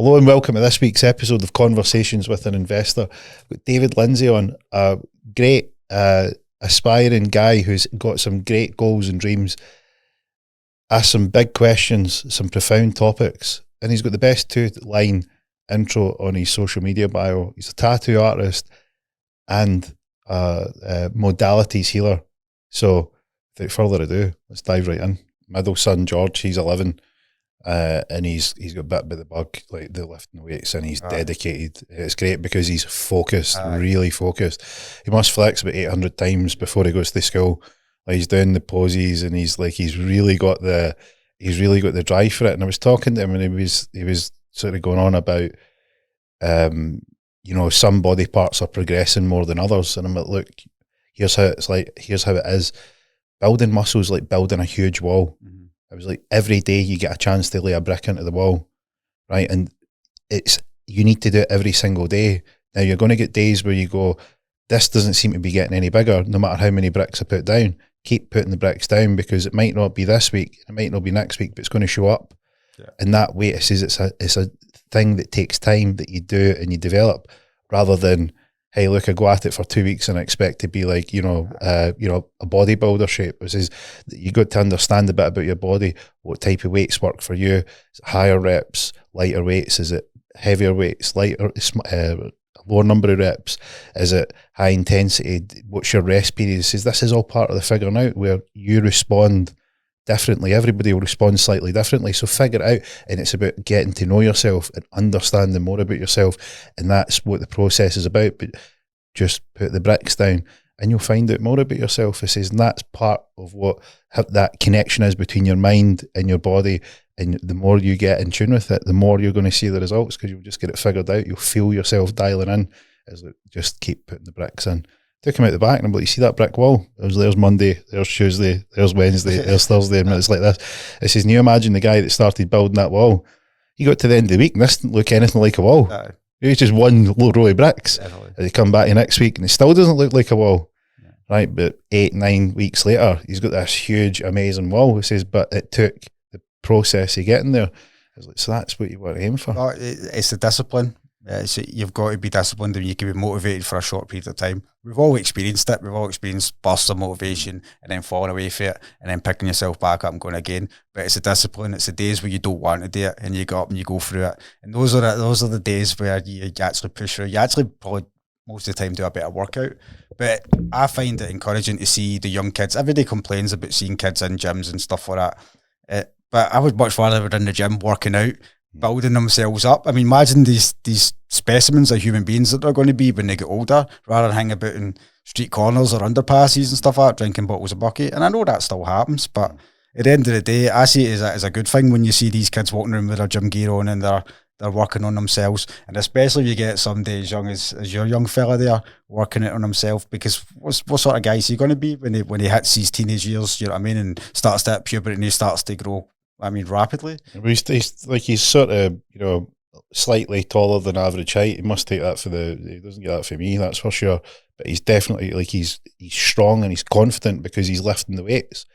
Hello and welcome to this week's episode of Conversations with an Investor. With David Lindsay on, a great aspiring guy who's got some great goals and dreams, asked some big questions, some profound topics, and he's got the best two-line intro on his social media bio. He's a tattoo artist and modalities healer. So without further ado, let's dive right in. Middle son George, he's 11. And he's got bit by the bug, like the lifting weights, and he's dedicated. It's great because he's focused, really focused. He must flex about 800 times before he goes to school. Like he's doing the poses, and he's really got the drive for it. And I was talking to him, and he was sort of going on about, some body parts are progressing more than others. And I'm like, look, here's how it is. Building muscles like building a huge wall. Mm-hmm. I was like, every day you get a chance to lay a brick into the wall, right? And you need to do it every single day. Now you're going to get days where you go, this doesn't seem to be getting any bigger, no matter how many bricks I put down. Keep putting the bricks down, because it might not be this week, it might not be next week, but it's going to show up. Yeah. And that way, it says it's a thing that takes time that you do and you develop, rather than, hey, look, I go at it for 2 weeks and I expect to be like, a bodybuilder shape. It says that you got to understand a bit about your body, what type of weights work for you. Is it higher reps, lighter weights? Is it heavier weights, lighter, lower number of reps? Is it high intensity? What's your rest period? It says this is all part of the figuring out where you respond differently. Everybody will respond slightly differently. So figure it out, and it's about getting to know yourself and understanding more about yourself, and that's what the process is about. But just put the bricks down and you'll find out more about yourself. It says, and that's part of what that connection is between your mind and your body. And the more you get in tune with it, the more you're going to see the results, because you'll just get it figured out. You'll feel yourself dialing in. As like, just keep putting the bricks in. Took him out the back and I'm like, you see that brick wall? There's Monday, there's Tuesday, there's Wednesday, there's Thursday, and it's like this. It says, can you imagine the guy that started building that wall? He got to the end of the week and this didn't look anything like a wall. No. It was just one low row of bricks. Definitely. And they come back next week and it still doesn't look like a wall. Yeah. Right, but 8-9 weeks later, he's got this huge, amazing wall. It says, but it took the process of getting there. I was like, so that's what you want to aim for. No, it's the discipline. So you've got to be disciplined, and you can be motivated for a short period of time. We've all experienced it. We've all experienced bursts of motivation and then falling away from it and then picking yourself back up and going again. But it's a discipline. It's the days where you don't want to do it and you get up and you go through it. And those are the days where you actually push through. You actually probably most of the time do a better workout. But I find it encouraging to see the young kids. Everybody complains about seeing kids in gyms and stuff like that. But I would much rather be in the gym working out, building themselves up. I mean, imagine these specimens of human beings that they're going to be when they get older, rather than hang about in street corners or underpasses and stuff like that, drinking bottles of bucket. And I know that still happens, but at the end of the day, I see it as a good thing when you see these kids walking around with their gym gear on and they're working on themselves. And especially if you get somebody as young as your young fella there working it on himself, because what sort of guy is he going to be when he hits his teenage years, you know what I mean, and starts to hit puberty and he starts to grow, rapidly. He's sort of, slightly taller than average height. He must take that he doesn't get that for me, that's for sure. But he's definitely he's strong and he's confident because he's lifting the weights.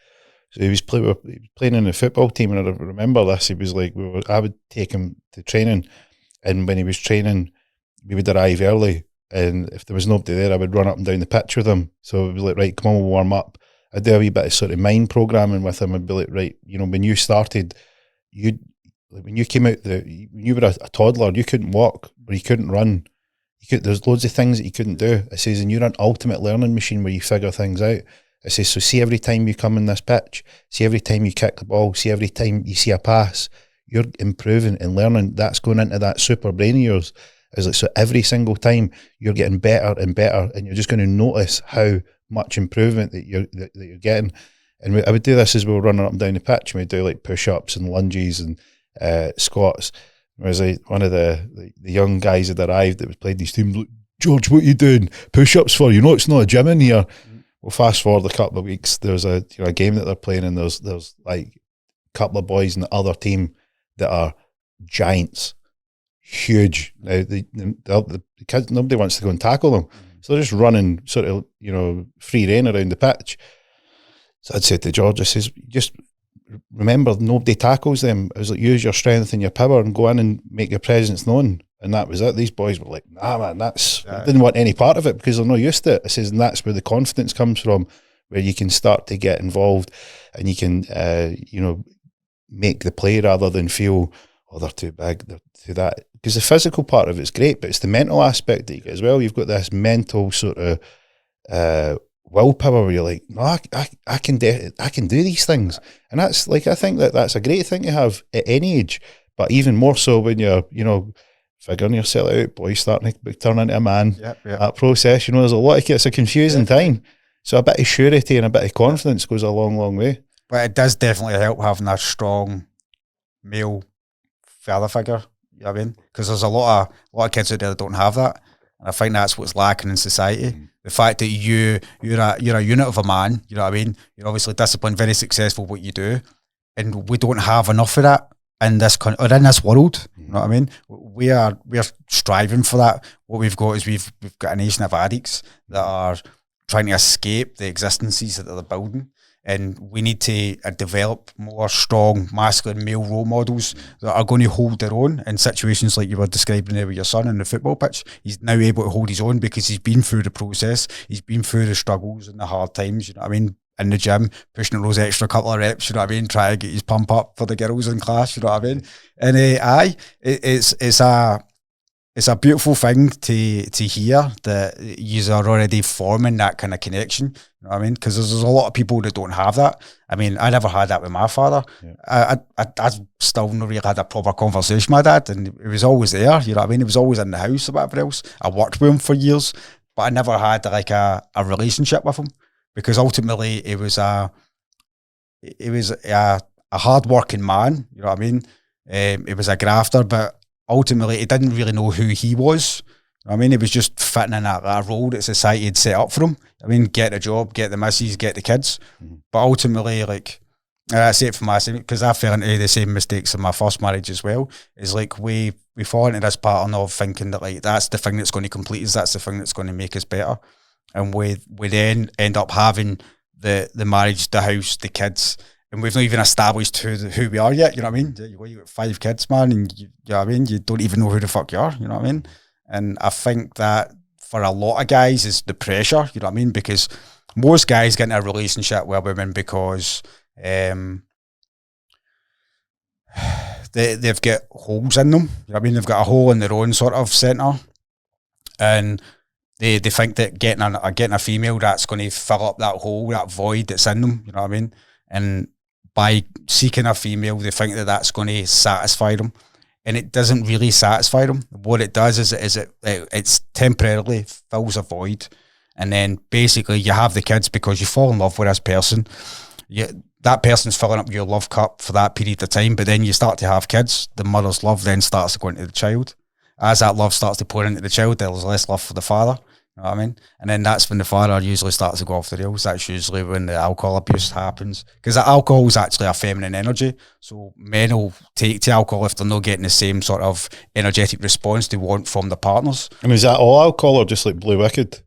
So he was playing in the football team, and I remember this. He was like, I would take him to training, and when he was training, we would arrive early, and if there was nobody there, I would run up and down the pitch with him. So it was like, right, come on, we'll warm up. I'd do a wee bit of sort of mind programming with him. I'd be like, right, when you started, when you came out, when you were a toddler, you couldn't walk or you couldn't run. There's loads of things that you couldn't do. It says, and you're an ultimate learning machine where you figure things out. It says, so see every time you come in this pitch, see every time you kick the ball, see every time you see a pass, you're improving and learning. That's going into that super brain of yours. It's like, so every single time you're getting better and better, and you're just going to notice how much improvement that you're getting. And I would do this as we were running up and down the pitch, and we'd do like push-ups and lunges and squats. There was like one of the young guys that arrived that was playing these teams, like, George, what are you doing? Push-ups for? It's not a gym in here. Well, fast forward a couple of weeks, there's a game that they're playing, and there's like a couple of boys in the other team that are giants, huge. Now the kids, nobody wants to go and tackle them, so they're just running sort of free rein around the pitch. So I'd say to George, I says, just remember, nobody tackles them. It was like, use your strength and your power and go in and make your presence known. And that was it. These boys were like, nah, man, I didn't want any part of it because they're not used to it. I says, and that's where the confidence comes from, where you can start to get involved and you can, make the play rather than feel, oh, they're too big, they're too that. Because the physical part of it's great, but it's the mental aspect that you get as well. You've got this mental sort of willpower where you're like, no, I can do these things. And that's like, I think that's a great thing to have at any age, but even more so when you're, figuring yourself out, boy, starting to turn into a man. Yep. That process, there's a lot of it's a confusing time. So a bit of surety and a bit of confidence goes a long, long way. But it does definitely help having a strong male father figure. You know what I mean? Because there's a lot of kids out there that don't have that, and I think that's what's lacking in society. The fact that you're a unit of a man. You know what I mean? You're obviously disciplined, very successful at what you do, and we don't have enough of that in this in this world. You know what I mean? We're striving for that. What we've got is we've got a nation of addicts that are trying to escape the existences that they're building. And we need to develop more strong, masculine male role models that are going to hold their own in situations like you were describing there with your son on the football pitch. He's now able to hold his own because he's been through the process. He's been through the struggles and the hard times, you know what I mean? In the gym, pushing those extra couple of reps, you know what I mean? Try to get his pump up for the girls in class, you know what I mean? And it's a beautiful thing to hear that you are already forming that kind of connection. You know what I mean? Because there's a lot of people that don't have that. I mean, I never had that with my father. Yeah. I still never really had a proper conversation with my dad, and he was always there. You know what I mean? He was always in the house or whatever else. I worked with him for years, but I never had like a relationship with him because ultimately it was a hard-working man. You know what I mean? It was a grafter, but ultimately, he didn't really know who he was. I mean, he was just fitting in that role that society had set up for him. I mean, get a job, get the missus, get the kids. But ultimately, like, I say it for myself, because I fell into the same mistakes in my first marriage as well. It's like we fall into this pattern of thinking that, like, that's the thing that's going to complete us, that's the thing that's going to make us better. And we then end up having the marriage, the house, the kids, and we've not even established who we are yet, you know what I mean? You got 5 kids, man, and you know what I mean? You don't even know who the fuck you are, you know what I mean? And I think that for a lot of guys is the pressure, you know what I mean? Because most guys get in a relationship with women because they've got holes in them, you know what I mean? They've got a hole in their own sort of centre, and they think that getting a female that's going to fill up that hole, that void that's in them, you know what I mean? And by seeking a female, they think that that's going to satisfy them, and it doesn't really satisfy them. What it does is it's temporarily fills a void, and then basically you have the kids because you fall in love with this person. That person's filling up your love cup for that period of time, but then you start to have kids. The mother's love then starts to go into the child. As that love starts to pour into the child, there's less love for the father. You know what I mean? And then that's when the father usually starts to go off the rails. That's usually when the alcohol abuse happens. Because alcohol is actually a feminine energy. So men will take to alcohol if they're not getting the same sort of energetic response they want from the partners. And is that all alcohol or just like Blue Wicked?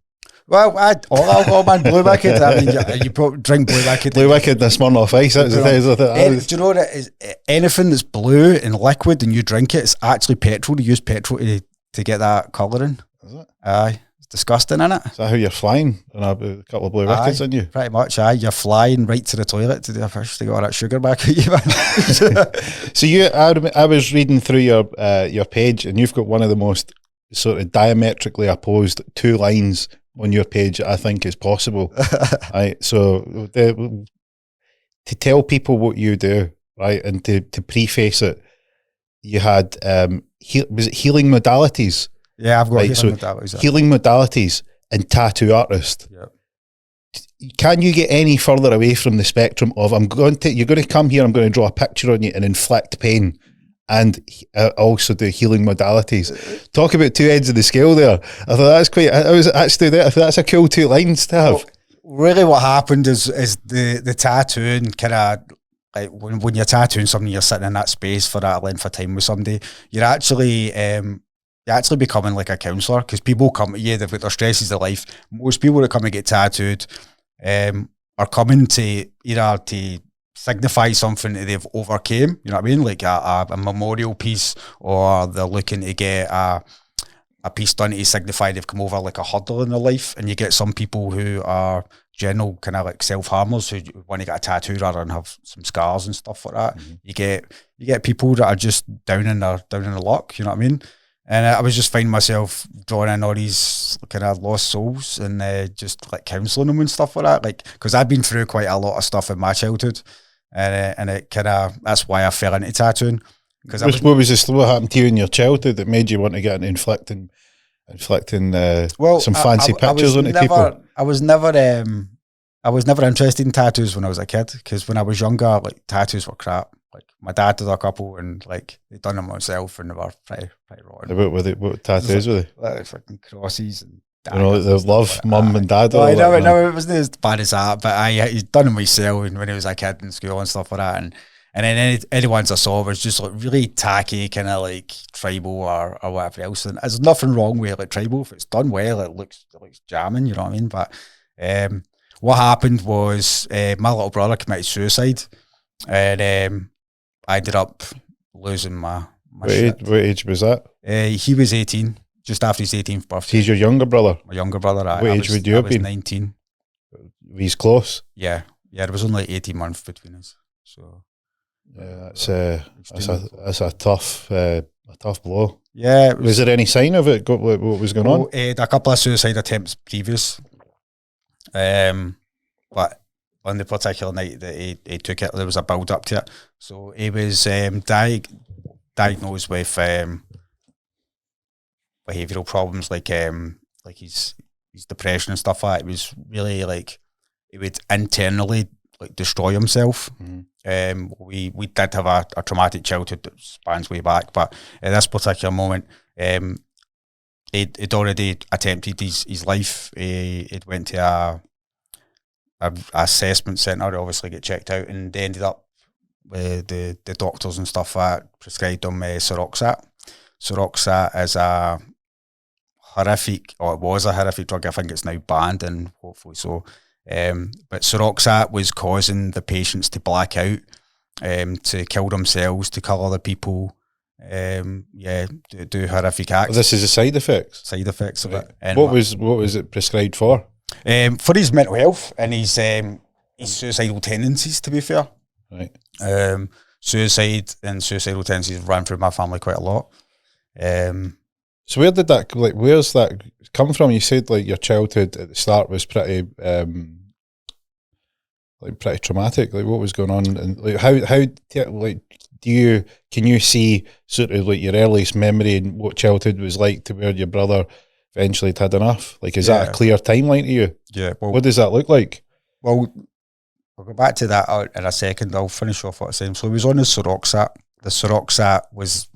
Well, all alcohol, man. Blue Wicked. I mean, you probably drink Blue Wicked. Blue Wicked, the Smirnoff Ice. Do you know what it is? Anything that's blue and liquid and you drink it, it's actually petrol. They use petrol to get that colouring. Is it? Aye. Disgusting, innit? Is that how you're flying? And a couple of Blue Wickets in you? Pretty much, aye. You're flying right to the toilet to do a fish to get all that sugar back at you, man. So I was reading through your page, and you've got one of the most sort of diametrically opposed 2 lines on your page that I think is possible. Right, so to tell people what you do, right, and to preface it, you had was it healing modalities? Yeah, I've got healing modalities. Healing modalities and tattoo artist. Yep. Can you get any further away from the spectrum of you're going to come here, I'm going to draw a picture on you and inflict pain, and also do healing modalities? Talk about 2 ends of the scale there. I thought that's quite. I stood there. I thought that's a cool 2 lines to have. Well, really, what happened is the tattooing kind of. Like when you're tattooing something, you're sitting in that space for that length of time with somebody. You're actually becoming like a counsellor, because people come to you, they've got their stresses of life. Most people that come and get tattooed are coming to either to signify something that they've overcame, you know what I mean? Like a memorial piece, or they're looking to get a piece done to signify they've come over like a hurdle in their life. And you get some people who are general kind of like self-harmers who want to get a tattoo rather than have some scars and stuff like that. You get people that are just down in the luck, you know what I mean? And I was just finding myself drawing in all these kind of lost souls and just like counselling them and stuff like that. Like, because I've been through quite a lot of stuff in my childhood, and it kind of, that's why I fell into tattooing. Because what happened to you in your childhood that made you want to get into inflicting some fancy pictures onto people? I was never interested in tattoos when I was a kid, because when I was younger, like tattoos were crap. Like my dad did a couple, and like they'd done them himself, and they were pretty rotten. What tattoos were they? Like fucking crosses and the love mum and dad. No, it wasn't as bad as that, but he'd done them myself when he was a kid in school and stuff like that, and then any ones I saw was just like really tacky, kind of like tribal or whatever else. And there's nothing wrong with like tribal if it's done well. It looks jamming, you know what I mean? But what happened was my little brother committed suicide, and I ended up losing my shit. What age was that? He was 18, just after his 18th birthday. He's your younger brother? My younger brother. What age would you have been? I was 19. He's close? Yeah, there was only 18 months between us. So yeah, that's a tough blow. Yeah. Was there any sign of it? What was going on? A couple of suicide attempts previous. But on the particular night that he took it, there was a build up to it. So he was diagnosed with behavioural problems, like his depression and stuff like that. It was really like he would internally like destroy himself. We did have a traumatic childhood that spans way back, but at this particular moment, he'd already attempted his life. He'd went to a assessment centre to obviously get checked out, and they ended up with the doctors and stuff that prescribed him Seroxat. Seroxat is a horrific, or it was a horrific drug. I think it's now banned, and hopefully so. But Seroxat was causing the patients to black out, to kill themselves, to kill other people, to do horrific acts. Well, this is the side effects? Side effects of it. And what was it prescribed for? For his mental health and his suicidal tendencies, to be fair. Right. Suicide and suicidal tendencies ran through my family quite a lot. So where did that, like, where's that come from? You said like your childhood at the start was pretty traumatic. Like, what was going on, and like can you see sort of like your earliest memory and what childhood was like to where your brother eventually had enough? Like, is that a clear timeline to you? Yeah. Well, what does that look like? Well, I'll go back to that in a second. I'll finish off what I was saying. So he was on the Seroxat. The Seroxat was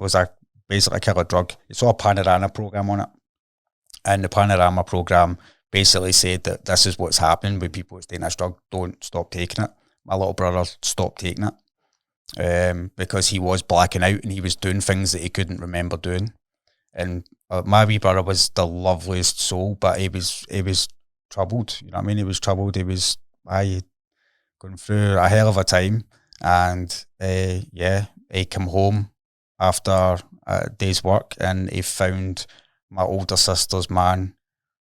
basically a killer drug. It's all a Panorama program on it. And the Panorama program basically said that this is what's happening with people that's taking this drug. Don't stop taking it. My little brother stopped taking it because he was blacking out and he was doing things that he couldn't remember doing. And my wee brother was the loveliest soul, but he was troubled. You know what I mean? He was troubled. He was going through a hell of a time. And he came home after a day's work and he found my older sister's man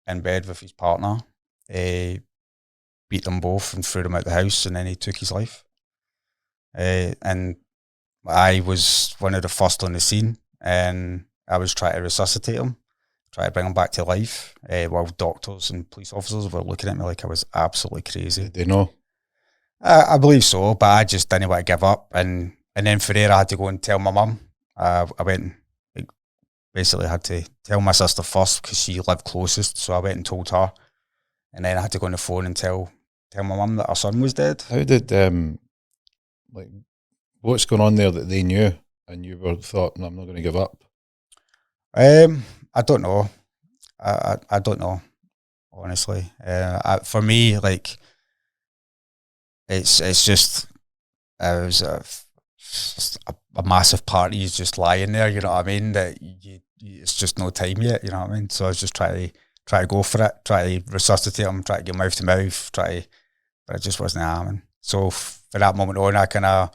in bed with his partner. He beat them both and threw them out the house, and then he took his life. And I was one of the first on the scene, and I was trying to resuscitate him, try to bring him back to life, while doctors and police officers were looking at me like I was absolutely crazy. Did they know? I believe so, but I just didn't want to give up. And then for there, I had to go and tell my mum. I went and basically had to tell my sister first because she lived closest. So I went and told her. And then I had to go on the phone and tell my mum that her son was dead. How did, like, what's going on there that they knew and you thought, no, I'm not going to give up? I don't know. I don't know, honestly. For me, like, it's just, it was a massive party is just lying there, you know what I mean, that it's just no time yet, you know what I mean. So I was just trying to go for it, try to resuscitate him, try to get mouth to mouth, but it just wasn't happening. So for that moment on, I kind of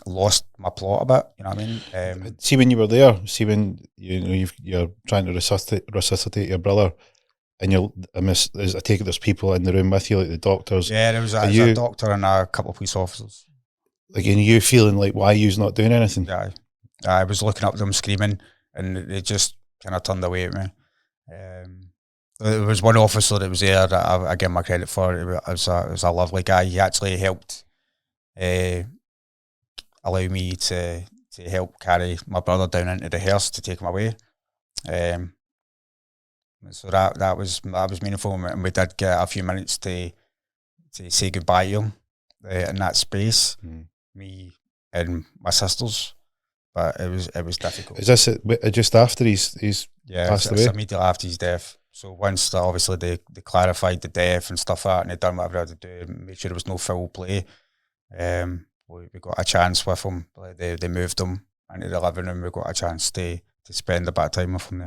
lost my plot a bit. You know what I mean? See, when you were there, see when you're trying to resuscitate your brother, and I take it there's people in the room with you, like the doctors. Yeah, there was a doctor and a couple of police officers. Like, and you feeling like, why are you not doing anything? Yeah, I was looking up at them screaming, and they just kind of turned away at me. There was one officer that was there that I give my credit for. It was a lovely guy. He actually helped allow me to help carry my brother down into the hearse to take him away. So that was meaningful, and we did get a few minutes to say goodbye to him in that space. Me and my sisters, but it was difficult. Is this just after he's passed away? It's immediately after his death. So once obviously they clarified the death and stuff like that, and they done whatever they had to do, make sure there was no foul play. We got a chance with him. They moved him into the living room. We got a chance to spend a bit of time with him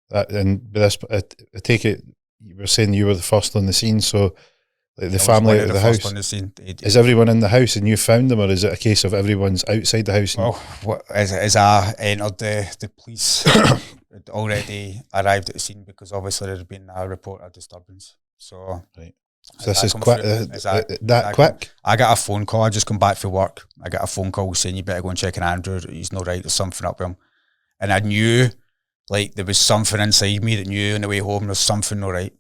there. And with this, I take it you were saying you were the first on the scene, so like the family out of the house. On the scene. Is everyone in the house and you found them, or is it a case of everyone's outside the house? Well, as I entered the police had already arrived at the scene, because obviously there had been a report of disturbance. So, right. So this is quick. That quick. I got a phone call. I just come back from work. I got a phone call saying you better go and check on Andrew. He's not right. There's something up with him. And I knew, like, there was something inside me that knew on the way home there's something not right.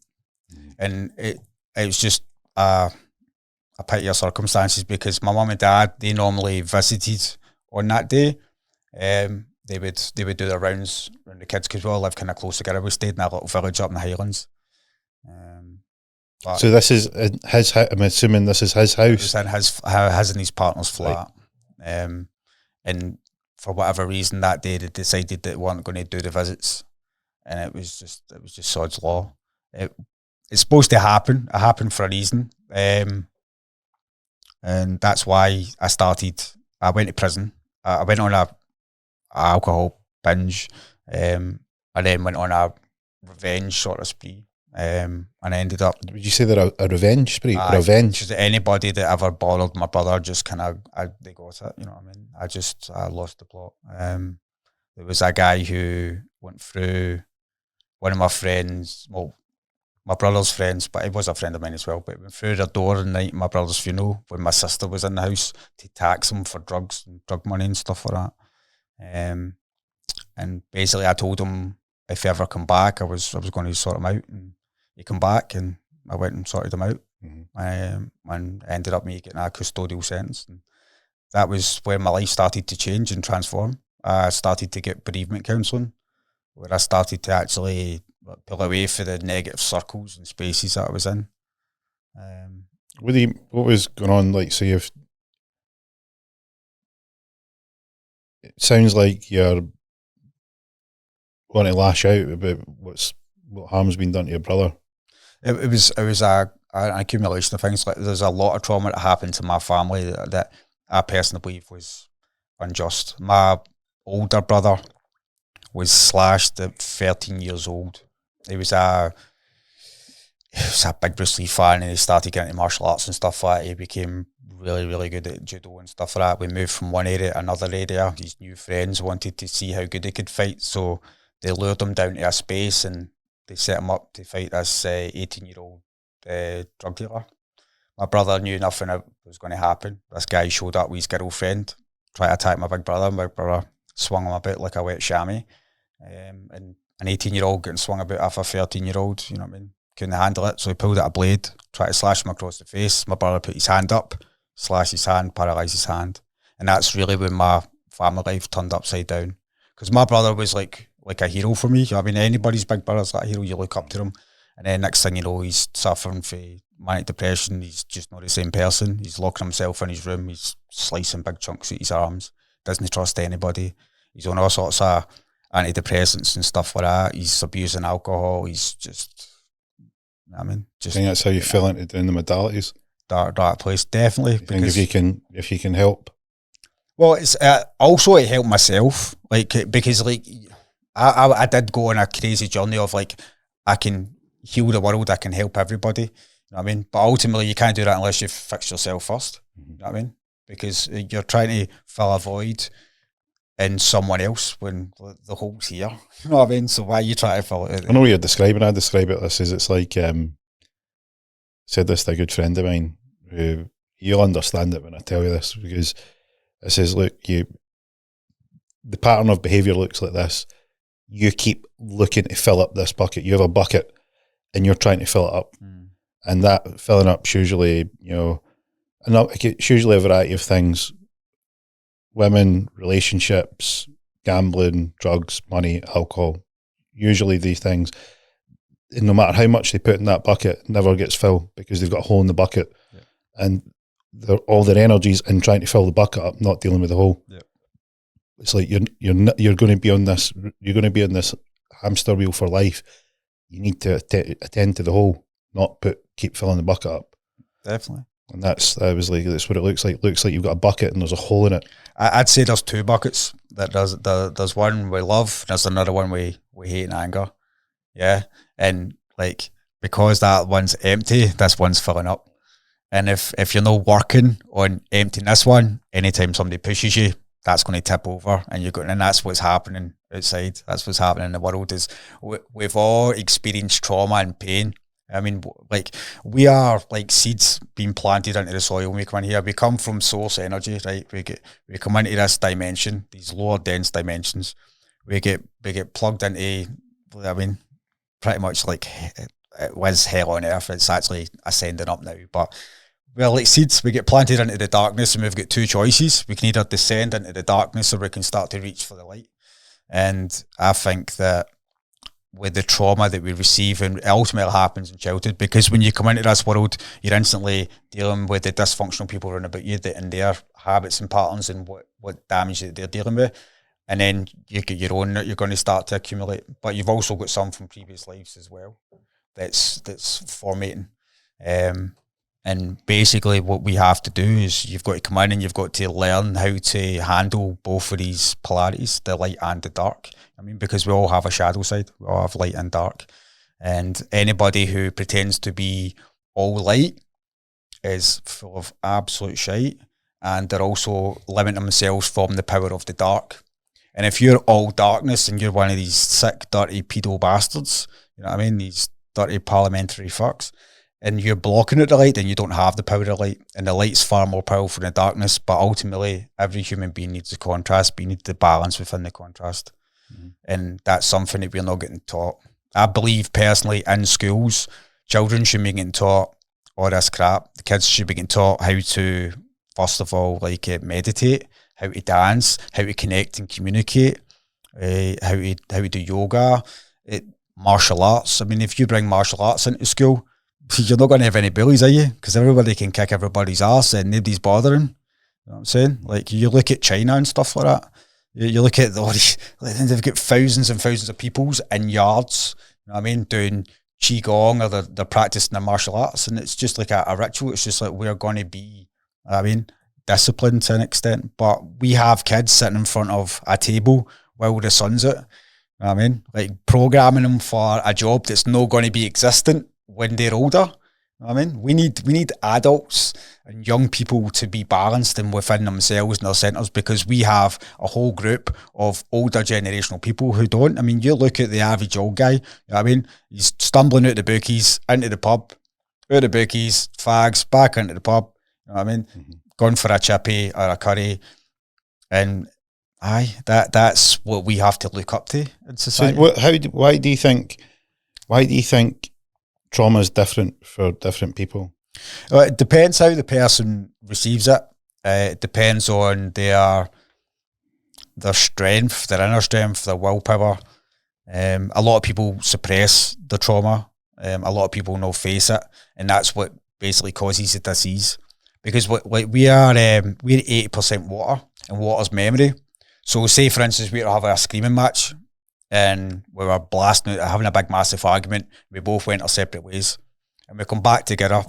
And it was just a pity of circumstances, because my mum and dad, they normally visited on that day. They would do their rounds around the kids, because we all live kind of close together. We stayed in a little village up in the Highlands. So this is his house. I'm assuming this is his house. It's in his and his partner's flat. Right. And for whatever reason that day they decided that they weren't going to do the visits, and it was just sod's law. It's supposed to happen. It happened for a reason, and that's why I went to prison. I went on a alcohol binge, and then went on a revenge sort of spree. And I ended up. Would you say they're a revenge spree? Revenge. Anybody that ever bothered my brother just kind of they got it. You know what I mean? I lost the plot. There was a guy who went through one of my friends, well, my brother's friends, but he was a friend of mine as well. But went through their door the night of my brother's funeral when my sister was in the house to tax him for drugs and drug money and stuff like that. And basically, I told him if he ever come back, I was going to sort him out, and he come back, and I went and sorted him out, and ended up me getting a custodial sentence. And that was when my life started to change and transform. I started to get bereavement counselling, where I started to actually pull away for the negative circles and spaces that I was in. What was going on? Like, so it sounds like you're going to lash out about what harm's been done to your brother. It was an accumulation of things. Like, there's a lot of trauma that happened to my family that I personally believe was unjust. My older brother was slashed at 13 years old. He was a big Bruce Lee fan, and he started getting into martial arts and stuff like that. He became really, really good at judo and stuff like that. We moved from one area to another area. His new friends wanted to see how good he could fight, so they lured him down to a space and they set him up to fight this 18-year-old drug dealer. My brother knew nothing was going to happen. This guy showed up with his girlfriend, tried to attack my big brother. My brother swung him about like a wet chamois. And an 18-year-old getting swung about off a 13-year-old, you know what I mean? Couldn't handle it, so he pulled out a blade, tried to slash him across the face. My brother put his hand up, slashed his hand, paralysed his hand. And that's really when my family life turned upside down. Because my brother was like a hero for me. I mean, anybody's big brother's like a hero, you look up to him. And then next thing you know, he's suffering from manic depression. He's just not the same person. He's locking himself in his room. He's slicing big chunks at his arms. Doesn't trust anybody. He's on all sorts of antidepressants and stuff like that. He's abusing alcohol. He's just, I mean, just. I think that's how you fell into doing the modalities. Dark place, definitely. Because if you can help. Well, it's also to help myself, like, because like I did go on a crazy journey of like, I can heal the world, I can help everybody. You know what I mean? But ultimately, you can't do that unless you fix yourself first. You know what I mean? Because you're trying to fill a void in someone else when the hole's here. You know what I mean? So why are you trying to fill it? I know what you're describing. I describe it this as it's like, said this to a good friend of mine who, you'll understand it when I tell you this, because it says, look, the pattern of behaviour looks like this. You keep looking to fill up this bucket. You have a bucket and you're trying to fill it up. And that filling up's usually, it's usually a variety of things. Women, relationships, gambling, drugs, money, alcohol. Usually these things, and no matter how much they put in that bucket, never gets filled because they've got a hole in the bucket. Yeah. And all their energies in trying to fill the bucket up, not dealing with the hole. Yeah. It's like you're going to be on this. You're going to be on this hamster wheel for life. You need to attend to the hole, not keep filling the bucket up. Definitely. And that's what it looks like. It looks like you've got a bucket and there's a hole in it. I'd say there's two buckets. There's one we love, and there's another one we hate and anger. Yeah, and like because that one's empty, this one's filling up. And if you're not working on emptying this one, anytime somebody pushes you, that's going to tip over, and that's what's happening outside. That's what's happening in the world. Is we've all experienced trauma and pain. I mean, like we are like seeds being planted into the soil when we come in here. We come from source energy, right? We come into this dimension, these lower dense dimensions. We get plugged into. I mean, pretty much like it was hell on earth. It's actually ascending up now, but we're like seeds. We get planted into the darkness, and we've got two choices. We can either descend into the darkness, or we can start to reach for the light. And I think that with the trauma that we receive, and it ultimately happens in childhood, because when you come into this world, you're instantly dealing with the dysfunctional people around about you and their habits and patterns and what damage that they're dealing with. And then you get your own that you're going to start to accumulate. But you've also got some from previous lives as well that's formatting. And basically what we have to do is you've got to come in and you've got to learn how to handle both of these polarities, the light and the dark. I mean, because we all have a shadow side, we all have light and dark. And anybody who pretends to be all light is full of absolute shite, and they're also limiting themselves from the power of the dark. And if you're all darkness and you're one of these sick, dirty pedo bastards, you know what I mean, these dirty parliamentary fucks, and you're blocking at the light, then you don't have the power of the light. And the light's far more powerful than the darkness, but ultimately every human being needs the contrast, but you need the balance within the contrast. Mm-hmm. And that's something that we're not getting taught. I believe personally in schools, children should be getting taught all this crap. The kids should be getting taught how to, first of all, meditate, how to dance, how to connect and communicate, how to do yoga, martial arts. I mean, if you bring martial arts into school, you're not going to have any bullies, are you? Because everybody can kick everybody's ass and nobody's bothering. You know what I'm saying? Like, you look at China and stuff like that. You look at they've got thousands and thousands of peoples in yards, you know what I mean, doing qigong, or they're practicing their martial arts, and it's just like a ritual. It's just like, we're going to be, I mean, disciplined to an extent, but we have kids sitting in front of a table while the sun's out. You know what I mean? Like, programming them for a job that's not going to be existent when they're older. You know what I mean? We need adults and young people to be balanced and within themselves and their centres, because we have a whole group of older generational people who don't. I mean, you look at the average old guy, you know what I mean? He's stumbling out the bookies, into the pub, out the bookies, fags, back into the pub, you know what I mean? Mm-hmm. Going for a chippy or a curry. And that's what we have to look up to in society. So why do you think trauma is different for different people? It depends how the person receives it. It depends on their strength, their inner strength, their willpower. A lot of people suppress the trauma. A lot of people not face it, and that's what basically causes the disease. Because we're 80% water, and water's memory. So say, for instance, we were having a screaming match, and we were blasting out, having a big massive argument. We both went our separate ways, and we come back together.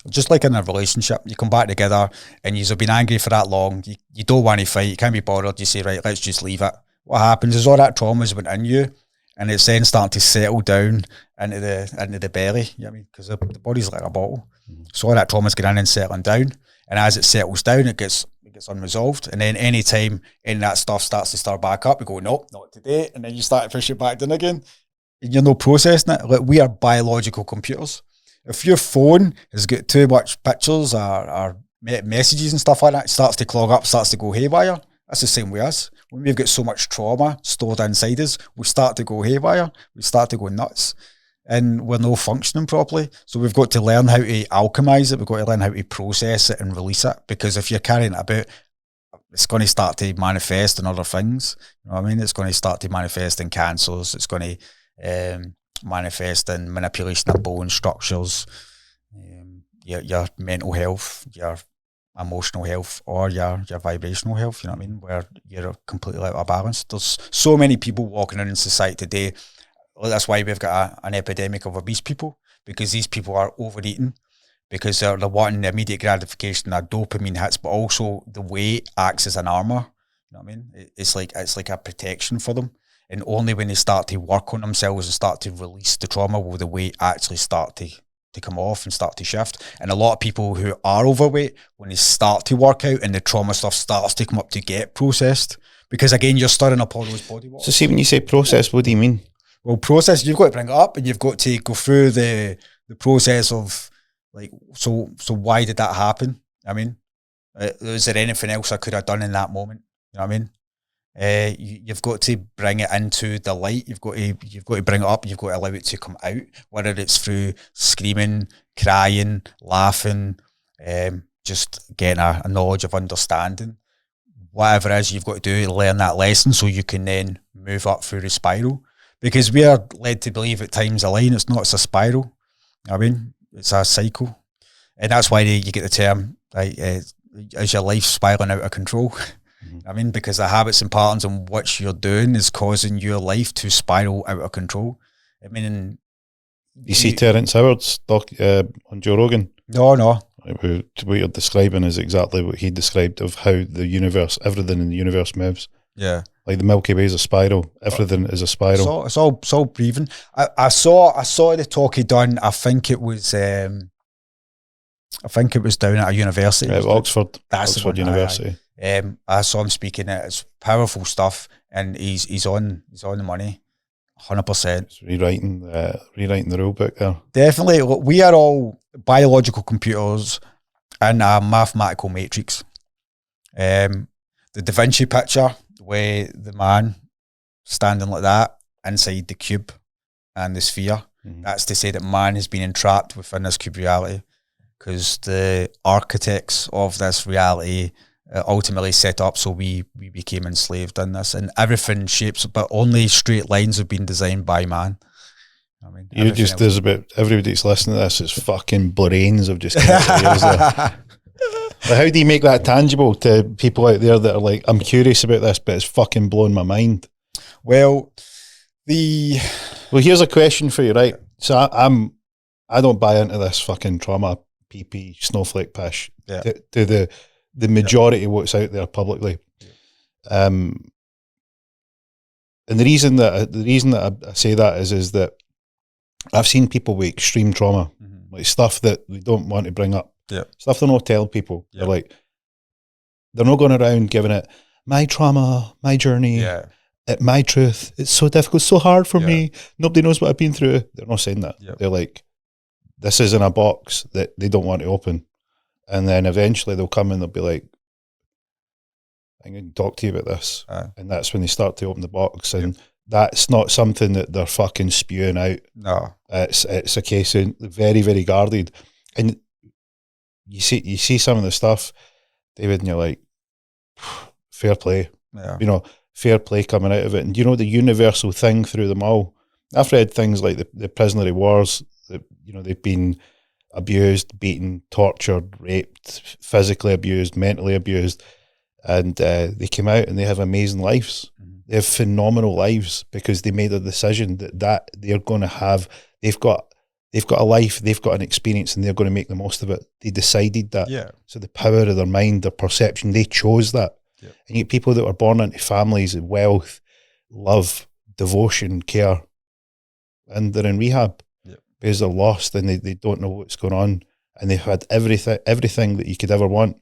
Just like in a relationship, you come back together and you've been angry for that long. You don't want to fight. You can't be bothered. You say, right, let's just leave it. What happens is all that trauma's went in you, and it's then starting to settle down into the belly. You know what I mean? Because the body's like a bottle. Mm-hmm. So all that trauma's getting in and settling down, And as it settles down, it gets unresolved. And then any time any of that stuff starts to start back up, you go, nope, not today. And then you start to push it back down again. And you're not processing it. Like, we are biological computers. If your phone has got too much pictures or messages and stuff like that, it starts to clog up, starts to go haywire. That's the same with us. When we've got so much trauma stored inside us, we start to go haywire. We start to go nuts. And we're not functioning properly. So we've got to learn how to alchemize it. We've got to learn how to process it and release it. Because if you're carrying it about, it's going to start to manifest in other things. You know what I mean? It's going to start to manifest in cancers. It's going to manifest in manipulation of bone structures, your mental health, your emotional health, or your vibrational health, you know what I mean, where you're completely out of balance. There's so many people walking around in society today. That's why we've got an epidemic of obese people, because these people are overeating, because they're wanting the immediate gratification, their dopamine hits, but also the weight acts as an armor. You know what I mean? It's like a protection for them. And only when they start to work on themselves and start to release the trauma will the weight actually start to come off and start to shift. And a lot of people who are overweight, when they start to work out and the trauma stuff starts to come up to get processed, because again, you're stirring up all those body waters. So see, when you say process, what do you mean? Well, process, you've got to bring it up and you've got to go through the process of, like, so why did that happen? I mean, is there anything else I could have done in that moment? You know what I mean? You've got to bring it into the light. You've got to bring it up. You've got to allow it to come out, whether it's through screaming, crying, laughing, just getting a knowledge of understanding. Whatever it is you've got to do to learn that lesson so you can then move up through the spiral. Because we are led to believe at times a line, it's not, it's a spiral. You know what I mean? It's a cycle. And that's why you get the term, is your life spiraling out of control? I mean, because the habits and patterns in which you're doing is causing your life to spiral out of control. I mean, you see Terence Howard's doc on Joe Rogan? No. What you're describing is exactly what he described of how the universe, everything in the universe moves. Yeah. Like the Milky Way is a spiral. Everything is a spiral. It's all breathing. I saw the talk he done. I think it was down at a university. Oxford University. I saw him speaking it. It's powerful stuff, and he's on the money, 100%. It's rewriting the rule book there. Definitely. Look, we are all biological computers in a mathematical matrix. The Da Vinci picture, where the man standing like that inside the cube and the sphere, that's to say that man has been entrapped within this cube reality, because the architects of this reality ultimately set up so we became enslaved in this, and everything shapes, but only straight lines have been designed by man. I mean, there's about everybody that's listening to this, it's fucking brains have just come out of ears there. But how do you make that tangible to people out there that are like, I'm curious about this, but it's fucking blowing my mind? Well, here's a question for you, right? So I don't buy into this fucking trauma PP snowflake pish to the majority of what's out there publicly. And the reason that I say that is that I've seen people with extreme trauma, like stuff that we don't want to bring up. Yeah. Stuff they're not telling people. Yeah. They're not going around giving it my trauma, my journey, my truth. It's so difficult, so hard for me. Nobody knows what I've been through. They're not saying that. Yep. They're like, this is in a box that they don't want to open. And then eventually they'll come and they'll be like, I'm going to talk to you about this. And that's when they start to open the box. And that's not something that they're fucking spewing out. No. It's a case of very, very guarded. And you see some of the stuff, David, and you're like, fair play. Yeah. You know, fair play coming out of it. And you know, the universal thing through them all, I've read things like the prisoner of wars, that, you know, they've been abused, beaten, tortured, raped, physically abused, mentally abused, and they came out and they have amazing lives. They have phenomenal lives because they made a decision that they're going to have, they've got a life, they've got an experience, and they're going to make the most of it. They decided that. Yeah. So the power of their mind, their perception, they chose that. Yep. And you get people that were born into families of wealth, love, devotion, care, and they're in rehab because they're lost and they don't know what's going on. and they've had everything that you could ever want,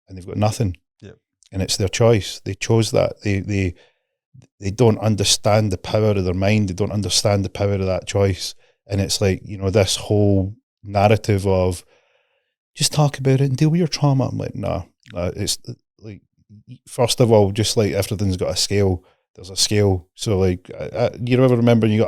and they've got nothing. Yep. And it's their choice. They chose that. They don't understand the power of their mind. They don't understand the power of that choice. And it's like, you know, this whole narrative of just talk about it and deal with your trauma. I'm like, nah, it's like, first of all, just like everything's got a scale. There's a scale. So like, you ever remember you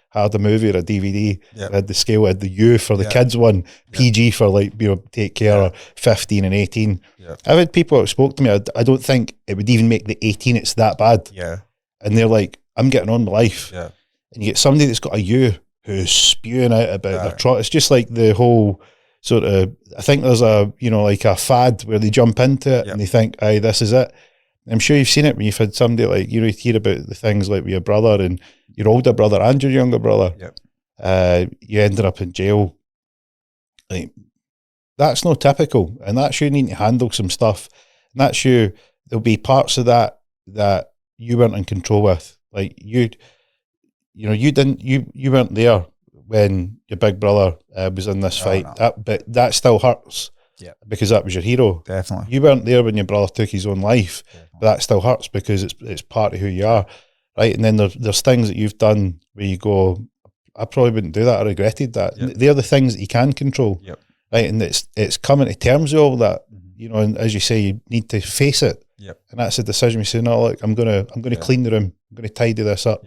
had a movie or a DVD, had the scale, had the U for the kids one, PG for like, you know, take care, or 15 and 18. I've had people that spoke to me, I don't think it would even make the 18, it's that bad. And they're like, I'm getting on with life. And you get somebody that's got a U who's spewing out about their trauma. It's just like the whole sort of, I think there's a, you know, like a fad where they jump into it and they think, aye, this is it. I'm sure you've seen it when you've had somebody like, you know, you hear about the things like with your brother and your older brother and your younger brother. You ended up in jail. Like, that's not typical, and that's you need to handle some stuff. And that's you. There'll be parts of that you weren't in control with. Like you know, you weren't there when your big brother was in this fight. No. But that still hurts. Because that was your hero. Definitely. You weren't there when your brother took his own life, but that still hurts because it's part of who you are, right? And then there's things that you've done where you go, I probably wouldn't do that. I regretted that. They're the things that you can control, right? And it's coming to terms with all that, you know. And as you say, you need to face it, and that's a decision. We say, no, look, I'm gonna clean the room. I'm gonna tidy this up,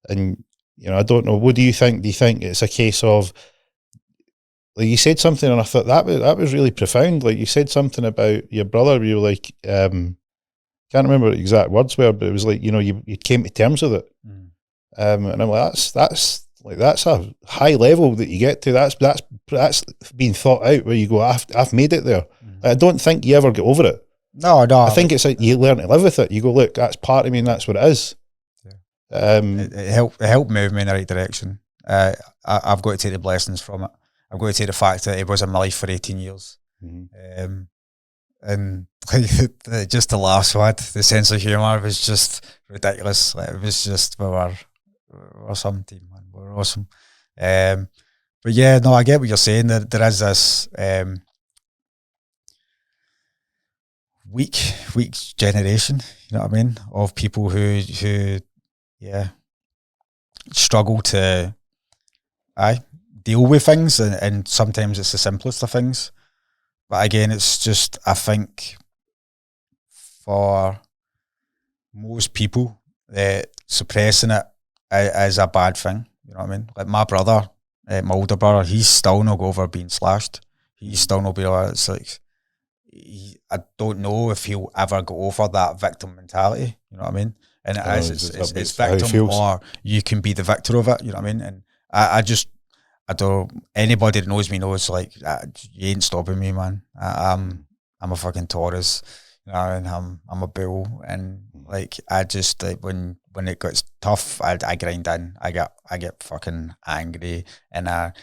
and you know, I don't know. What do you think? Do you think it's a case of, like you said something, and I thought that was really profound. Like you said something about your brother. You were like, can't remember what the exact words were, but it was like, you know, you came to terms with it. And I'm like, that's a high level that you get to. That's being thought out where you go, I've made it there. I don't think you ever get over it. No. I think it's like you learn to live with it. You go, look, that's part of me, and that's what it is. It helped move me in the right direction. I've got to take the blessings from it. I've got to take the fact that it was in my life for 18 years. And like, just the last one, the sense of humour was just ridiculous. Like, it was just, we're some team, man. We're awesome. But yeah, no, I get what you're saying. There is this weak generation, you know what I mean, of people who struggle to deal with things, and sometimes it's the simplest of things. But again, it's just, I think for most people, suppressing it is a bad thing. You know what I mean? Like my brother, my older brother, he's still not over being slashed. He's still not be like, it's like, I don't know if he'll ever go over that victim mentality. You know what I mean? And it's victim, or you can be the victor of it. You know what I mean? And I don't. Anybody that knows me knows, like, you ain't stopping me, man. I'm a fucking Taurus, you know, and I'm a bull, and like I just, like, when it gets tough, I grind in. I get fucking angry, and I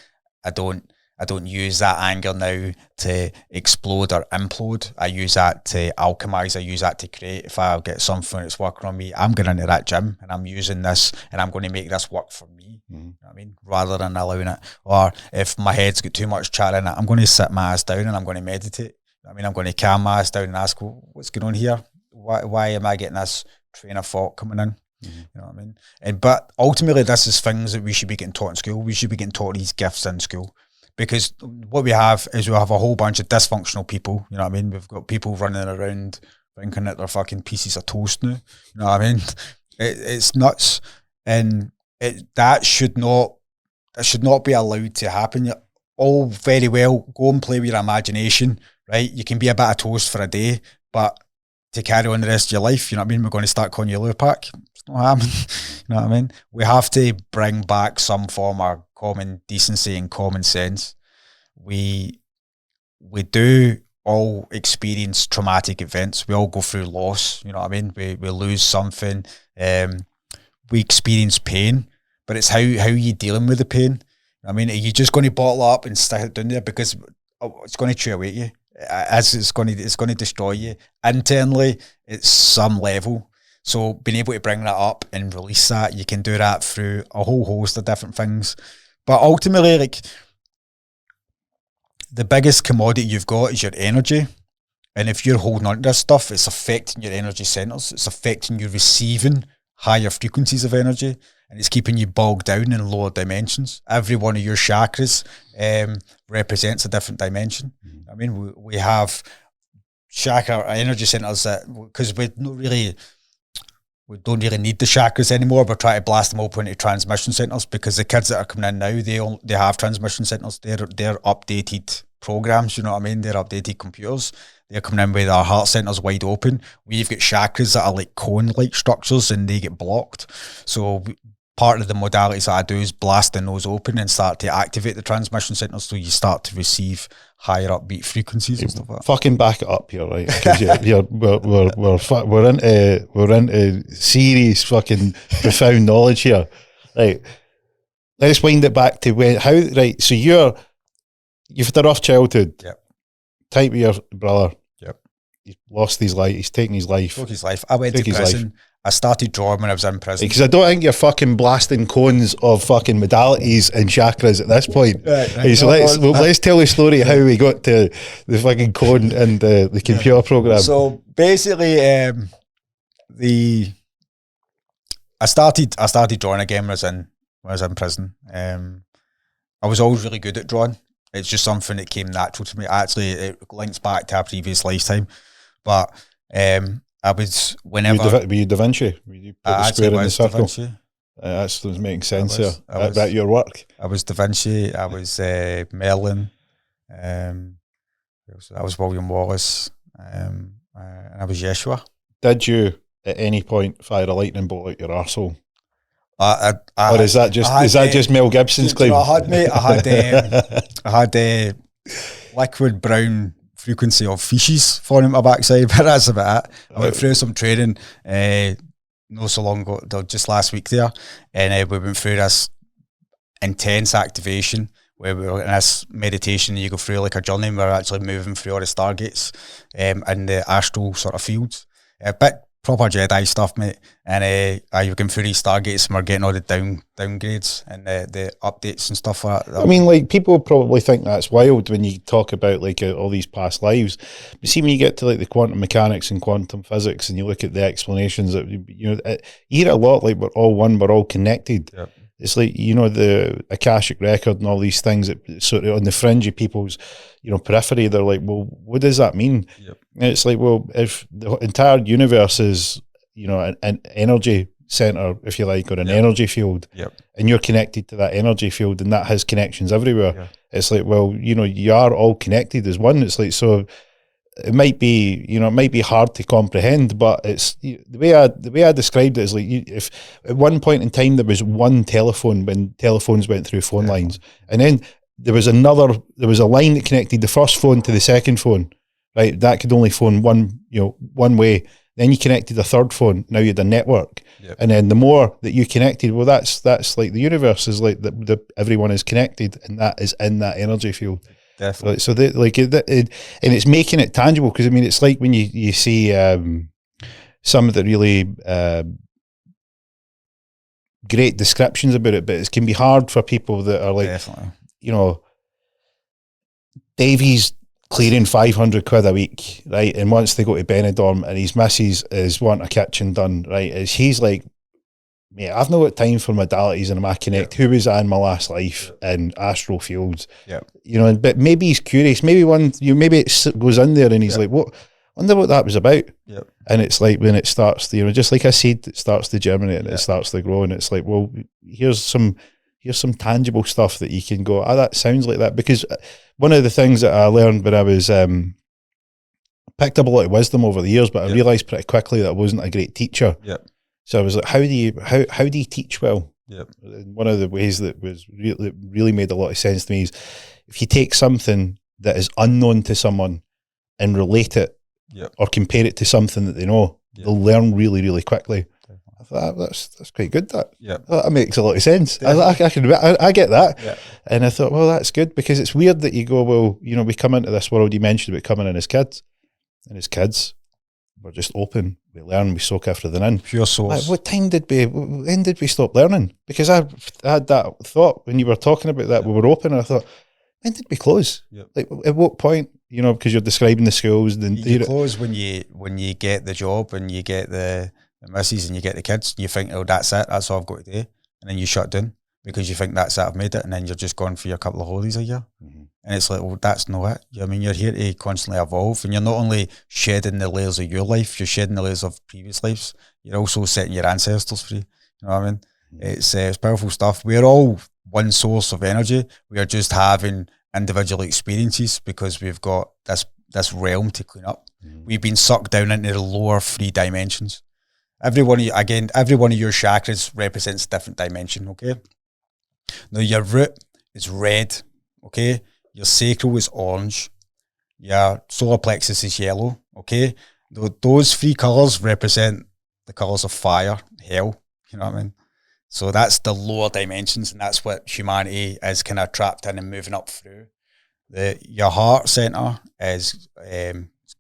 don't use that anger now to explode or implode. I use that to alchemize. I use that to create. If I get something that's working on me, I'm going into that gym and I'm using this and I'm going to make this work for me. You know what I mean? Rather than allowing it. Or if my head's got too much chatter in it, I'm going to sit my ass down and I'm going to meditate. You know what I mean? I'm going to calm my ass down and ask, what's going on here? Why am I getting this train of thought coming in? You know what I mean? But ultimately, this is things that we should be getting taught in school. We should be getting taught these gifts in school. Because what we have is we have a whole bunch of dysfunctional people, you know what I mean? We've got people running around thinking that they're fucking pieces of toast now, you know what I mean? It's nuts, and that should not be allowed to happen. You're all very well, go and play with your imagination, right? You can be a bit of toast for a day, but to carry on the rest of your life, you know what I mean? We're going to start calling you Lupac. It's not happening. You know what I mean? We have to bring back some form of common decency and common sense. We do all experience traumatic events. We all go through loss, you know what I mean? We lose something. We experience pain, but it's how you dealing with the pain. I mean, are you just going to bottle up and stick it down there because it's going to chew away at you? As it's going to destroy you internally at some level. So being able to bring that up and release that, you can do that through a whole host of different things. But ultimately, like, the biggest commodity you've got is your energy. And if you're holding on to this stuff, it's affecting your energy centers. It's affecting you receiving higher frequencies of energy, and it's keeping you bogged down in lower dimensions. Every one of your chakras represents a different dimension. I mean, we have chakra energy centers that, because we don't really need the chakras anymore. We're trying to blast them open into transmission centers, because the kids that are coming in now, they have transmission centers. They're updated programs, you know what I mean? They're updated computers. They're coming in with our heart centers wide open. We've got chakras that are like cone-like structures, and they get blocked. So part of the modalities that I do is blasting those open and start to activate the transmission centers, so you start to receive higher upbeat frequencies and stuff like that. Fucking back it up here, right? Because we're into serious fucking profound knowledge here, right? Let's wind it back to right? So you've had a rough childhood. Yep. Tight with your brother. Yep. He's lost his life. He's taken his life. Took his life. I went to prison. I started drawing when I was in prison. Because I don't think you're fucking blasting cones of fucking modalities and chakras at this point. Right. So let's tell the story how we got to the fucking cone and the computer program. So basically, I started drawing again when I was in prison. I was always really good at drawing. It's just something that came natural to me. Actually, it links back to a previous lifetime. But I was, whenever... Were you Da Vinci? Were you put the square in the circle? That's making sense here. About your work. I was Da Vinci. I was Merlin. I was William Wallace. And I was Yeshua. Did you, at any point, fire a lightning bolt out your arsehole? Or is that just Mel Gibson's claim? I had liquid brown frequency of feces falling in my backside, but that's about it. I went through some training not so long ago, just last week there, and we went through this intense activation where we were in this meditation. You go through like a journey, and we're actually moving through all the stargates and the astral sort of fields. A bit proper Jedi stuff, mate. And you're going through these stargates, and we're getting all the downgrades and the updates and stuff like that. I mean, like, people probably think that's wild when you talk about like all these past lives. But see, when you get to like the quantum mechanics and quantum physics, and you look at the explanations, that you hear it a lot. Like, we're all one, we're all connected. Yep. It's like, the Akashic record and all these things that sort of on the fringe of people's, periphery, they're like, well, what does that mean? Yep. And it's like, well, if the entire universe is, an energy center, if you like, or an energy field, and you're connected to that energy field, and that has connections everywhere, it's like, well, you are all connected as one. It's like, so it might be hard to comprehend, but it's the way I described it is like, if at one point in time there was one telephone when telephones went through phone lines, and then there was a line that connected the first phone to the second phone, right? That could only phone one way. Then you connected a third phone. Now you had a network, and then the more that you connected, well, that's like the universe is like everyone is connected, and that is in that energy field. Definitely. So and it's making it tangible, because I mean, it's like when you see some of the really great descriptions about it, but it can be hard for people that are like, definitely, Davey's clearing 500 quid a week, right? And once they go to Benidorm, and his missus is wanting a kitchen done, right? He's like, mate, I've not got time for modalities, and I'm a connect. Who was I in my last life in astral fields? But maybe he's curious. Maybe maybe it goes in there, and he's like, "What? I wonder what that was about." And it's like, when it starts, just like a seed, it starts to germinate and it starts to grow, and it's like, well, here's some tangible stuff that you can go, that sounds like that. Because one of the things that I learned when I was picked up a lot of wisdom over the years, but I realised pretty quickly that I wasn't a great teacher. So I was like, how do you teach well? And one of the ways that really made a lot of sense to me is, if you take something that is unknown to someone and relate it or compare it to something that they know, they'll learn really, really quickly. I thought, that's quite good. That makes a lot of sense. I get that. And I thought, well, that's good, because it's weird that you go, well, we come into this world, you mentioned about coming in as kids, and as kids, we're just open, we learn, we soak everything in. Pure source. Like, when did we stop learning? Because I had that thought when you were talking about that, we were open, and I thought, when did we close? Yep. Like, at what point? You know, because you're describing the schools. Then you close when you get the job and you get the missus and you get the kids. And you think, oh, that's it. That's all I've got to do. And then you shut down because you think that's it. I've made it. And then you're just gone for your couple of holidays a year. Mm-hmm. And it's like, well, that's not it. I mean, you're here to constantly evolve, and you're not only shedding the layers of your life, you're shedding the layers of previous lives. You're also setting your ancestors free. You know what I mean? Mm-hmm. It's powerful stuff. We're all one source of energy. We are just having individual experiences because we've got this realm to clean up. Mm-hmm. We've been sucked down into the lower 3 dimensions. Every one of your chakras represents a different dimension, okay? Now, your root is red, okay? Your sacral is orange. Your solar plexus is yellow, okay? Those 3 colours represent the colours of fire, hell, you know what I mean? So that's the lower dimensions, and that's what humanity is kind of trapped in and moving up through. Your heart centre is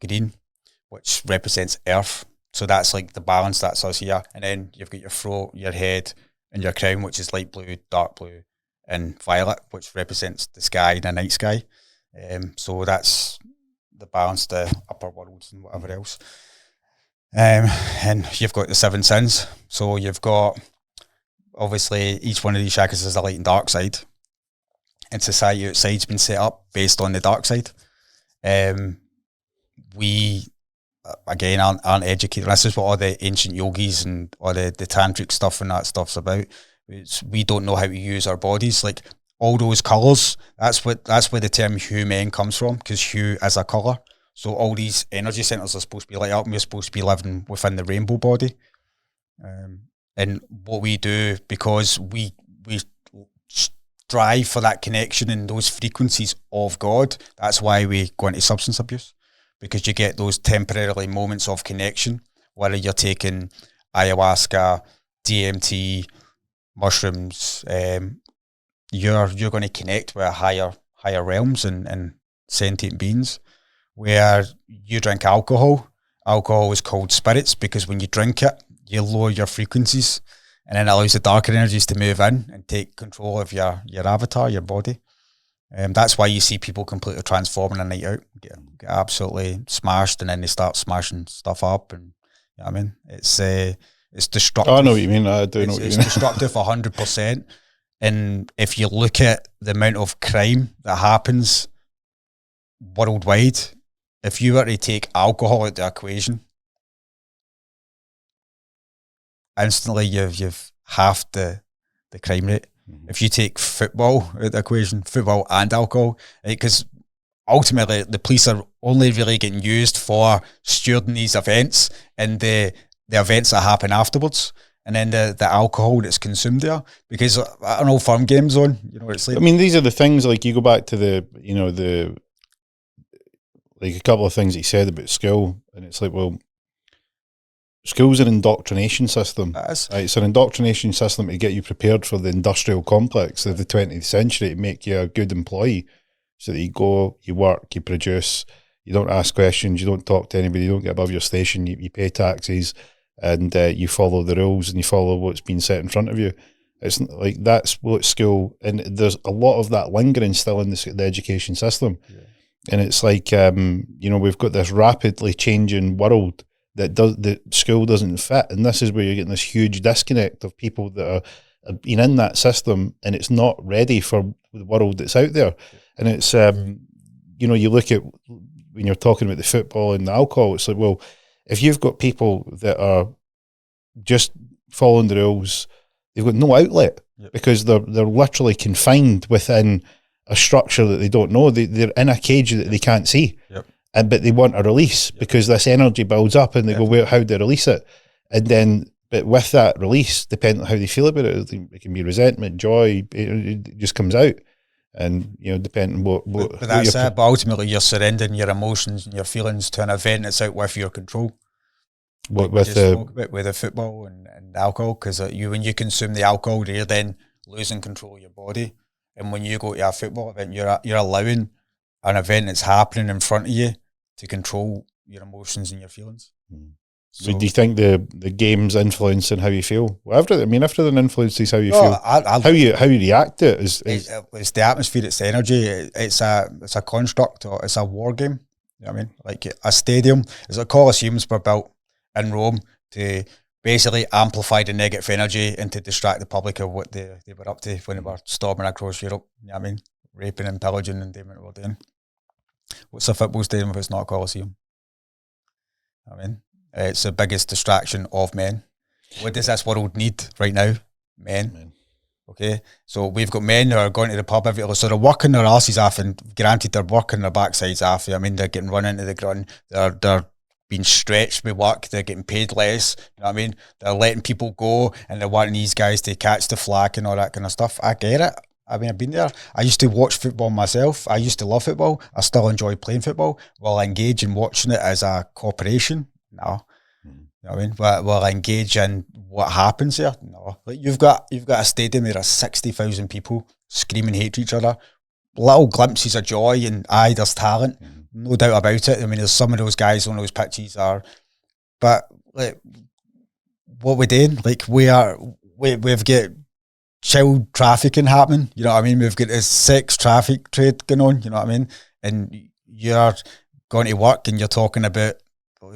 green, which represents earth. So that's like the balance, that's us here. And then you've got your throat, your head, and your crown, which is light blue, dark blue, and violet, which represents the sky, the night sky. So that's the balance, the upper worlds and whatever else. And you've got the 7 sins. So you've got, obviously, each one of these chakras is a light and dark side. And society outside's been set up based on the dark side. We, again, aren't educated. This is what all the ancient yogis and all the tantric stuff and that stuff's about. We don't know how to use our bodies. Like, all those colours, that's where the term hue men comes from, because hue is a colour. So all these energy centres are supposed to be light up, and we're supposed to be living within the rainbow body. And what we do, because we strive for that connection and those frequencies of God, that's why we go into substance abuse, because you get those temporarily moments of connection, whether you're taking ayahuasca, DMT, mushrooms, you're going to connect with higher realms and sentient beings. Where you drink alcohol is called spirits, because when you drink it, you lower your frequencies, and then it allows the darker energies to move in and take control of your avatar, your body. That's why you see people completely transforming a night out, get absolutely smashed, and then they start smashing stuff up, and you know what I mean, it's destructive. I know what you mean. I do know what you mean. It's destructive 100%. And if you look at the amount of crime that happens worldwide, if you were to take alcohol out the equation, instantly you've halved the crime rate. Mm-hmm. If you take football out the equation, football and alcohol, because ultimately the police are only really getting used for stewarding these events and the events that happen afterwards, and then the alcohol that's consumed there. Because I don't know, Firm Games on, you know what it's like. I mean, these are the things, like, you go back to like a couple of things that he said about school, and it's like, well, school's an indoctrination system. It's an indoctrination system to get you prepared for the industrial complex of the 20th century, to make you a good employee, so that you go, you work, you produce, you don't ask questions, you don't talk to anybody, you don't get above your station, you pay taxes, and you follow the rules, and you follow what's been set in front of you. It's like, that's what school, and there's a lot of that lingering still in the education system. Yeah. And it's like, we've got this rapidly changing world that school doesn't fit, and this is where you're getting this huge disconnect of people that have been in that system, and it's not ready for the world that's out there. And it's, you look at, when you're talking about the football and the alcohol, it's like, well, if you've got people that are just following the rules, they've got no outlet. Yep. Because they're literally confined within a structure that they don't know. They're in a cage that they can't see. Yep. But they want a release. Yep. Because this energy builds up, and they go, well, how do they release it? And then, but with that release, depending on how they feel about it, it can be resentment, joy, it just comes out. And, depending on what but that's it. But ultimately, you're surrendering your emotions and your feelings to an event that's out with your control. With the football and alcohol, because when you consume the alcohol, you're then losing control of your body. And when you go to a football event, you're allowing an event that's happening in front of you to control your emotions and your feelings. So, do you think the game's influencing how you feel? Well, everything influences how you feel. How you react to it is it's the atmosphere, it's the energy, it's a construct, or it's a war game. You know what I mean? Like a stadium, it's like Colosseums were built in Rome to basically amplify the negative energy and to distract the public of what they were up to when they were storming across Europe. You know what I mean? Raping and pillaging and doing what they were doing. What's a football stadium if it's not a Colosseum? You know what I mean? It's the biggest distraction of men. What does this world need right now? Men. Okay, so we've got men who are going to the pub every day, so they're working their asses off, and granted they're working their backsides off. I mean, they're getting run into the ground, they're being stretched with work, they're getting paid less, you know what I mean? They're letting people go, and they're wanting these guys to catch the flack and all that kind of stuff. I get it. I mean, I've been there. I used to watch football myself. I used to love football. I still enjoy playing football. Will I engage in watching it as a corporation? No. You know what I mean? Will I engage in what happens there? No. Like you've got a stadium where there's 60,000 people screaming hate to each other. Little glimpses of joy, and there's talent, no doubt about it. I mean, there's some of those guys on those pitches but like, what we're doing, like we've got child trafficking happening. You know what I mean? We've got this sex traffic trade going on. You know what I mean? And you're going to work and you're talking about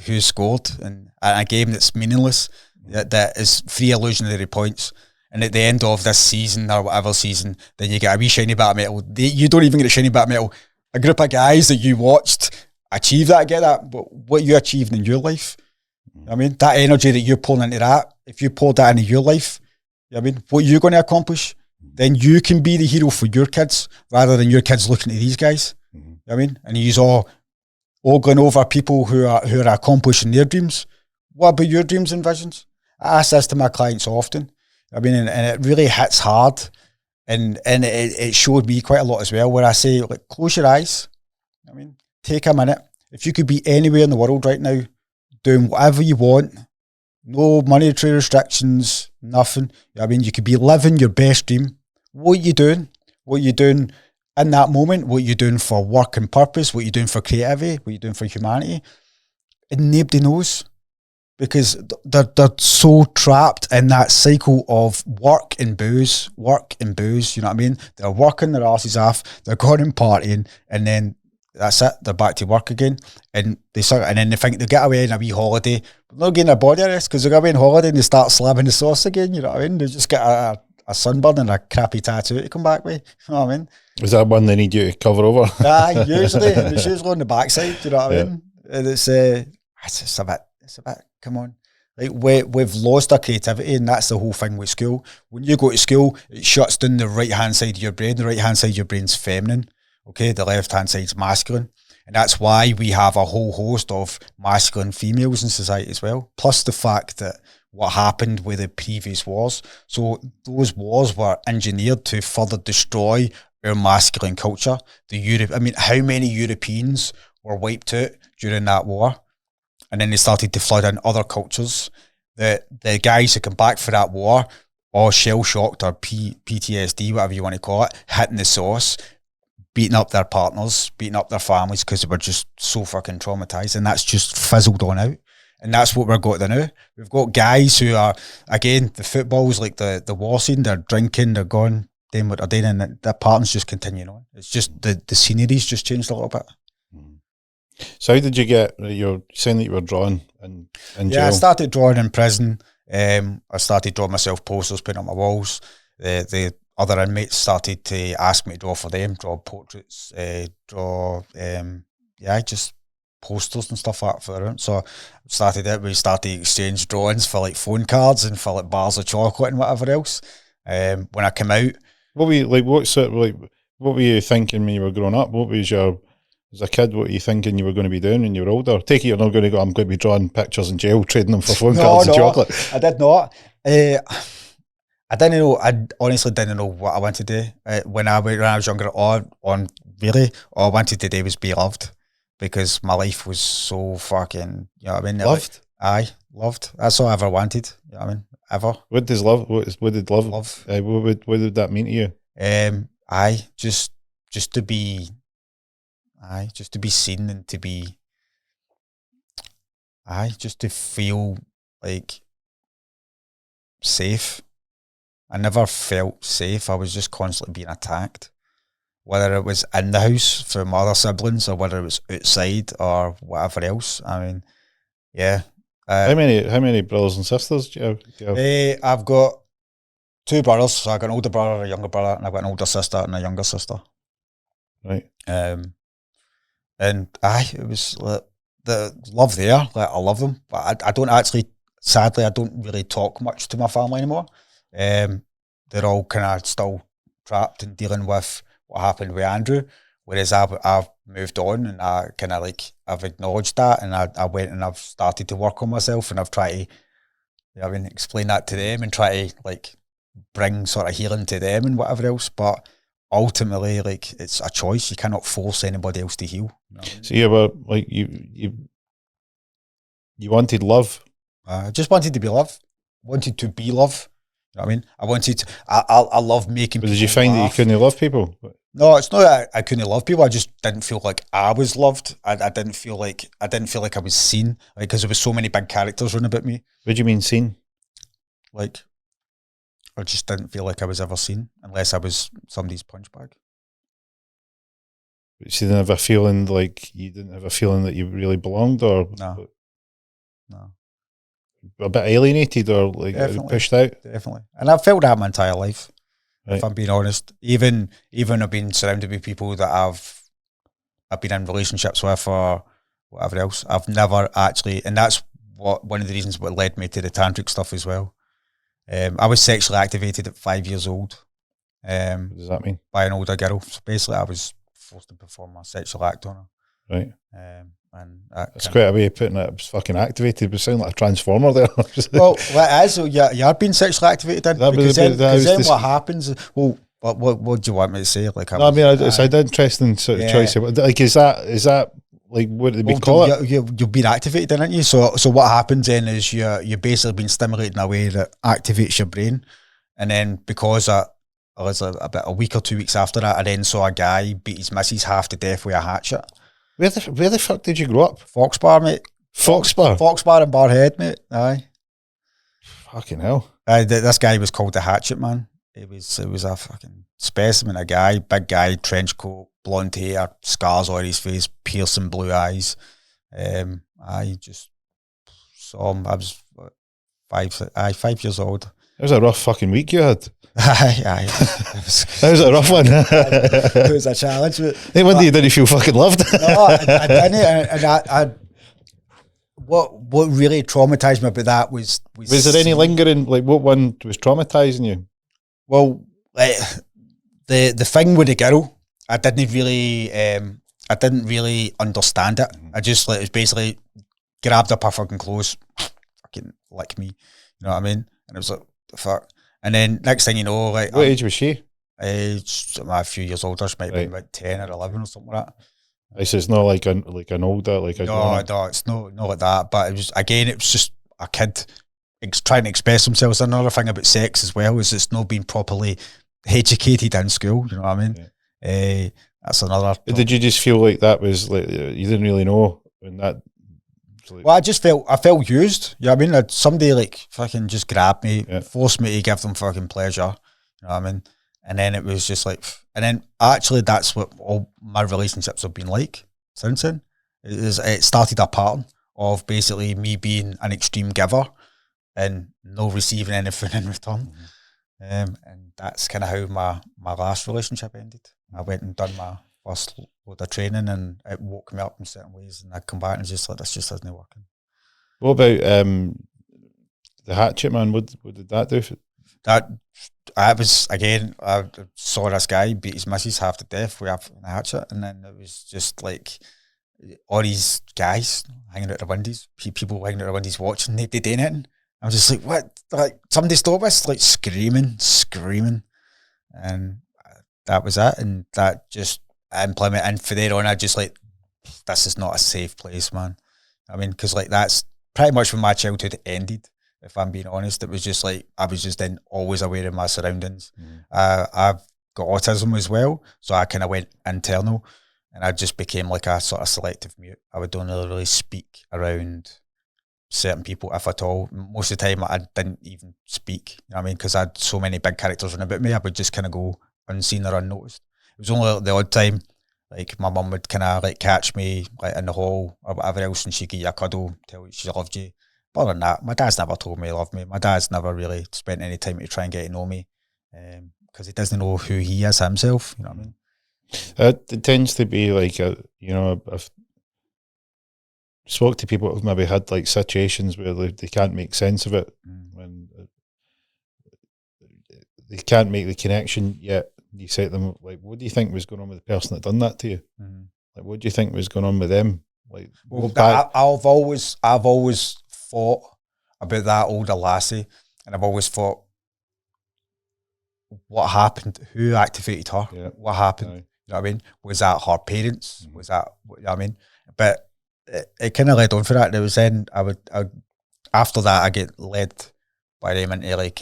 who scored in a game that's meaningless, that is free illusionary points. And at the end of this season or whatever season, then you get a wee shiny bit of metal. You don't even get a shiny bit of metal. A group of guys that you watched achieve that, get that. But what you achieved in your life, you know I mean, that energy that you're pulling into that, if you poured that into your life, you know I mean, what you're going to accomplish, then you can be the hero for your kids rather than your kids looking at these guys. You know I mean, and you use all going over people who are accomplishing their dreams. What about your dreams and visions? I ask this to my clients often. I mean, and it really hits hard, and it showed me quite a lot as well. Where I say, like, close your eyes. I mean, take a minute. If you could be anywhere in the world right now, doing whatever you want, no monetary restrictions, nothing. I mean, you could be living your best dream. What are you doing? What are you doing in that moment? What are you doing for work and purpose? What are you doing for creativity? What are you doing for humanity? And nobody knows, because they're so trapped in that cycle of work and booze, you know what I mean? They're working their asses off, they're going and partying, and then that's it, they're back to work again. And then they think they'll get away on a wee holiday, but they're not getting a body arrest because they're going away on holiday and they start slamming the sauce again, you know what I mean? They just get a sunburn and a crappy tattoo to come back with, you know what I mean? Is that one they need you to cover over? Usually. It's usually on the backside, you know what I mean? And it's a bit, come on. Like we've lost our creativity, and that's the whole thing with school. When you go to school, it shuts down the right-hand side of your brain. The right-hand side of your brain's feminine, okay? The left-hand side's masculine. And that's why we have a whole host of masculine females in society as well. Plus the fact that what happened with the previous wars. So those wars were engineered to further destroy our masculine culture. How many Europeans were wiped out during that war? And then they started to flood in other cultures. The guys who come back for that war, all shell-shocked or PTSD, whatever you want to call it, hitting the sauce, beating up their partners, beating up their families because they were just so fucking traumatized, and that's just fizzled on out. And that's what we've got now. We've got guys who are, again, the football's like the war scene. They're drinking, they're going, doing what they're doing, and their patterns just continuing on. It's just the scenery's just changed a little bit. So how did you get, you're saying that you were drawing in jail? I started drawing in prison. I started drawing myself posters, putting up my walls. The other inmates started to ask me to draw for them, draw portraits, just posters and stuff like that for them. So we started to exchange drawings for like phone cards and for like bars of chocolate and whatever else. When I came out, what were you thinking when you were growing up? What was your, as a kid, what were you thinking you were going to be doing when you were older? Take it you're not going to go, I'm going to be drawing pictures in jail, trading them for phone cards and chocolate. I did not. I didn't know. I honestly didn't know what I wanted to do when I was younger. All I wanted to do was be loved, because my life was so fucking, you know what I mean? Loved? Loved. That's all I ever wanted. You know what I mean? Ever. What does love? What did love? What did that mean to you? Just to be seen, and to be just to feel like safe. I never felt safe. I was just constantly being attacked, whether it was in the house from my other siblings or whether it was outside or whatever else. I mean, yeah. How many brothers and sisters do you have? I've got 2 brothers. So I've got an older brother, a younger brother, and I've got an older sister and a younger sister. Right. And it was like, the love there. Like, I love them, but I don't actually. Sadly, I don't really talk much to my family anymore. They're all kind of still trapped and dealing with what happened with Andrew, whereas I've moved on and I kind of like I've acknowledged that, and I went and I've started to work on myself, and I've tried to explain that to them and try to like bring sort of healing to them and whatever else. But ultimately, like, it's a choice. You cannot force anybody else to heal. You know what I mean? So you were like you wanted love. I just wanted to be loved. Wanted to be loved. You know what I mean? I wanted to, I love making But people did you find laugh. that you couldn't love people? No, it's not that I couldn't love people. I just didn't feel like I was loved. I didn't feel like I was seen, like, because there was so many big characters running about me. What do you mean seen? Like, I just didn't feel like I was ever seen unless I was somebody's punch bag. So you didn't have a feeling like you didn't have a feeling that you really belonged, or No. a bit alienated, or like pushed out. Definitely, and I've felt that my entire life. Right. If I'm being honest, even I've been surrounded with people that I've been in relationships with or whatever else. I've never actually, and that's one of the reasons what led me to the tantric stuff as well. I was sexually activated at 5 years old. What does that mean? By an older girl. So basically, I was forced to perform a sexual act on her. Right. And that's quite a way of putting it. It was fucking activated. It sounded like a transformer there. Well, it is. So you're being sexually activated then. Because then what happens? Well, what do you want me to say? Like, it's an interesting sort of choice. Like, is that like what we call it? You've been activated, didn't you? So what happens then is you're basically being stimulated in a way that activates your brain, and then because I was about a week or 2 weeks after that, I then saw a guy beat his missus half to death with a hatchet. Where the fuck did you grow up? Foxbar, mate. Foxbar and Barhead, mate. Aye. Fucking hell. This guy was called the Hatchet Man. It was a fucking specimen, a guy, big guy, trench coat, blonde hair, scars on his face, piercing blue eyes. I just saw him. I was 5 years old. It was a rough fucking week you had. Aye. That was a rough one. It was a challenge. Hey, one day you didn't feel fucking loved. No, I didn't. And I what really traumatized me about that was there any lingering, like, what one was traumatizing you? Well, the thing with the girl, I didn't really understand it. I just, like, it was basically grabbed up her fucking clothes, fucking lick me, you know what I mean? And it was like, the fuck. And then next thing you know, like, what age was she? A few years older. She might have been about 10 or 11 or something like that. So it's not like an older, like a no, it's not like that. But it was just a kid trying to express themselves. Another thing about sex as well is it's not being properly educated in school. You know what I mean? Yeah. That's another. Did you just feel like that was like you didn't really know when that? Like, well, I felt used. You know what I mean? Somebody like fucking just grabbed me, forced me to give them fucking pleasure. You know what I mean? And then it was just like, and then actually that's what all my relationships have been like since then. It started a pattern of basically me being an extreme giver and no receiving anything in return. Mm-hmm. And that's kind of how my last relationship ended. I went and done my first load of training and it woke me up in certain ways, and I come back and just like, this just isn't working. What about the Hatchet Man? What did that do? I saw this guy beat his missus half to death with a hatchet, and then it was just like all these guys hanging out the windows, people hanging out the windows watching, nobody doing anything. I was just like, what? Like, somebody stop us! Like, screaming, and that was it. And that just implemented. And from there on, I just like, this is not a safe place, man. I mean, because like that's pretty much when my childhood ended. If I'm being honest, it was just like I was just then always aware of my surroundings. I've got autism as well, so I kind of went internal, and I just became like a sort of selective mute. I would only really speak around certain people, if at all. Most of the time I didn't even speak, you know what I mean? Because I had so many big characters running about me, I would just kind of go unseen or unnoticed. It was only the odd time, like my mum would kind of like catch me like in the hall or whatever else, and she'd give you a cuddle, tell you she loved you. But other than that, my dad's never told me he loved me. My dad's never really spent any time to try and get to know me, because he doesn't know who he is himself, you know what I mean? It tends to be like, I've spoke to people who've maybe had like situations where they can't make sense of it, when they can't make the connection yet. You say to them, like, what do you think was going on with the person that done that to you? Like, what do you think was going on with them? Like, well, I've always thought about that older lassie, and I've always thought, what happened? Who activated her? Yeah. What happened? You know what I mean? Was that her parents? Was that, you know what I mean? But it kind of led on for that. There was then after that I get led by them into like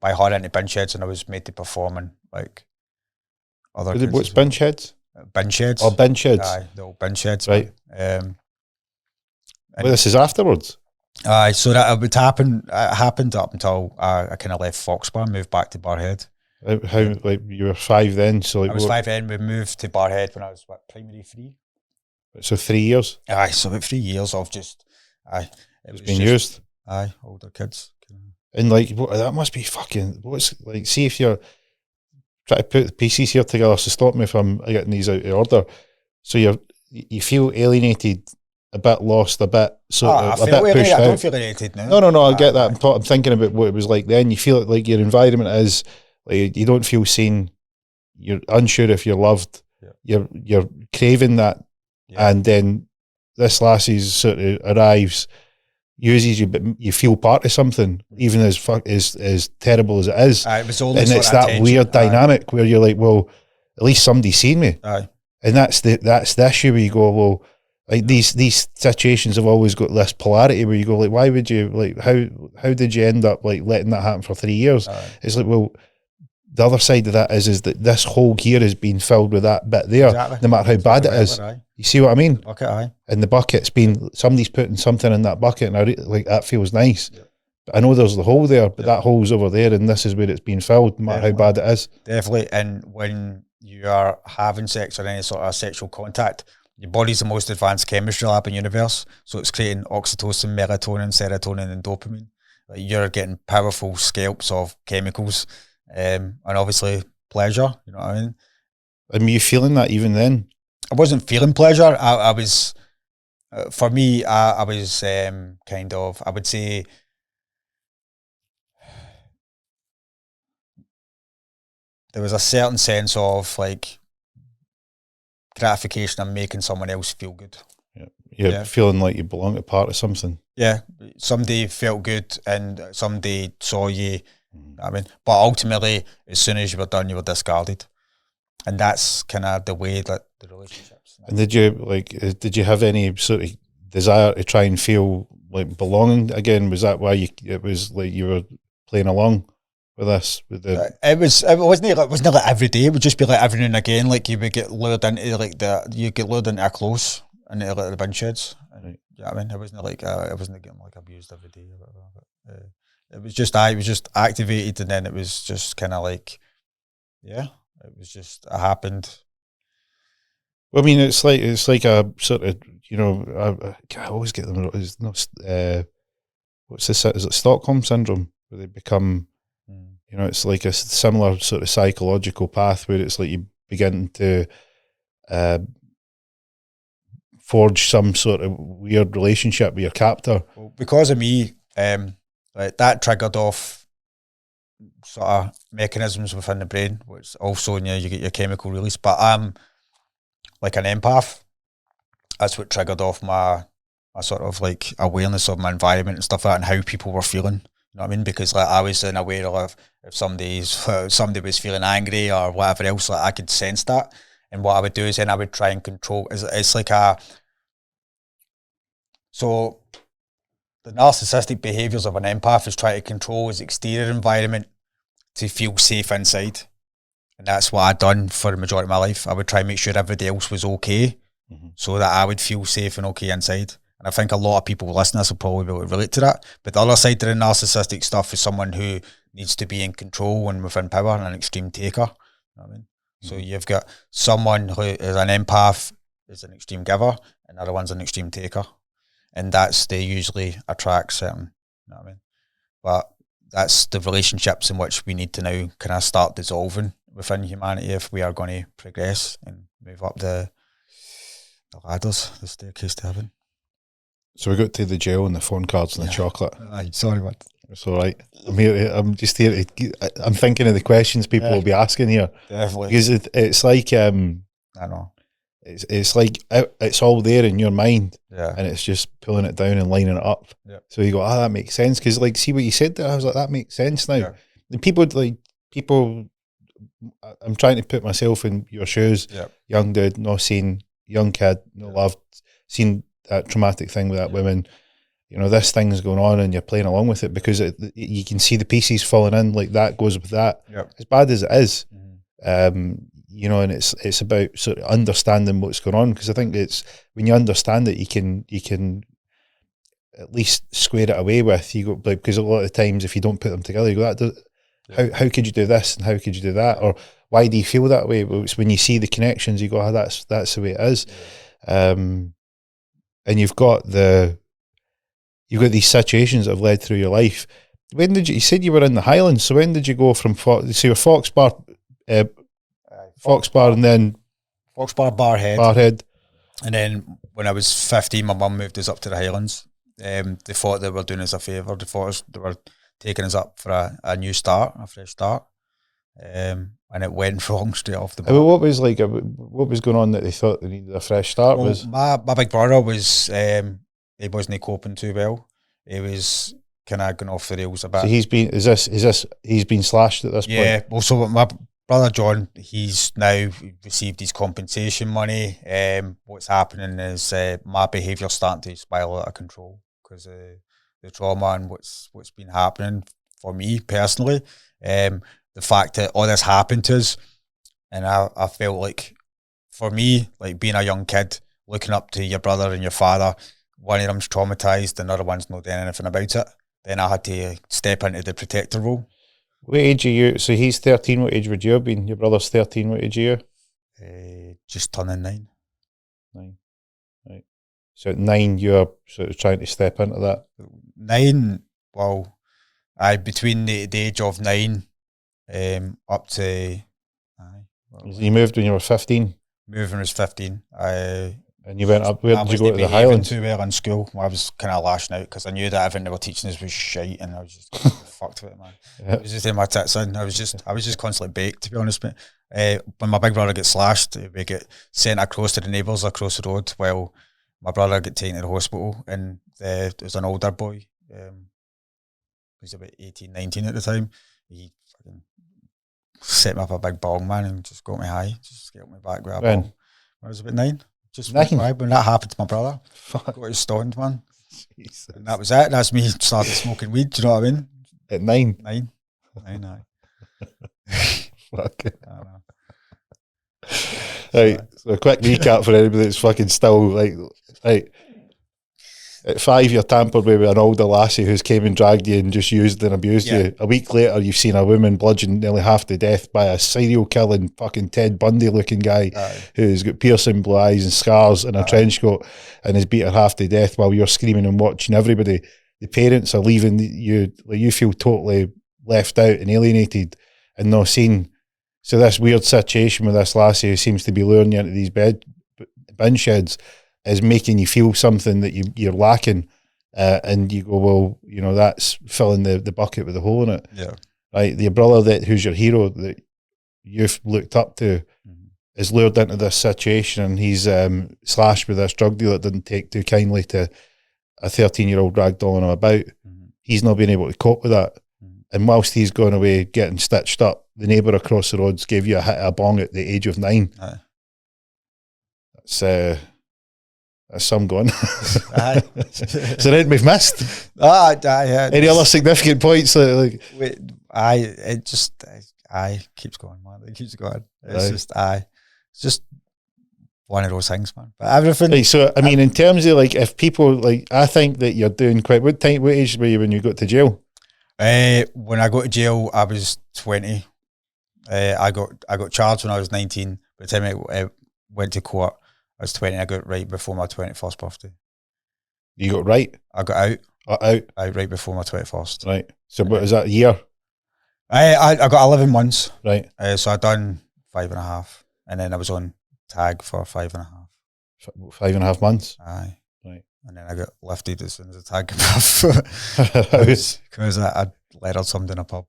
by her into bin sheds, and I was made to perform in like other. What's bin sheds? Bin sheds. Oh, bin sheds. Aye, the old bin sheds. Right. Well, this is afterwards. Aye, so that it happened up until I kind of left Foxbar and moved back to Barhead. How like you were 5 then? So like I was 5 then. We moved to Barhead when I was primary 3. So 3 years. Aye, so about 3 years of just It's been used. Aye, older kids. And like that must be fucking. What's like? See if you're trying to put the pieces here together. So stop me if I'm getting these out of order. So you feel alienated, a bit lost, a bit a bit pushed out. I don't feel alienated now. No. I get that. I'm thinking about what it was like then. You feel like your environment is like you don't feel seen. You're unsure if you're loved. Yeah. You're craving that, and then this lassie's sort of arrives, uses you, but you feel part of something, even as terrible as it is. It was and it's that weird dynamic where you're like, well, at least somebody's seen me. And that's the issue where you go, well, like these situations have always got this polarity where you go, like, why would you, like, how did you end up like letting that happen for 3 years? It's like, well, the other side of that is that this whole gear has been filled with that bit there, no matter how bad it is. You see what I mean? Bucket, and the bucket's been, somebody's putting something in that bucket, and like that feels nice. But I know there's the hole there, but that hole's over there, and this is where it's been filled, no matter how bad it is. Definitely. And when you are having sex or any sort of sexual contact, your body's the most advanced chemistry lab in the universe, so it's creating oxytocin, melatonin, serotonin, and dopamine. Like, you're getting powerful scalps of chemicals, and obviously pleasure. You know what I mean? And were you feeling that even then? I wasn't feeling pleasure. I was, for me, I was kind of, I would say, there was a certain sense of like gratification of making someone else feel good. You're feeling like you belong to part of something. Yeah, somebody felt good and somebody saw you. I mean, but ultimately, as soon as you were done, you were discarded. And that's kind of the way that the relationships. And did you have any sort of desire to try and feel like belonging again? Was that why it was like you were playing along with this? It wasn't like every day. It would just be like every now and again, like you would get lured into a close into like the bin sheds. And, yeah, I mean, it wasn't like I wasn't getting like abused every day or whatever. But, it was just activated, and then it was just kind of like, it happened. Well, I mean, it's like a sort of, I always get them. It's not, what's this? Is it Stockholm syndrome, where they become, it's like a similar sort of psychological path where it's like you begin to forge some sort of weird relationship with your captor. Well, because of me, like that triggered off sort of mechanisms within the brain, which also you get your chemical release. But I'm like an empath. That's what triggered off my sort of like awareness of my environment and stuff like that, and how people were feeling. You know what I mean? Because like I was aware of if somebody was feeling angry or whatever else, like I could sense that. And what I would do is then I would try and control. It's like so the narcissistic behaviours of an empath is trying to control his exterior environment to feel safe inside. And that's what I'd done for the majority of my life. I would try and make sure everybody else was okay, so that I would feel safe and okay inside. And I think a lot of people listening to this will probably be able to relate to that. But the other side of the narcissistic stuff is someone who needs to be in control and within power and an extreme taker. You know what I mean? So you've got someone who is an empath, is an extreme giver, and the other one's an extreme taker. And they usually attract certain, you know what I mean? But that's the relationships in which we need to now kind of start dissolving within humanity if we are going to progress and move up the ladders, the staircase to heaven. So we got to the gel and the phone cards and the chocolate. Aye, sorry, man. It's all right. I'm just here. I'm thinking of the questions people will be asking here. Definitely. Because it's like, I know. It's like it's all there in your mind, Yeah. and it's just pulling it down and lining it up. Yeah. So you go, that makes sense. Because like, see what you said there, I was like, that makes sense now. Yeah. And people, I'm trying to put myself in your shoes. Yeah. Young dude, not seen, young kid, no loved, seen that traumatic thing with that woman. You know, this thing's going on and you're playing along with it because you can see the pieces falling in, like that goes with that. Yep. As bad as it is, you know, and it's about sort of understanding what's going on, because I think it's when you understand it, you can at least square it away with. You go, because a lot of times if you don't put them together, you go, how could you do this and how could you do that, or why do you feel that way? Well, it's when you see the connections, you go, that's the way it is. And you've got these situations that have led through your life. When did you said you were in the Highlands, so when did you go from so you're Foxbar and then Foxbar, Barhead. Barhead. And then when I was 15, my mum moved us up to the Highlands. They thought they were doing us a favour. They thought they were taking us up for a new start, a fresh start. And it went wrong straight off the bat. What was going on that they thought they needed a fresh start? Well, my big brother was he wasn't coping too well. He was kind of going off the rails a bit. So he's been slashed at this point. Yeah. Well, so my brother John, he's now received his compensation money. What's happening is my behaviour starting to spiral out of control because of the trauma and what's been happening for me personally. The fact that all this happened to us, and I felt like, for me, like being a young kid, looking up to your brother and your father, one of them's traumatised, another one's not doing anything about it. Then I had to step into the protector role. What age are you? So he's 13. What age would you have been? Your brother's 13. What age are you? Just turning 9. 9. Right. So at 9, you're sort of trying to step into that. 9. Well, between the age of 9. Up to You moved when you were 15? Moving when I was 15. And you went up, where did you go to the Highlands? Too well in school. I was kind of lashing out because I knew that everything they were teaching us was shite, and I was just fucked with it, man. Yeah. I was just in my tits in. I was just constantly baked, to be honest. But when my big brother gets slashed, we get sent across to the neighbours across the road while my brother got taken to the hospital, and there was an older boy. He was about 18, 19 at the time. He fucking set me up a big bong, man, and just got me high. Just got me back with a bong. When I was about 9. Just 9? When that happened to my brother. Fuck. Got stoned, man. Jesus. And that was it. That's me started smoking weed, do you know what I mean? At 9? 9. 9, aye. Fuck it. I don't know. Right, so a quick recap for anybody that's fucking still like, right. At 5, you're tampered with an older lassie who's came and dragged you and just used and abused you. A week later, you've seen a woman bludgeoned nearly half to death by a serial killing fucking Ted Bundy looking guy who's got piercing blue eyes and scars and a trench coat and has beat her half to death while you're screaming and watching everybody. The parents are leaving you, like you feel totally left out and alienated and not seen. So this weird situation with this lassie who seems to be luring you into these bin sheds is making you feel something that you're lacking, and you go, well, you know, that's filling the bucket with a hole in it. Yeah. Right. The brother who's your hero that you've looked up to is lured into this situation, and he's slashed with this drug deal that didn't take too kindly to a 13-year-old ragdolling him about. He's not been able to cope with that. And whilst he's gone away getting stitched up, the neighbour across the roads gave you a hit of a bong at the age of 9. That's some gone. Aye. Is there anything we've missed? Any other significant points? It keeps going, man. It keeps going. It's just one of those things, man. But everything. Like, so, I mean, in terms of like, if people like, I think that you're doing quite. What age were you when you got to jail? When I got to jail, I was 20. I got charged when I was 19. By the time I went to court, I was 20. I got right before my 21st birthday. You got right? I got out. Out Right before my 21st. Right. So what is that, a year? I got 11 months. Right. So I done 5.5. And then I was on tag for 5.5. 5.5 months? Aye. Right. And then I got lifted as soon as the tag came off. Because I lettered something in a pub.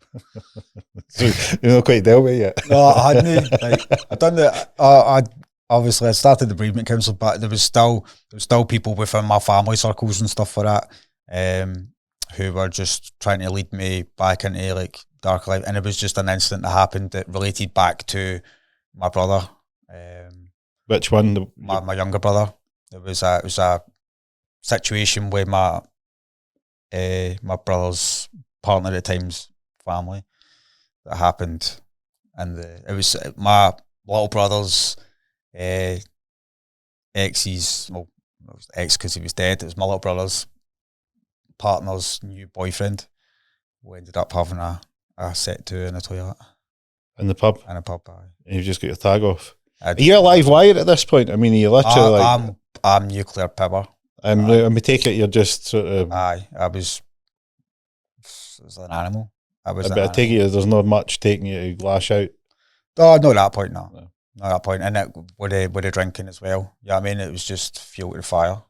So you're not quite dealt with it yet? No, I hadn't. Like, I done obviously I started the bereavement council, but there was still people within my family circles and stuff like that, who were just trying to lead me back into like dark life. And it was just an incident that happened that related back to my brother. Which one? My younger brother. It was a situation where my brother's partner at the time's family that happened, and it was my little brother's ex's, well, it was ex because he was dead. It was my little brother's partner's new boyfriend. We ended up having a set to in a toilet. In the pub? In a pub, aye. And you've just got your tag off. Are you a live wire at this point? I mean, are you literally I'm nuclear power. And we take it you're just sort of... Aye, I was an animal. I take it there's not much taking you to lash out. Oh, not at that point, no. Not at that point. And with the drinking as well. Yeah, I mean, it was just fuel to the fire.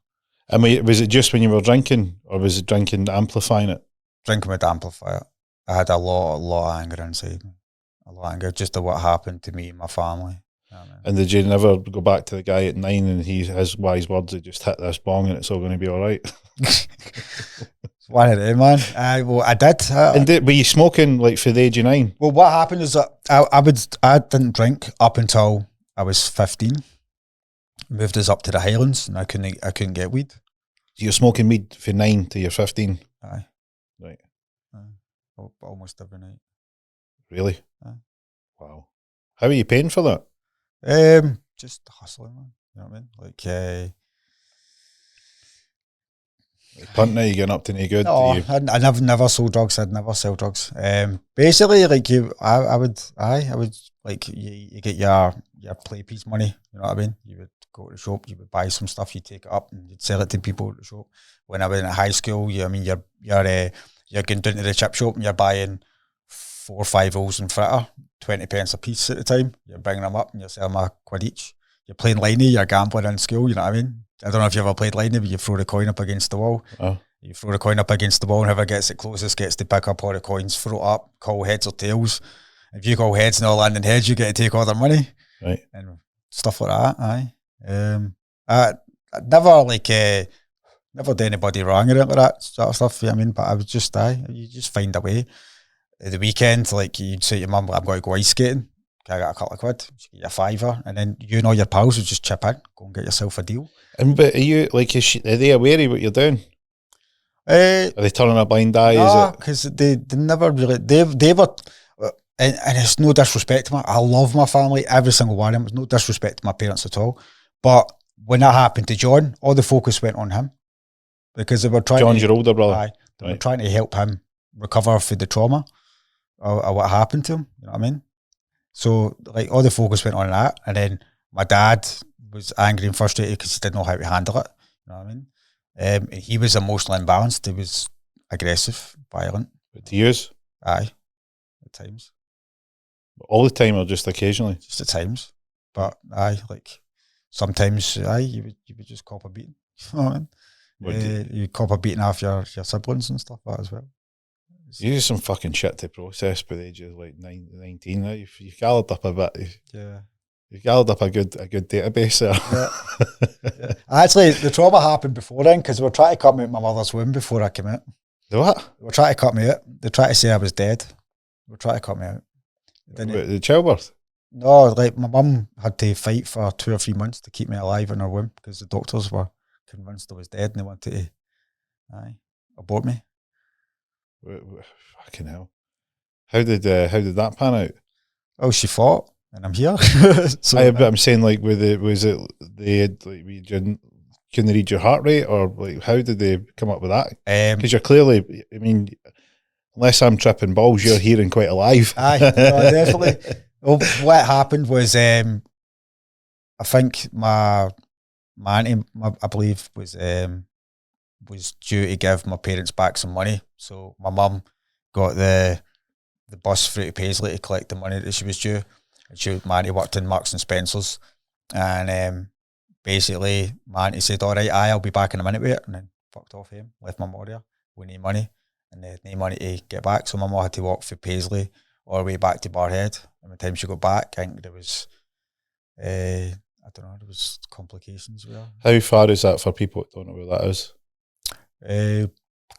I mean, was it just when you were drinking, or was it drinking amplifying it? Drinking would amplify it. I had a lot of anger inside me. A lot of anger just at what happened to me and my family. You know what I mean? And did you never go back to the guy at 9 and his wise words, just hit this bong and it's all going to be all right? It's one of them, man. Well, I did. And were you smoking like for the age of 9? Well, what happened is that I didn't drink up until I was 15. Moved us up to the Highlands, and I couldn't get weed. So you're smoking weed from 9 to you're 15? Aye. Right. Almost every night. Really? Aye. Wow. How are you paying for that? Just hustling, man. You know what I mean? Like, punting it, you getting up to any good? No, I never sold drugs. I'd never sell drugs. Basically, like I would like you get your play piece money. You know what I mean? You would go to the shop, you would buy some stuff, you take it up, and you'd sell it to people at the shop. When I was in high school, you're going down to the chip shop and you're buying 4 or 5 O's and fritter, 20 pence a piece at the time. You're bringing them up and you're selling them a quid each. You're playing liney, you're gambling in school. You know what I mean? I don't know if you ever played liney, but you throw the coin up against the wall. Oh. You throw the coin up against the wall, and whoever gets it closest gets to pick up all the coins, throw it up, call heads or tails. If you call heads and all landing heads, you get to take all their money. Right. And stuff like that, aye. I never never did anybody wrong or anything like that sort of stuff, you know what I mean? But I was just, you just find a way. At the weekend, like you'd say to your mum, I'm going to go ice skating. I got a couple of quid, you get a £5, and then you and all your pals would just chip in, go and get yourself a deal. And but are you like, are they aware of what you're doing? Are they turning a blind eye? No, because they never really, they were, and it's no disrespect to me. I love my family, every single one of them. It's no disrespect to my parents at all. But when that happened to John, all the focus went on him because they were trying. John's your older brother. Aye, they were trying to help him recover from the trauma or what happened to him. You know what I mean? So, like, all the focus went on that. And then my dad was angry and frustrated because he didn't know how to handle it. You know what I mean? And he was emotionally imbalanced. He was aggressive, violent. But to use? Aye. At times. All the time or just occasionally? Just at times. But, aye, like, sometimes, aye, you would just cop a beating. You know what I mean? You cop a beating off your siblings and stuff like that as well. You do some fucking shit to process by the age of like 19 now. You've gathered up a bit. Yeah. You've gathered up a good database there. Yeah. Actually, the trauma happened before then because they were trying to cut me out my mother's womb before I came out. The what? They were trying to cut me out. They tried to say I was dead. They were trying to cut me out. The childbirth? No, like my mum had to fight for 2 or 3 months to keep me alive in her womb because the doctors were convinced I was dead and they wanted to abort me. Fucking hell. How did that pan out? Oh, she fought. and I'm here. So but I'm saying, like, was it they had, like, can they read your heart rate, or like how did they come up with that? Because you're clearly, I mean, unless I'm tripping balls, you're hearing quite alive. Aye, no, definitely. Well, what happened was, I think my auntie, I believe, was due to give my parents back some money. So my mum got the bus through to Paisley to collect the money that she was due. And my auntie worked in Marks and Spencer's, and basically my auntie said, "All right, I'll be back in a minute with it," and then fucked off him, left my mum there with no money, and they had no money to get back. So my mum had to walk through Paisley all the way back to Barhead. And by the time she got back, I think there was, I don't know, there was complications with her. How far is that for people that don't know where that is?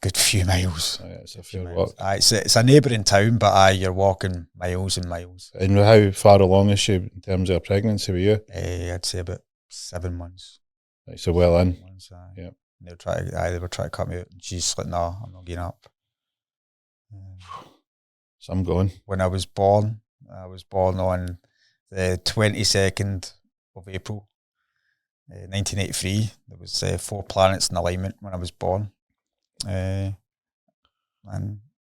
Good few miles. Oh, yeah, it's a fair walk. It's a neighbouring town, but you're walking miles and miles. And how far along is she in terms of her pregnancy with you? I'd say about 7 months. Right, so well in. Months, yeah. They were trying to cut me out, and she's like, "No, I'm not getting up." So I'm going. When I was born on the 22nd of April, 1983. There was 4 planets in alignment when I was born. And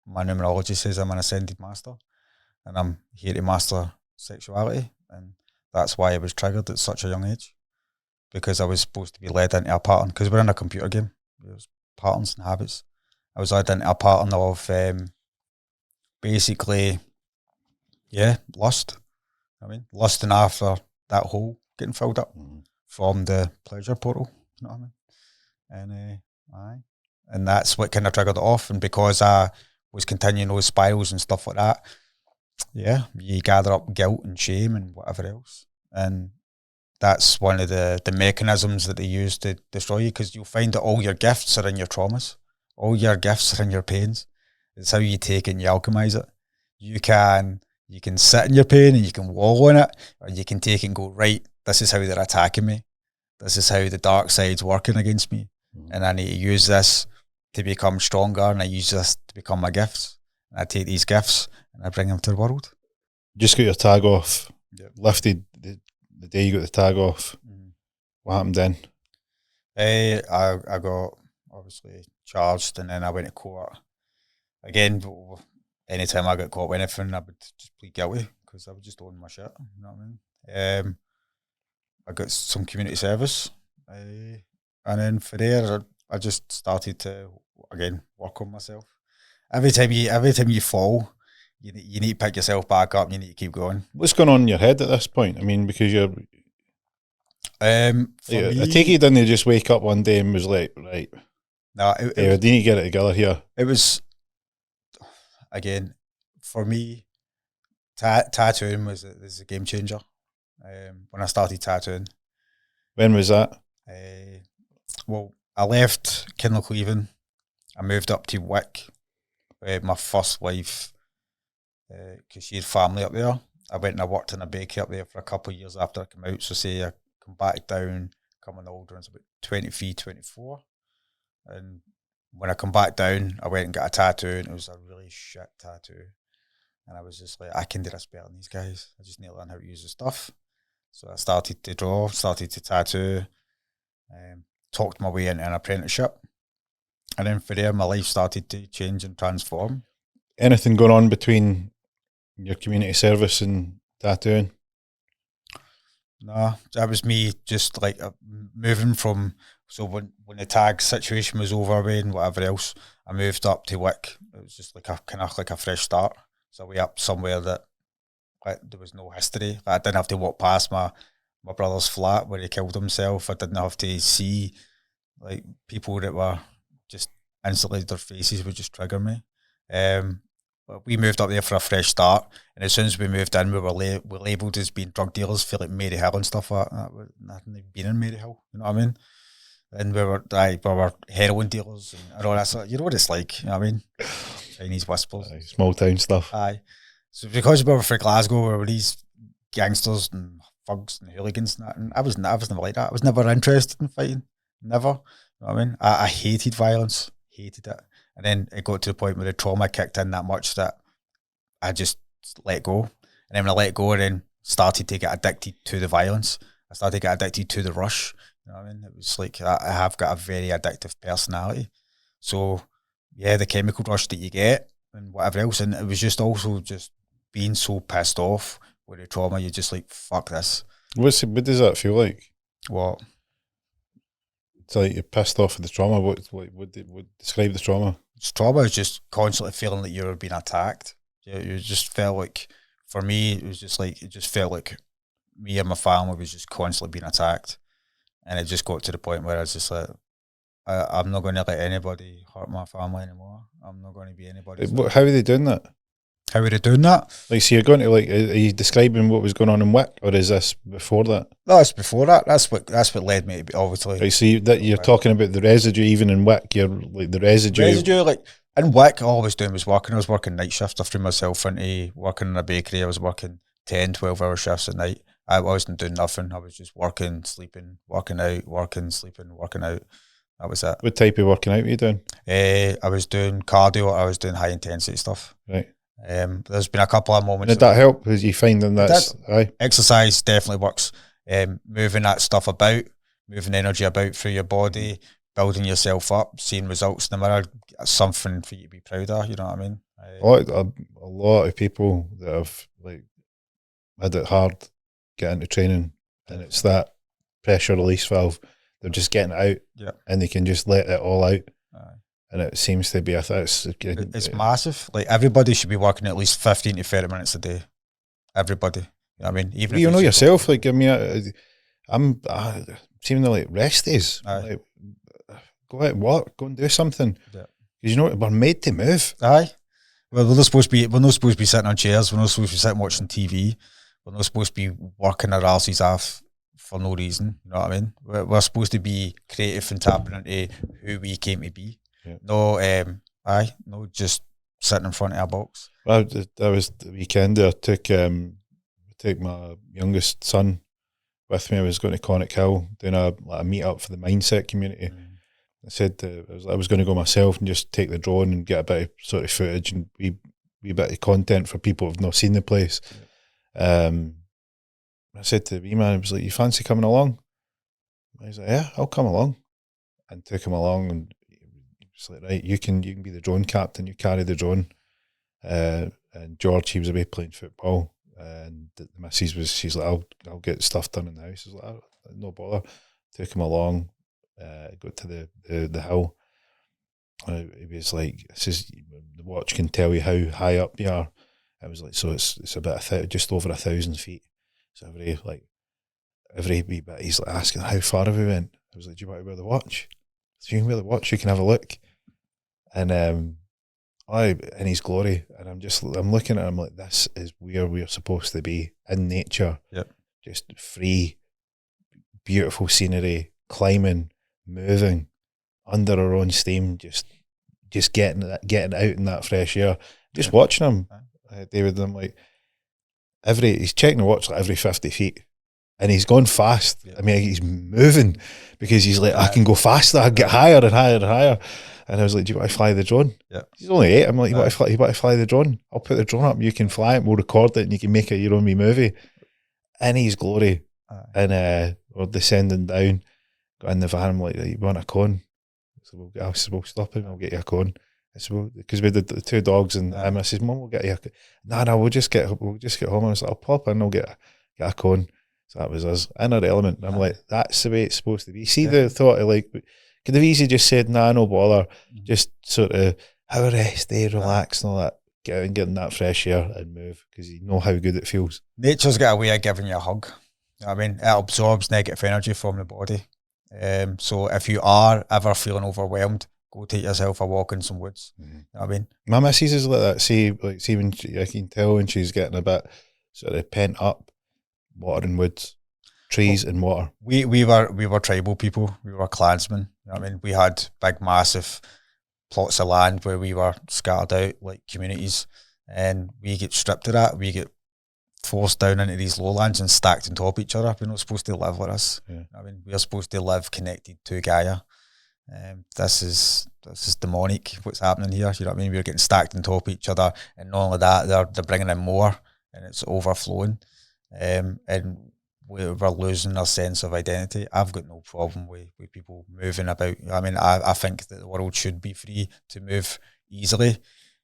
my numerology says I'm an ascended master, and I'm here to master sexuality, and that's why I was triggered at such a young age, because I was supposed to be led into a pattern, because we're in a computer game, there's patterns and habits. I was led into a pattern of basically lust. Lusting after that hole getting filled up from the pleasure portal, you know what I mean? And and that's what kind of triggered it off. And because I was continuing those spirals and stuff like that, you gather up guilt and shame and whatever else. And that's one of the mechanisms that they use to destroy you, because you'll find that all your gifts are in your traumas. All your gifts are in your pains. It's how you take it and you alchemize it. You can sit in your pain and you can wallow in it, or you can take it and go, right, this is how they're attacking me. This is how the dark side's working against me. And I need to use this to become stronger, and I use this to become my gifts. And I take these gifts and I bring them to the world. Just got your tag off. Yep. Lifted the day you got the tag off. What happened then? I got obviously charged, and then I went to court. Again, anytime I got caught with anything, I would just plead guilty, because I was just owning my shit. You know what I mean? I got some community service, and then for there, I just started to again work on myself. Every time you fall, you need to pick yourself back up. And you need to keep going. What's going on in your head at this point? I mean, because you're. I take it, didn't you just wake up one day and was like, right? No, we need to get it together here. It was, again, for me, tattooing was a game changer. When I started tattooing. When was that? Well, I left Kinlochleven. I moved up to Wick with my first wife, because she had family up there. I went and I worked in a bakery up there for a couple of years after I came out. So say I come back down, coming older, and it's about 23, 24. And when I come back down, I went and got a tattoo, and it was a really shit tattoo. And I was just like, I can do this better than these guys. I just need to learn how to use the stuff. So I started to draw, started to tattoo, talked my way into an apprenticeship. And then for there, my life started to change and transform. Anything going on between your community service and tattooing? No, that was me just like moving from, so when the tag situation was over with and whatever else, I moved up to Wick. It was just like a fresh start. So we up somewhere that there was no history. I didn't have to walk past my brother's flat where he killed himself. I didn't have to see like people that were just instantly, their faces would just trigger me. But we moved up there for a fresh start, and as soon as we moved in, we were labelled as being drug dealers for like Maryhill and stuff like that. Nothing been in Maryhill, you know what I mean? And we were heroin dealers and all that sort. You know what it's like, you know what I mean? Chinese whispers, small town stuff. Aye. So because we were from Glasgow, we were these gangsters and thugs and hooligans and that, and I was never like that. I was never interested in fighting, never. You know what I mean? I hated violence, hated it. And then it got to the point where the trauma kicked in that much that I just let go. And then when I let go, then started to get addicted to the violence. I started to get addicted to the rush. You know what I mean? It was like I have got a very addictive personality. So yeah, the chemical rush that you get and whatever else, and it was just also just being so pissed off with the trauma. You're just like, fuck this. What does that feel like? What? It's like you're pissed off with the trauma. What describe the trauma? Trauma is just constantly feeling like you're being attacked. You just felt like, for me, it just felt like me and my family was just constantly being attacked. And it just got to the point where I was just like, I'm not going to let anybody hurt my family anymore. I'm not going to be anybody. How are they doing that? How are they doing that? Like, so you're going to, like, are you describing what was going on in Wick, or is this before that? No, it's before that. That's what led me to be, obviously. Right, so you're talking about the residue, even in Wick. You're like the residue. Like in Wick, all I was doing was working. I was working night shifts. I threw myself into working in a bakery. I was working 10, 12-hour shifts at night. I wasn't doing nothing. I was just working, sleeping, working out, working, sleeping, working out. That was it. What type of working out were you doing? I was doing cardio. I was doing high intensity stuff. Right. There's been a couple of moments. Did that help? Was you finding that? Exercise definitely works. Moving that stuff about, moving energy about through your body, building yourself up, seeing results in the mirror, something for you to be proud of. You know what I mean? A lot of people that have like had it hard get into training, and it's that pressure release valve. They're just getting it out, and they can just let it all out. And it seems to be, it's massive. Like, everybody should be working at least 15 to 30 minutes a day. Everybody. You know what I mean? Even you know yourself, like, I mean, I'm seeming to like rest days. Like, go out and walk, go and do something. Because you know, we're made to move. Aye. Well, we're not supposed to be sitting on chairs. We're not supposed to be sitting watching TV. We're not supposed to be working our arses off for no reason. You know what I mean? We're supposed to be creative and tapping into who we came to be. Yeah. No, just sitting in front of our box. Well, that was the weekend. I took my youngest son with me. I was going to Conic Hill, doing a meet up for the mindset community. I said I was going to go myself and just take the drone and get a bit of sort of footage and wee bit of content for people who've not seen the place. I said to the wee man, I was like, "You fancy coming along?" I was like, "Yeah, I'll come along," and took him along. And it's like, right, you can be the drone captain. You carry the drone. And George, he was away playing football, and the missus she's like, I'll get stuff done in the house. I was like, no bother. Took him along. Got to the hill. He was like, "Says the watch can tell you how high up you are." I was like, "So it's about just over 1,000 feet." So every wee bit, he's like asking, "How far have we went?" I was like, "Do you want to wear the watch? If you can wear the watch, you can have a look." And in his glory, and I'm looking at him like, this is where we're supposed to be, in nature. Yep. Just free, beautiful scenery, climbing, moving, under our own steam, just getting out in that fresh air. Just watching him, David. I'm like, he's checking the watch like every 50 feet. And he's gone fast. Yeah. I mean, he's moving because he's like, I can go faster. I get higher and higher and higher. And I was like, "Do you want to fly the drone?" Yeah. He's only 8. I'm like, you want to fly the drone? I'll put the drone up. You can fly it. We'll record it, and you can make it your own wee movie. In his glory. And we're descending down. Got in the van. I'm like, "You want a cone?" So we'll stop him. I'll get you a cone. I said, because we did the 2 dogs, and I said, "Mum, we'll get you a cone." No, we'll just get home. I was like, "I'll pop in. I'll get a cone." So that was us in our element. I'm like, that's the way it's supposed to be. See the thought of like, could have easily just said, "Nah, no bother." Just sort of have a rest day, relax and all that. Get out and get in that fresh air and move, because you know how good it feels. Nature's got a way of giving you a hug. You know what I mean, it absorbs negative energy from the body. So if you are ever feeling overwhelmed, go take yourself a walk in some woods. You know what I mean? My missus is like that. See when I can tell when she's getting a bit sort of pent up. Water and woods, trees and water. We were tribal people. We were clansmen. You know what I mean? We had big, massive plots of land where we were scattered out like communities, and we get stripped of that. We get forced down into these lowlands and stacked on top of each other. We're not supposed to live like this. Yeah. You know what I mean, we are supposed to live connected to Gaia. This is demonic. What's happening here? You know what I mean? We're getting stacked on top of each other, and not only that, they're bringing in more, and it's overflowing. and we're losing our sense of identity. I've got no problem with people moving about. I mean, I think that the world should be free to move easily,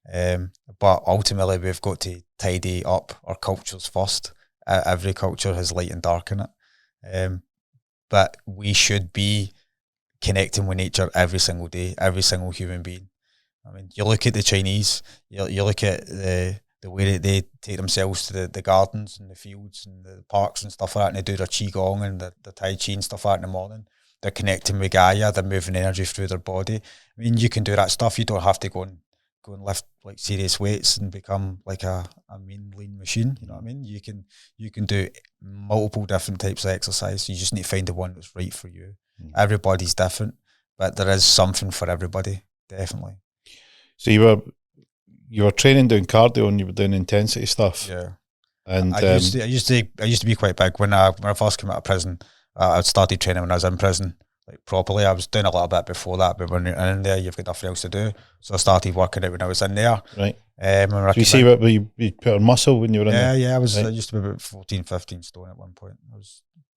but ultimately we've got to tidy up our cultures first. Every culture has light and dark in it, but we should be connecting with nature every single day, every single human being. I mean, you look at the Chinese, you look at the way that they take themselves to the gardens and the fields and the parks and stuff like that, and they do their qigong and the tai chi and stuff like that in the morning. They're connecting with Gaia, they're moving energy through their body. I mean, you can do that stuff. You don't have to go and lift like serious weights and become like a mean lean machine. You know what I mean? You can do multiple different types of exercise. You just need to find the one that's right for you. Everybody's different, but there is something for everybody, definitely. So you were training doing cardio and you were doing intensity stuff. Yeah. And I used to be quite big when I first came out of prison. I started training when I was in prison, like properly. I was doing a little bit before that, but when you're in there, you've got nothing else to do. So I started working out when I was in there. Right. So you see what you put on muscle when you were in there? Yeah, I used to be about 14, 15 stone at one point.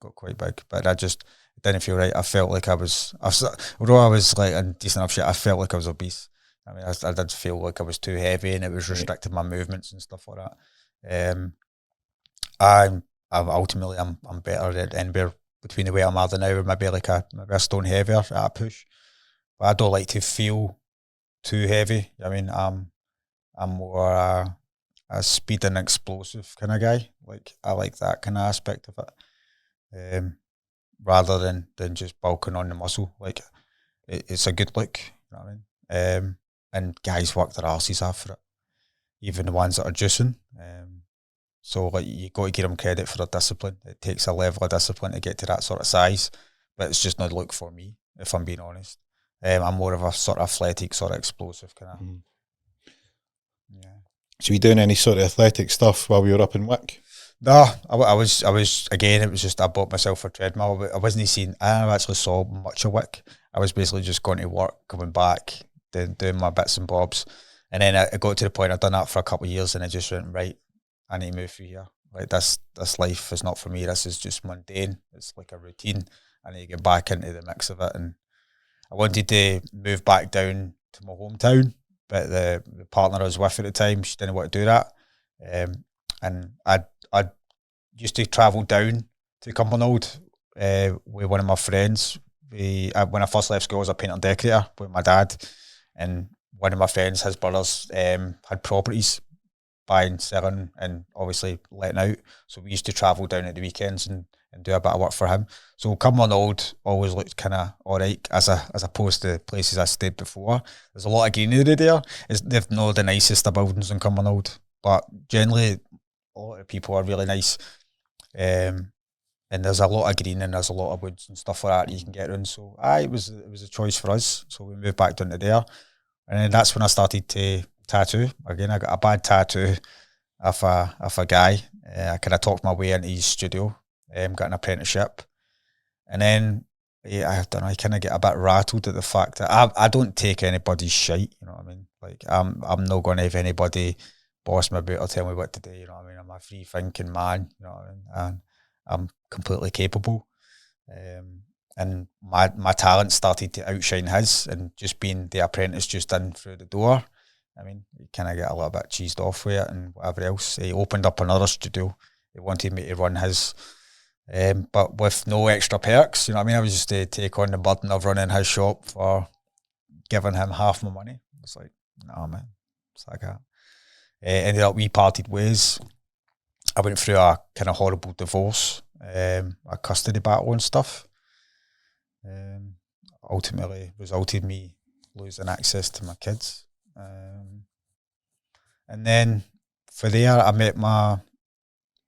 Got quite big, but I just didn't feel right. I felt like although I was like in decent enough shape, I felt like I was obese. I mean, I did feel like I was too heavy and it was restricting my movements and stuff like that. I'm better anywhere between the way I'm at now, maybe a stone heavier at a push. But I don't like to feel too heavy. I mean, I'm more a speed and explosive kind of guy. Like I like that kind of aspect of it, rather than just bulking on the muscle. Like it's a good look. You know what I mean? And guys work their arses off for it, even the ones that are juicing. So like you got to give them credit for their discipline. It takes a level of discipline to get to that sort of size, but it's just not a look for me, if I'm being honest. I'm more of a sort of athletic, sort of explosive kind of. Yeah. So you doing any sort of athletic stuff while we were up in Wick? No, I was again. It was just I bought myself a treadmill. I wasn't seeing. I never actually saw much of Wick. I was basically just going to work, coming back, doing my bits and bobs, and then I got to the point I'd done that for a couple of years, and I just went right. I need to move through here. Like this life is not for me. This is just mundane. It's like a routine. I need to get back into the mix of it, and I wanted to move back down to my hometown, but the partner I was with at the time, she didn't want to do that, and I used to travel down to Cumbernauld with one of my friends. When I first left school, I was a painter and decorator with my dad, and one of my friends, his brothers, had properties, buying, selling, and obviously letting out. So we used to travel down at the weekends and do a bit of work for him. So Cumbernauld always looked kind of alright as opposed to places I stayed before. There's a lot of greenery there. They've not the nicest of buildings in Cumbernauld, but generally a lot of people are really nice. And there's a lot of green and there's a lot of woods and stuff like that you can get around. So it was a choice for us. So we moved back down to there, and then that's when I started to tattoo. Again, I got a bad tattoo of a guy. I kind of talked my way into his studio, got an apprenticeship, and then I don't know. I kind of get a bit rattled at the fact that I don't take anybody's shite. You know what I mean? Like I'm not going to have anybody boss me about or tell me what to do. You know what I mean? I'm a free thinking man. You know what I mean? And I'm completely capable. And my talent started to outshine his, and just being the apprentice just in through the door, I mean, you kind of get a little bit cheesed off with it and whatever else. He opened up another studio. He wanted me to run his, but with no extra perks. You know what I mean? I was just to take on the burden of running his shop for giving him half my money. It's like, no, man. It's like that. Ended up we parted ways. I went through a kind of horrible divorce, a custody battle and stuff. Ultimately resulted in me losing access to my kids. And then for there, I met my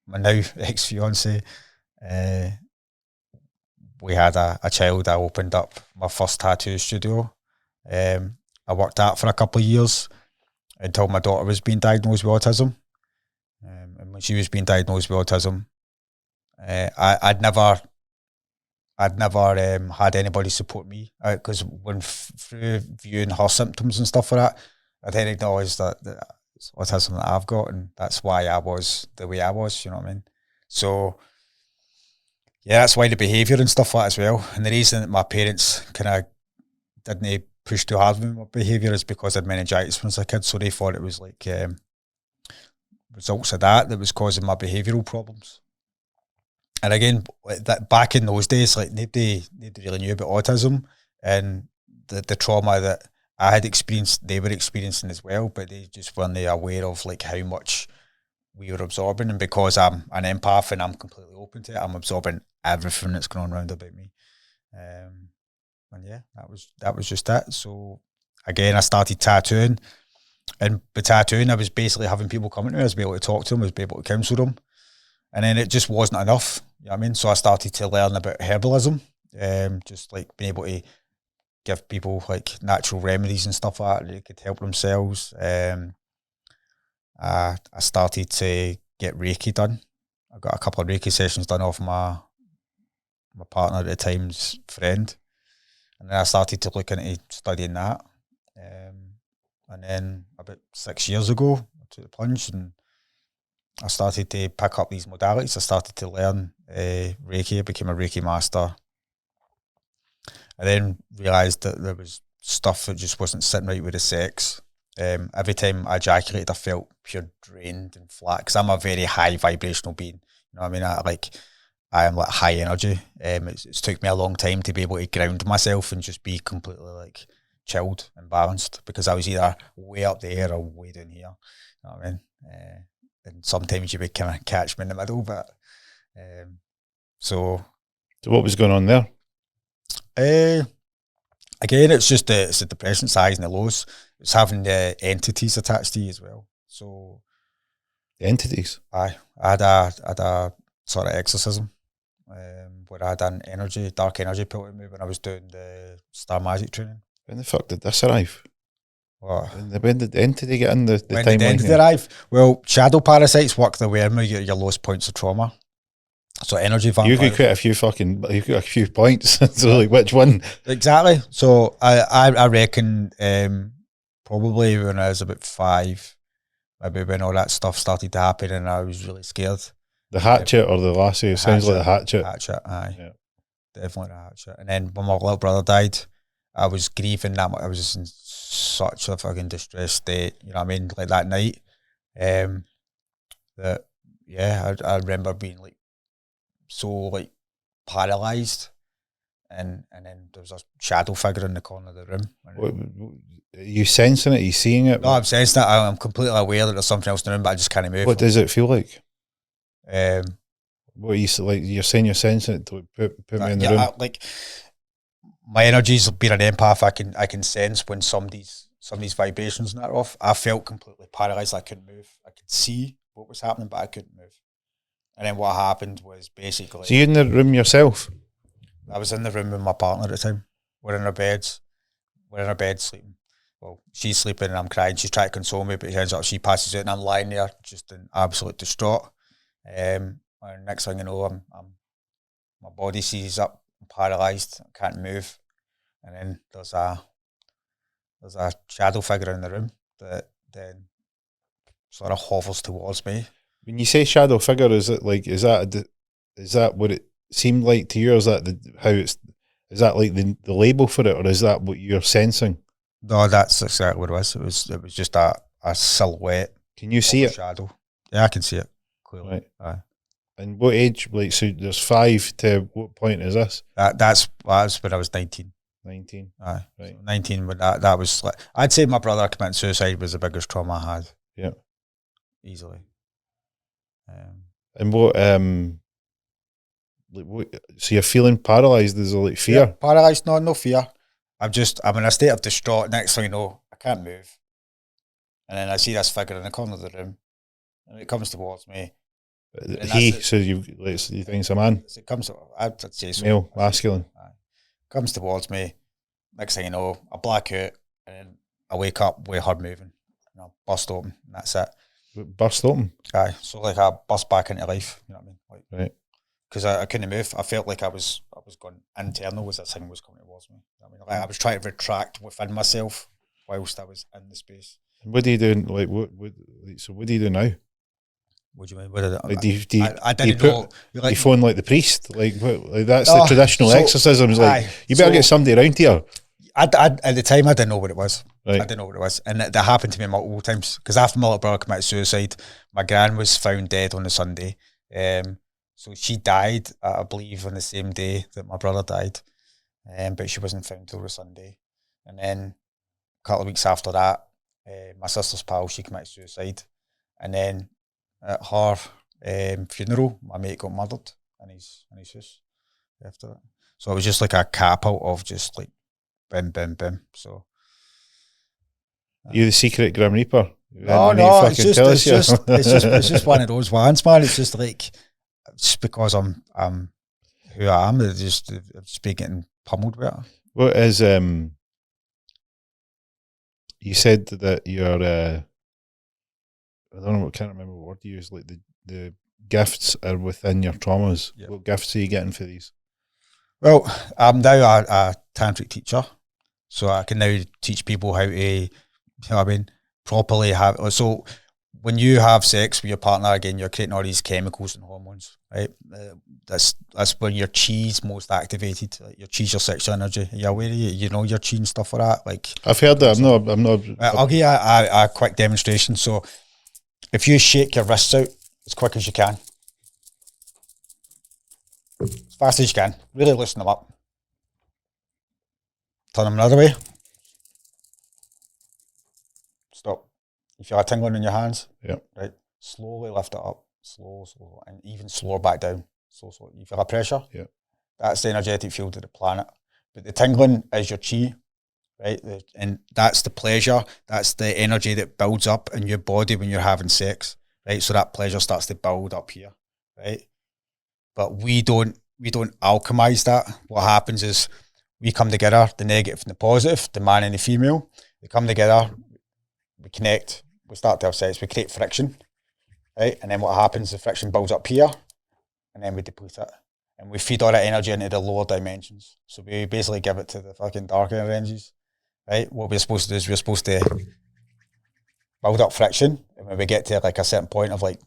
now ex-fiance. We had a child. I opened up my first tattoo studio. I worked at for a couple of years until my daughter was being diagnosed with autism. And when she was being diagnosed with autism, I'd never had anybody support me, because when through viewing her symptoms and stuff like that, I then acknowledged that it's autism that I've got, and that's why I was the way I was. You know what I mean? So yeah, that's why the behaviour and stuff like that as well. And the reason that my parents kind of didn't push too hard with my behaviour is because I had meningitis when I was a kid. So they thought it was like results of that was causing my behavioural problems. And again, that back in those days, like nobody really knew about autism and the trauma that I had experienced, they were experiencing as well, but they just weren't aware of like how much we were absorbing. And because I'm an empath and I'm completely open to it, I'm absorbing everything that's going on around about me. And yeah, that was just it. So again, I started tattooing, and by tattooing, I was basically having people coming to me. I was able to talk to them, I was able to counsel them, and then it just wasn't enough. You know what I mean? So I started to learn about herbalism, just like being able to give people like natural remedies and stuff like that. They could help themselves. I started to get Reiki done. I got a couple of Reiki sessions done off my partner at the time's friend. And then I started to look into studying that. And then about 6 years ago, I took the plunge and I started to pick up these modalities. I started to learn Reiki. I became a Reiki master. I then realised that there was stuff that just wasn't sitting right with the sex. Every time I ejaculated, I felt pure drained and flat because I'm a very high vibrational being. You know what I mean? I am like high energy. It's took me a long time to be able to ground myself and just be completely like chilled and balanced because I was either way up there or way down here. You know what I mean? And sometimes you would kind of catch me in the middle, but so what was going on there? Again, it's just it's the depression highs and the lows. It's having the entities attached to you as well. So The entities? I had a sort of exorcism where I had an dark energy put in me when I was doing the star magic training. When the fuck did this arrive? What? When did the entity get in the when timeline? When did the entity arrive? Well, shadow parasites work their way in with your lowest points of trauma. So energy vampires. You got a few points. So like which one? Exactly. So I reckon probably when I was about 5, maybe when all that stuff started to happen and I was really scared. The hatchet or the lassie? It sounds like the hatchet. Hatchet, aye. Yeah. Definitely the hatchet. And then when my little brother died, I was grieving that much. I was just in such a fucking distressed state, you know what I mean? Like that night. That yeah, I remember being like so like paralysed. And then there was a shadow figure in the corner of the room. Are you sensing it? Are you seeing it? No, I'm sensing it. I'm completely aware that there's something else in the room, but I just can't move. What does it feel like? What are you like? You're saying you're sensing it. To put me in the room. Like my energy's being an empath. I can sense when somebody's vibrations and that are off. I felt completely paralysed. I couldn't move. I could see what was happening, but I couldn't move. And then what happened was basically. So you in the room yourself? I was in the room with my partner at the time. We're in our beds. We're in our bed sleeping. Well, she's sleeping and I'm crying. She's trying to console me, but it ends up she passes out and I'm lying there just in absolute distraught. And next thing you know, I'm my body seizes up, I'm paralysed, I can't move. And then there's a shadow figure in the room that then sort of hovers towards me. When you say shadow figure, is that what it seemed like to you, or is that is that like the label for it, or is that what you're sensing? No, that's exactly what it was. It was just a silhouette. Can you see it? Shadow. Yeah, I can see it clearly. Right. Aye. And what age? Like, so there's 5 to what point is this? That's when I was 19. 19. Aye. Right. So 19, but that was like, I'd say my brother committing suicide was the biggest trauma I had. Yeah. Easily. And what so you're feeling paralysed? Is there like fear? Yeah, paralysed? No fear. I'm in a state of distraught. Next thing you know, I can't move. And then I see this figure in the corner of the room, and it comes towards me. So you think it's a man? It comes. I'd say so. Male, masculine. Comes towards me. Next thing you know, I black out, and then I wake up with her moving. And I bust open, and that's it. Burst open? Aye. So like I bust back into life. You know what I mean? Like, right. Because I couldn't move. I felt like I was going internal as this thing was coming towards me. I mean, like I was trying to retract within myself whilst I was in the space. And what do you do? Like what do you do now? What do you mean? What did it, Like, I didn't do you know. do you phone like the priest? Like, like that's No, the traditional so, exorcisms. Like, you better get somebody around here. At the time, I didn't know what it was. Right. I didn't know what it was. And that happened to me multiple times. Because after my little brother committed suicide, my gran was found dead on a Sunday. So she died, I believe, on the same day that my brother died. But she wasn't found till the Sunday. And then a couple of weeks after that, my sister's pal, she committed suicide. And then at her funeral, my mate got murdered in his house after that. So it was just like a catapult of just like bim, bim, bim. So You the secret Grim Reaper? no, it's just one of those ones, man. It's just like just because I'm who I am, I've just been getting pummeled with it. What is you said that you're I don't know, I can't remember what word you use. Like the gifts are within your traumas. Yep. What gifts are you getting for these? Well, I'm now a tantric teacher, so I can now teach people how to, you know what I mean, properly have. So when you have sex with your partner, again, you're creating all these chemicals and hormones, right? That's where your chi's most activated. Like your chi's your sexual energy. Are you aware of it? You know your chi and stuff like that. Like I've heard that. I'm not. I'll give you a quick demonstration. So if you shake your wrists out as quick as you can, as fast as you can, really loosen them up. Turn them another way. Stop. You feel a tingling in your hands? Yeah. Right. Slowly lift it up. Slow, and even slower back down. Slow. You feel a pressure? Yeah. That's the energetic field of the planet. But the tingling is your chi, right? And that's the pleasure. That's the energy that builds up in your body when you're having sex, right? So that pleasure starts to build up here, right? But we don't alchemize that. What happens is we come together, the negative and the positive, the man and the female, they come together, we connect, we start to have sex, we create friction, right? And then what happens, the friction builds up here, and then we deplete it. And we feed all that energy into the lower dimensions. So we basically give it to the fucking darker energies, right? What we're supposed to do is we're supposed to build up friction, and when we get to like a certain point of like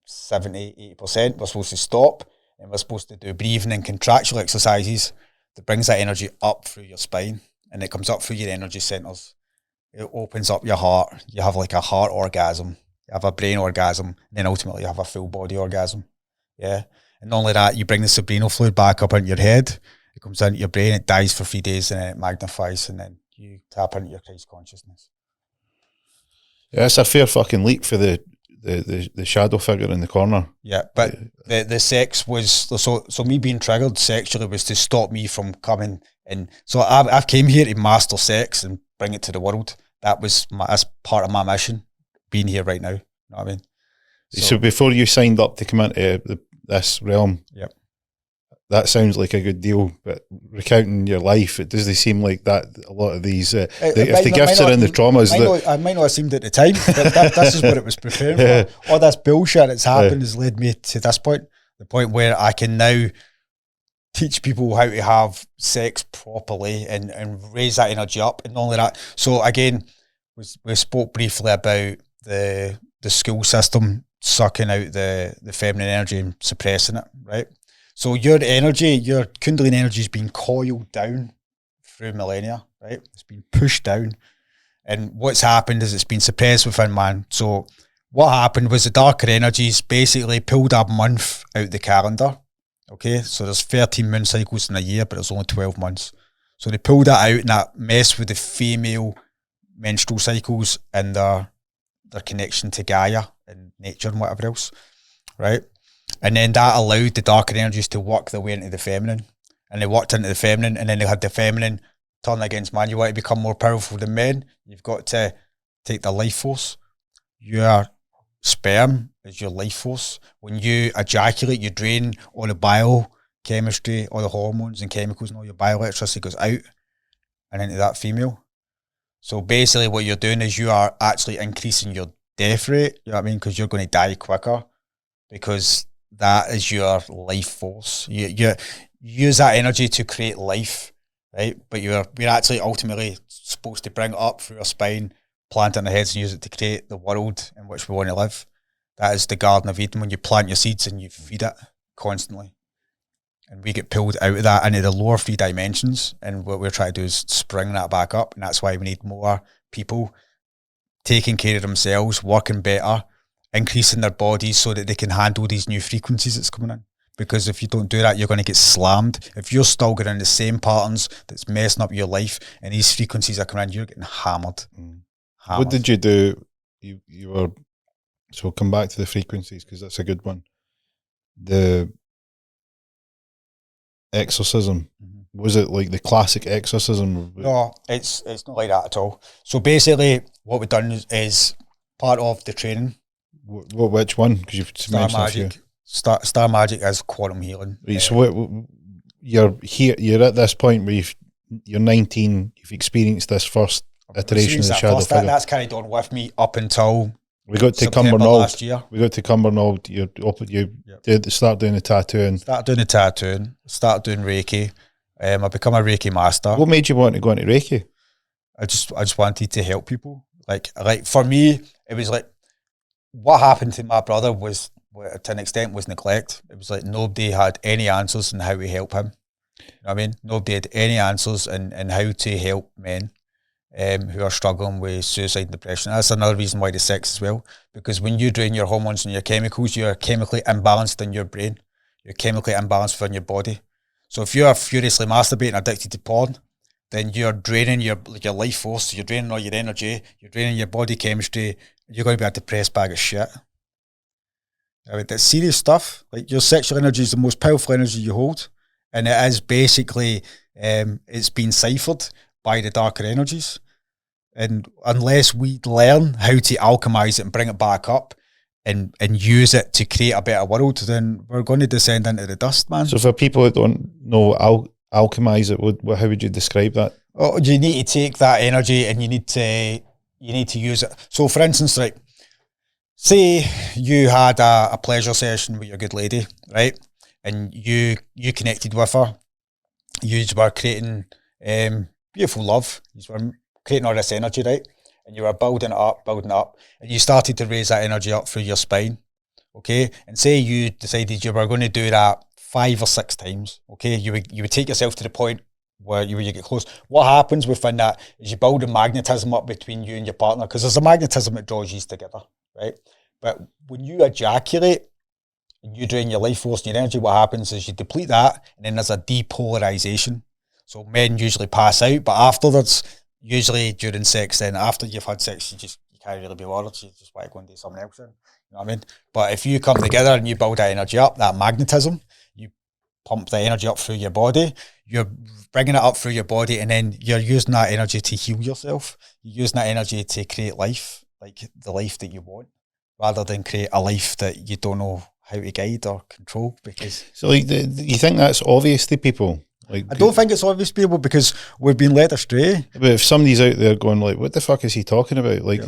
70, 80%, we're supposed to stop, and we're supposed to do breathing and contractual exercises that brings that energy up through your spine, and it comes up through your energy centers. It opens up your heart. You have like a heart orgasm. You have a brain orgasm, and then ultimately you have a full body orgasm. Yeah. And not only that, you bring the cerebral fluid back up into your head. It comes into your brain. It dies for 3 days, and then it magnifies, and then you tap into your Christ consciousness. Yeah, it's a fair fucking leap for the shadow figure in the corner. Yeah, but the sex was so me being triggered sexually was to stop me from coming in. So I've came here to master sex and bring it to the world. That's part of my mission, being here right now. You know what I mean? So before you signed up to come into this realm, yep, that sounds like a good deal. But recounting your life, it doesn't seem like that. A lot of these, if the gifts are in the traumas, I might not have seemed at the time, but this is what it was preparing for. All this bullshit that's happened has led me to this point, the point where I can now teach people how to have sex properly and raise that energy up, and not only that. So again, we spoke briefly about the school system sucking out the feminine energy and suppressing it, right? So your energy, your Kundalini energy is being coiled down through millennia, right? It's been pushed down. And what's happened is it's been suppressed within man. So what happened was the darker energies basically pulled a month out the calendar, okay? So there's 13 moon cycles in a year, but there's only 12 months. So they pulled that out, and that messed with the female menstrual cycles and their connection to Gaia and nature and whatever else, right? And then that allowed the darker energies to work their way into the feminine, and they worked into the feminine, and then they had the feminine turn against man. You want to become more powerful than men, you've got to take the life force. Your sperm is your life force. When you ejaculate, you drain all the biochemistry, all the hormones and chemicals, and all your bioelectricity goes out and into that female. So basically what you're doing is you are actually increasing your death rate, you know what I mean? Because you're going to die quicker, because that is your life force. You use that energy to create life, right? But we're actually ultimately supposed to bring it up through our spine, plant it in our heads, and use it to create the world in which we want to live. That is the Garden of Eden, when you plant your seeds and you feed it constantly. And we get pulled out of that into the lower 3 dimensions. And what we're trying to do is spring that back up. And that's why we need more people taking care of themselves, working better, increasing their bodies so that they can handle these new frequencies that's coming in. Because if you don't do that, you're going to get slammed. If you're still going in the same patterns that's messing up your life and these frequencies are coming in, you're getting hammered. Hammered. What did you do? You were, so come back to the frequencies, because that's a good one. The exorcism, was it like the classic exorcism? No, it's not like that at all. So basically what we've done is part of the training. Which one? Because you've mentioned a few. Star Magic is quantum healing. Right, so you're here. You're at this point where you're 19. You've experienced this first iteration of the shadow figure. That's carried on with me up until we got to September Cumbernauld last year. We got to Cumbernauld. You did start doing the tattooing. Start doing Reiki. I become a Reiki master. What made you want to go into Reiki? I just wanted to help people. Like for me, it was like what happened to my brother was, to an extent, was neglect. It was like nobody had any answers on how to help him. You know what I mean? Nobody had any answers in how to help men who are struggling with suicide and depression. That's another reason why the sex as well. Because when you drain your hormones and your chemicals, you're chemically imbalanced in your brain. You're chemically imbalanced within your body. So if you're furiously masturbating, addicted to porn, then you're draining your life force, you're draining all your energy, you're draining your body chemistry, you're going to be a depressed bag of shit. I mean, that's serious stuff. Like, your sexual energy is the most powerful energy you hold, and it is basically it's been ciphered by the darker energies. And unless we learn how to alchemize it and bring it back up and use it to create a better world, then we're going to descend into the dust, man. So for people that don't know alchemize it, how would you describe that? Oh, you need to take that energy and you need to use it. So for instance, right, say you had a pleasure session with your good lady, right? And you connected with her. You were creating beautiful love. You were creating all this energy, right? And you were building it up, and you started to raise that energy up through your spine, okay? And say you decided you were going to do that 5 or 6 times, okay? You would take yourself to the point where you get close. What happens within that is you build a magnetism up between you and your partner, because there's a magnetism that draws you together, right? But when you ejaculate and you drain your life force and your energy, what happens is you deplete that, and then there's a depolarization. So men usually pass out, but afterwards, usually during sex, then after you've had sex, you can't really be bothered. You just want to go and do something else then. You know what I mean? But if you come together and you build that energy up, that magnetism, you pump the energy up through your body, you're bringing it up through your body, and then you're using that energy to heal yourself. You're using that energy to create life, like the life that you want, rather than create a life that you don't know how to guide or control. Because so, like, you think that's obvious to people? Like, I don't think it's obvious to people, because we've been led astray. But if somebody's out there going like, "What the fuck is he talking about?" Like,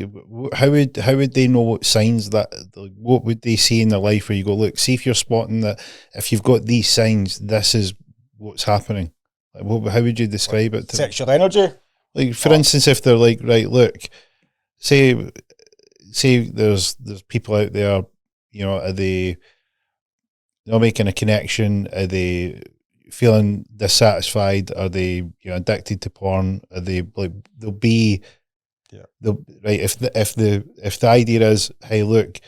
how would they know what signs that? Like, what would they see in their life where you go, "Look, see if you're spotting that. If you've got these signs, this is what's happening." Like, how would you describe it? Sexual energy. Like, for instance, if they're like, right, look, say there's people out there, you know, are they not making a connection? Are they feeling dissatisfied? Are they, you know, addicted to porn? Are they like, they'll be, right? If the idea is, hey, look,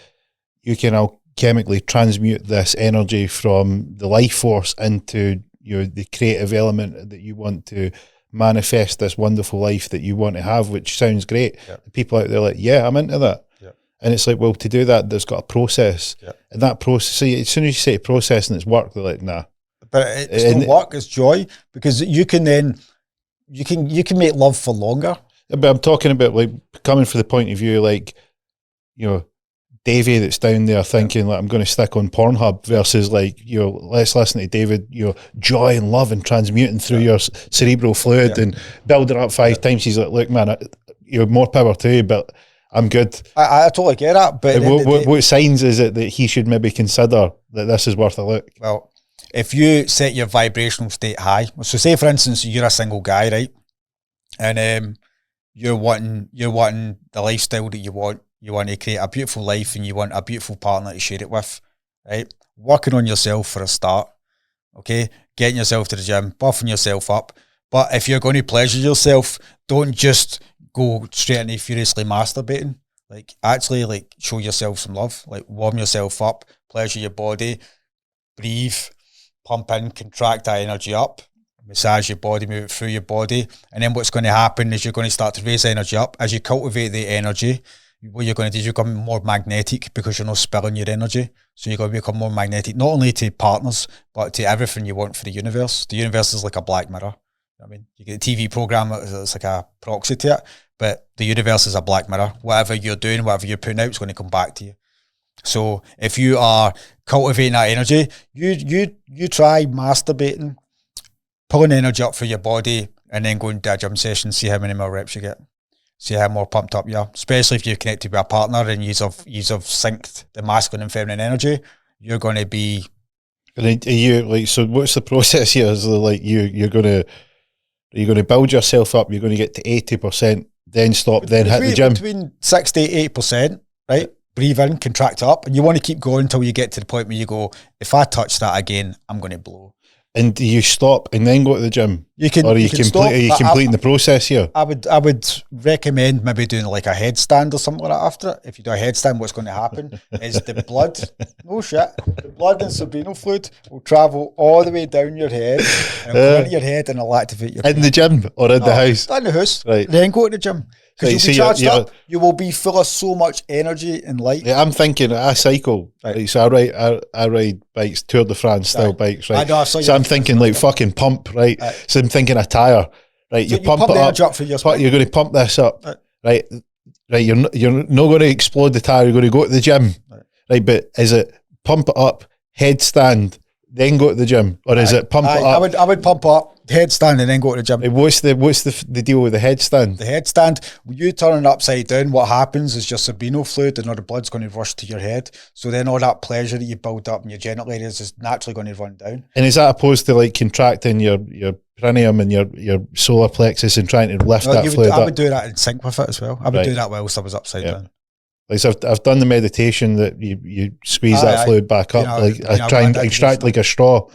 you can alchemically transmute this energy from the life force into, you know, the creative element that you want to manifest this wonderful life that you want to have, which sounds great. People out there are like, yeah, I'm into that. And it's like, well, to do that, there's got a process. And that process, so as soon as you say process and it's work, they're like, nah. But it's not work, it's joy, because you can then, you can make love for longer. But I'm talking about, like, coming from the point of view, like, you know, Davey that's down there thinking, like, I'm going to stick on Pornhub, versus, like, you know, let's listen to David, you know, joy and love and transmuting through your cerebral fluid and building up 5 times. He's like, look, man, you know, more power to you, but I'm good. I totally get that. But what signs is it that he should maybe consider that this is worth a look? Well, if you set your vibrational state high, so say for instance you're a single guy, right, and you're wanting the lifestyle that you want. You want to create a beautiful life and you want a beautiful partner to share it with, right? Working on yourself for a start, okay? Getting yourself to the gym, buffing yourself up. But if you're going to pleasure yourself, don't just go straight into furiously masturbating. Like, actually, like, show yourself some love. Like, warm yourself up, pleasure your body, breathe, pump in, contract that energy up, massage your body, move it through your body. And then what's going to happen is you're going to start to raise energy up. As you cultivate the energy, what you're going to do is you become more magnetic because you're not spilling your energy. So you're going to become more magnetic, not only to partners, but to everything you want for the universe. The universe is like a black mirror. I mean, you get a TV program, it's like a proxy to it, but the universe is a black mirror. Whatever you're doing, whatever you're putting out, is going to come back to you. So if you are cultivating that energy, you try masturbating, pulling energy up for your body, and then going to a gym session, see how many more reps you get. See how more pumped up you are. Especially if you're connected with a partner and you've synced the masculine and feminine energy, you're going to be... And are you, like, so what's the process here? Is it like you're going to build yourself up, you're going to get to 80%, then stop, then hit the gym? Between 60 to 80%, right? Breathe in, contract up, and you want to keep going until you get to the point where you go, if I touch that again, I'm going to blow. And do you stop and then go to the gym? You can, or are you, stop, are you completing the process here? I would recommend maybe doing like a headstand or something like that after it. If you do a headstand, what's going to happen is the blood, the blood and cerebral fluid will travel all the way down your head and go into your head and it'll activate your... In the gym or in the house? In the house. Right. Then go to the gym. Because Right, you'll be charged up. You will be full of so much energy and light. Yeah, I'm thinking I cycle. Right. So I ride bikes, Tour de France style bikes, right? So I'm thinking like fucking pump, right? So I'm thinking a tyre, right? So you pump it up for your you're going to pump this up, right? Right, you're not going to explode the tyre. You're going to go to the gym, right? But is it pump it up, headstand, then go to the gym, or is it pump it up? I would pump up, headstand, and then go to the gym. What's the deal with the headstand? The headstand, when you turn it upside down, what happens is your cerebral fluid and all the blood's going to rush to your head. So then all that pleasure that you build up in your genital areas is naturally going to run down. And is that opposed to like contracting your perineum and your solar plexus and trying to lift that fluid up? I would do that in sync with it as well. I would do that whilst I was upside down. Like, so I've done the meditation that you squeeze that fluid back up. I try and extract like a straw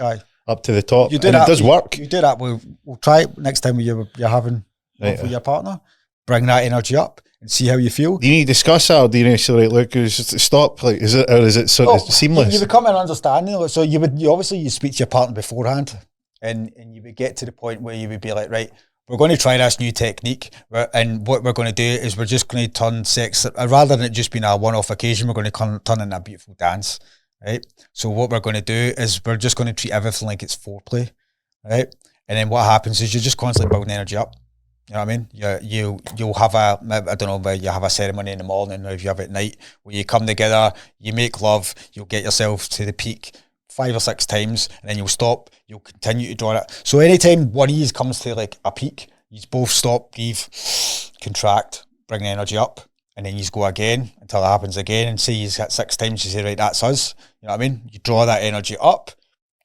up to the top. You do that, it does work. You do that. We'll try it next time you're having with your partner. Bring that energy up and see how you feel. Do you need to discuss that, or do you need to like look? Stop. Like, is it sort of seamless? You become an understanding. So you obviously speak to your partner beforehand, and you would get to the point where you would be like, right, we're going to try this new technique, and what we're going to do is we're just going to turn sex, rather than it just being a one-off occasion, we're going to turn it into a beautiful dance, right? So what we're going to do is we're just going to treat everything like it's foreplay, right? And then what happens is you're just constantly building energy up. You know what I mean? You'll have I don't know, where you have a ceremony in the morning, or if you have it at night, where you come together, you make love, you'll get yourself to the peak 5 or 6 times, and then you'll stop, you'll continue to draw it. So anytime one of you comes to like a peak, you both stop, breathe, contract, bring the energy up, and then you go again until it happens again. And say you hit 6 times, you say, right, that's us. You know what I mean? You draw that energy up,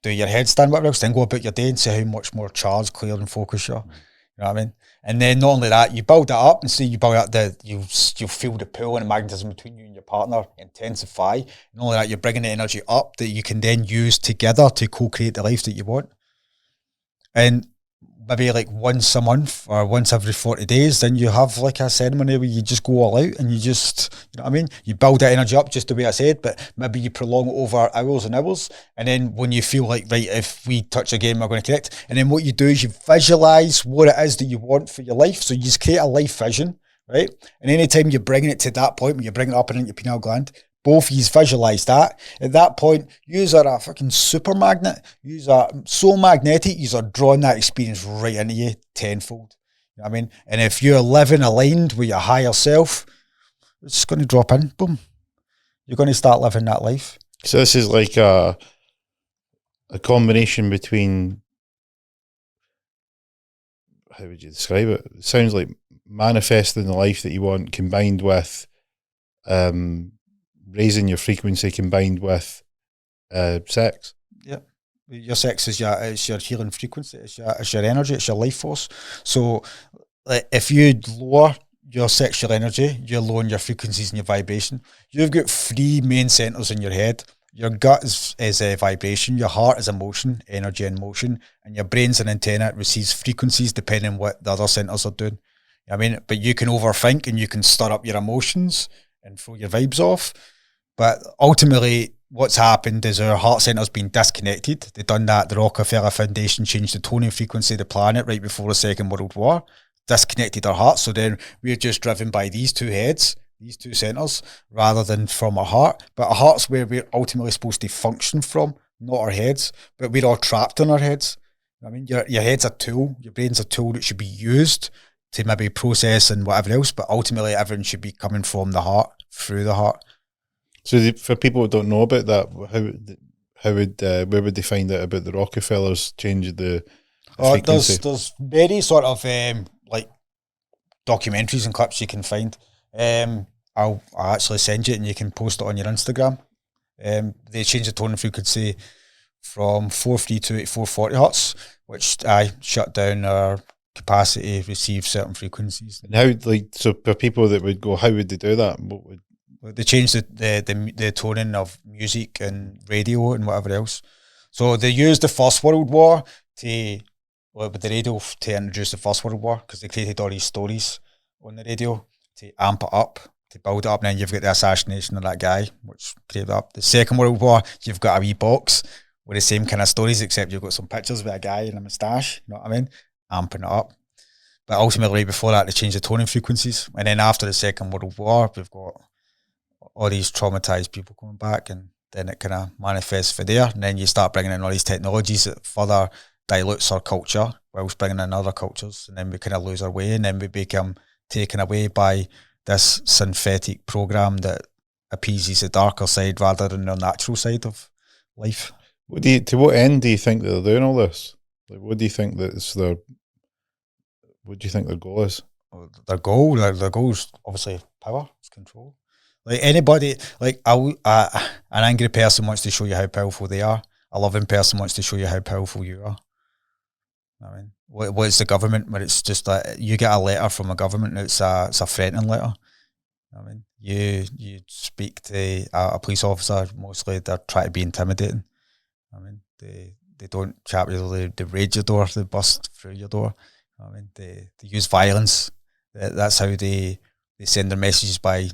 do your headstand, whatever else, then go about your day and see how much more charged, clear, and focused you are. You know what I mean? And then not only that, you build that up, and see you build up you'll feel the pull and the magnetism between you and your partner intensify. And not only that, you're bringing the energy up that you can then use together to co-create the life that you want. And maybe like once a month or once every 40 days, then you have like a ceremony where you just go all out and you just, you know what I mean? You build that energy up just the way I said, but maybe you prolong it over hours and hours. And then when you feel like, right, if we touch again, we're going to connect. And then what you do is you visualize what it is that you want for your life. So you just create a life vision, right? And anytime you're bringing it to that point, when you're bringing it up and into your pineal gland, both of you visualize that. At that point, you are a fucking super magnet. You are so magnetic, you are drawing that experience right into you tenfold. You know what I mean? And if you're living aligned with your higher self, it's just going to drop in. Boom. You're going to start living that life. So this is like a combination between, how would you describe it? It sounds like manifesting the life that you want combined with raising your frequency combined with sex. Yeah, your sex is your healing frequency. It's your energy. It's your life force. So, if you lower your sexual energy, you're lowering your frequencies and your vibration. You've got 3 main centers in your head. Your gut is a vibration, your heart is emotion, energy and motion, and your brain's an antenna. It receives frequencies depending on what the other centers are doing. I mean, but you can overthink and you can stir up your emotions and throw your vibes off. But ultimately, what's happened is our heart center's been disconnected. They've done that. The Rockefeller Foundation changed the tone and frequency of the planet right before the Second World War, disconnected our hearts. So then we're just driven by these 2 heads, these 2 centers, rather than from our heart. But our heart's where we're ultimately supposed to function from, not our heads. But we're all trapped in our heads. I mean, your head's a tool, your brain's a tool that should be used to maybe process and whatever else, but ultimately everything should be coming from the heart, through the heart. So for people who don't know about that, where would they find out about the Rockefellers changing the frequency? There's very sort of like documentaries and clips you can find. I'll actually send you it and you can post it on your Instagram. They change the tone and frequency from 432 to 440 hertz, which shut down our capacity to receive certain frequencies. And how, so for people that would go, how would they do that? They changed the toning of music and radio and whatever else. So they used the First World War with the radio to introduce the First World War, because they created all these stories on the radio to amp it up, to build it up, and then you've got the assassination of that guy, which created up. The Second World War, you've got a wee box with the same kind of stories, except you've got some pictures with a guy in a moustache, you know what I mean? Amping it up. But ultimately, right before that, they changed the toning frequencies. And then after the Second World War, we've got all these traumatized people coming back, and then it kind of manifests for there. And then you start bringing in all these technologies that further dilutes our culture whilst bringing in other cultures. And then we kind of lose our way, and then we become taken away by this synthetic program that appeases the darker side rather than the natural side of life. To what end do you think that they're doing all this? Like, what do you think what do you think their goal is? Their goal is obviously power, it's control. Like anybody, like an angry person wants to show you how powerful they are. A loving person wants to show you how powerful you are. I mean, what's the government? Where it's just that you get a letter from a government, it's a threatening letter. I mean, you speak to a police officer, mostly they're trying to be intimidating. I mean, they don't chat with you, they raid your door, they bust through your door. I mean, they use violence. That's how they send their messages, by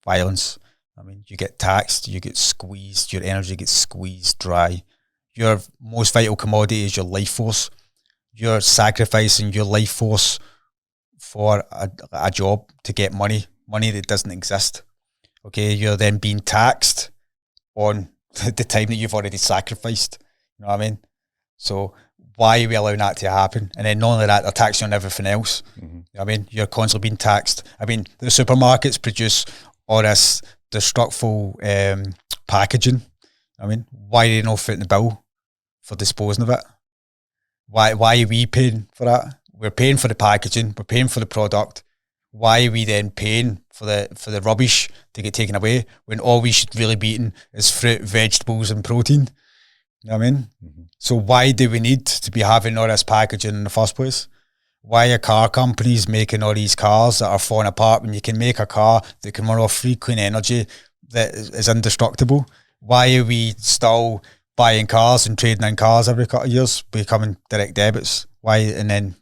violence. I mean, you get taxed, you get squeezed, your energy gets squeezed dry. Your most vital commodity is your life force. You're sacrificing your life force for a job to get money that doesn't exist. Okay, you're then being taxed on the time that you've already sacrificed. You know what I mean? So why are we allowing that to happen? And then not only that, they're taxing on everything else. Mm-hmm. You know what I mean? You're constantly being taxed. I mean, the supermarkets produce all this destructive packaging. I mean, why are they not fitting the bill for disposing of it? Why are we paying for that? We're paying for the packaging, we're paying for the product. Why are we then paying for the rubbish to get taken away when all we should really be eating is fruit, vegetables and protein? You know what I mean? Mm-hmm. So why do we need to be having all this packaging in the first place? Why are car companies making all these cars that are falling apart when you can make a car that can run off free clean energy that is indestructible? Why are we still buying cars and trading in cars every couple of years, becoming direct debits? Why? And then,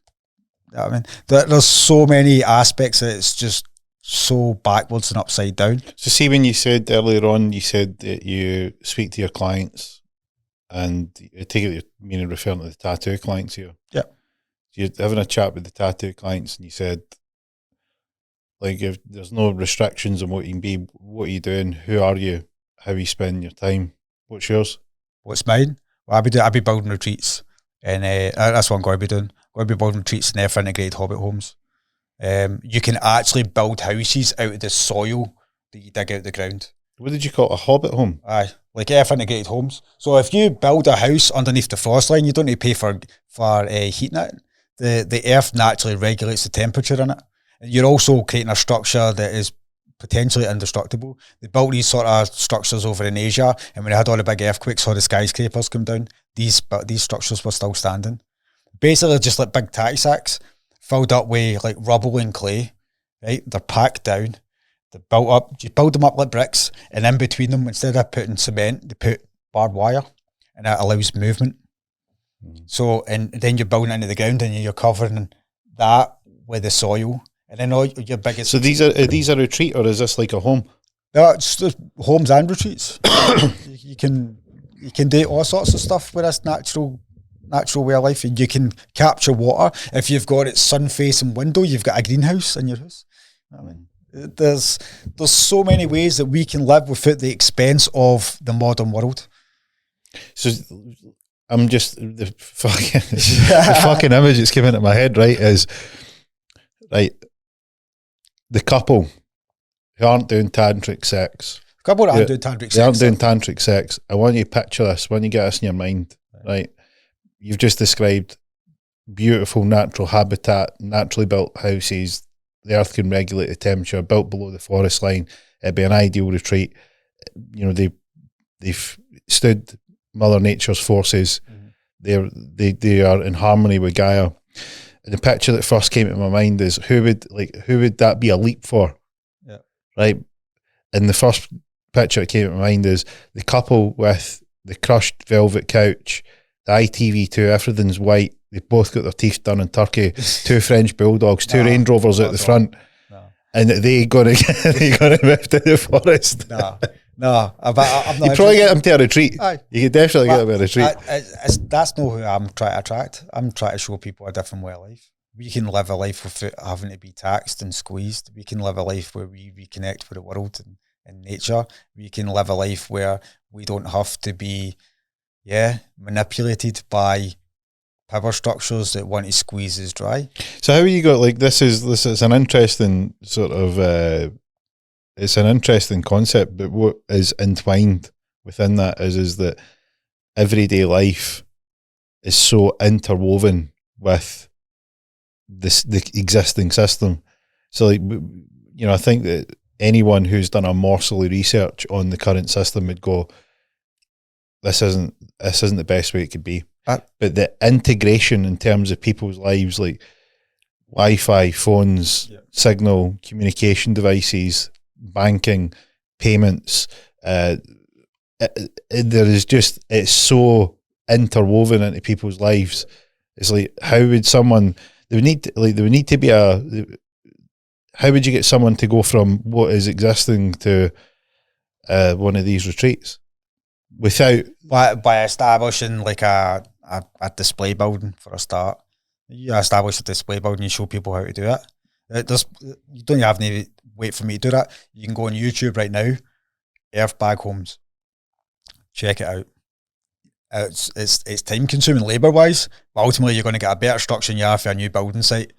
I mean, there's so many aspects that it's just so backwards and upside down. So see, when you said earlier on, you said that you speak to your clients, and I take it you mean referring to the tattoo clients here. Yeah. You're having a chat with the tattoo clients, and you said, like, if there's no restrictions on what you can be, what are you doing? Who are you? How you spend your time? What's yours? What's mine? Well, I'll be building retreats, and that's what I'm going to be doing. I'm going to be building retreats in Earth Integrated Hobbit homes. You can actually build houses out of the soil that you dig out the ground. What did you call it? A hobbit home? Aye, like Earth Integrated homes. So if you build a house underneath the frost line, you don't need to pay for heating it. The earth naturally regulates the temperature in it. And you're also creating a structure that is potentially indestructible. They built these sort of structures over in Asia, and when they had all the big earthquakes, all the skyscrapers come down, these structures were still standing. Basically just like big taxi sacks filled up with like rubble and clay. right? They're packed down. They're built up. You build them up like bricks, and in between them, instead of putting cement, they put barbed wire, and that allows movement. So, and then you're building into the ground, and you're covering that with the soil, and then all your biggest. So these are a retreat, or is this like a home? No, it's just homes and retreats. you can do all sorts of stuff with this natural way of life. You can capture water. If you've got it sun facing window, you've got a greenhouse in your house. I mean, there's so many ways that we can live without the expense of the modern world. So I'm just the fucking image that's came into my head, right, is right, the couple who aren't doing tantric sex. Couple that aren't doing tantric sex. They aren't doing tantric sex. I want you to picture this, I want you to get this in your mind, right? You've just described beautiful natural habitat, naturally built houses, the earth can regulate the temperature, built below the forest line. It'd be an ideal retreat. You know, they've stood Mother Nature's forces. They are in harmony with Gaia. And the picture that first came to my mind is who would that be a leap for? Yeah. Right? And the first picture that came to my mind is the couple with the crushed velvet couch, the ITV2, everything's white. They've both got their teeth done in Turkey. 2 French bulldogs, 2 Range Rovers out the front, and they gonna move to the forest. No, I'm not. You probably get them to a retreat. You could definitely get them to a retreat. That's not who I'm trying to attract. I'm trying to show people a different way of life. We can live a life without having to be taxed and squeezed. We can live a life where we reconnect with the world and nature. We can live a life where we don't have to be, manipulated by power structures that want to squeeze us dry. So how you got, like, this is an interesting sort of it's an interesting concept, but what is entwined within that is that everyday life is so interwoven with the existing system. So, like, you know, I think that anyone who's done a morsel of research on the current system would go, this isn't the best way it could be. But the integration in terms of people's lives, like Wi-Fi, phones, signal, communication devices, banking, payments, there is just, it's so interwoven into people's lives. It's like, how would someone, how would you get someone to go from what is existing to one of these retreats without by establishing like a display building for a start? You establish a display building, you show people how to do it. You don't have to wait for me to do that. You can go on YouTube right now, Earth Bag Homes. Check it out. It's time consuming labour wise, but ultimately you're going to get a better structure than you have for a new building site. You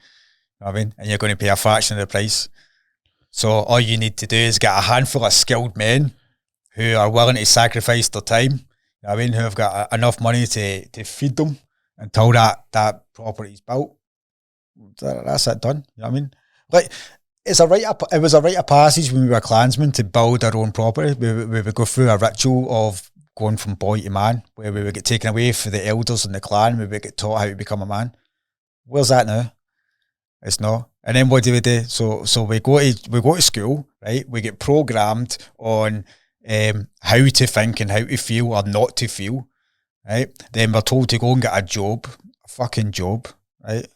know what I mean? And you're going to pay a fraction of the price. So all you need to do is get a handful of skilled men who are willing to sacrifice their time, you know what I mean, who have got enough money to feed them until that property is built. That's it, done. You know what I mean? Like, it was a rite of passage when we were clansmen to build our own property. We would go through a ritual of going from boy to man, where we would get taken away for the elders in the clan. We would get taught how to become a man. Where's that now? It's not. And then what do we do? So we go to school, right? We get programmed on how to think and how to feel or not to feel, right? Then we're told to go and get a fucking job, right?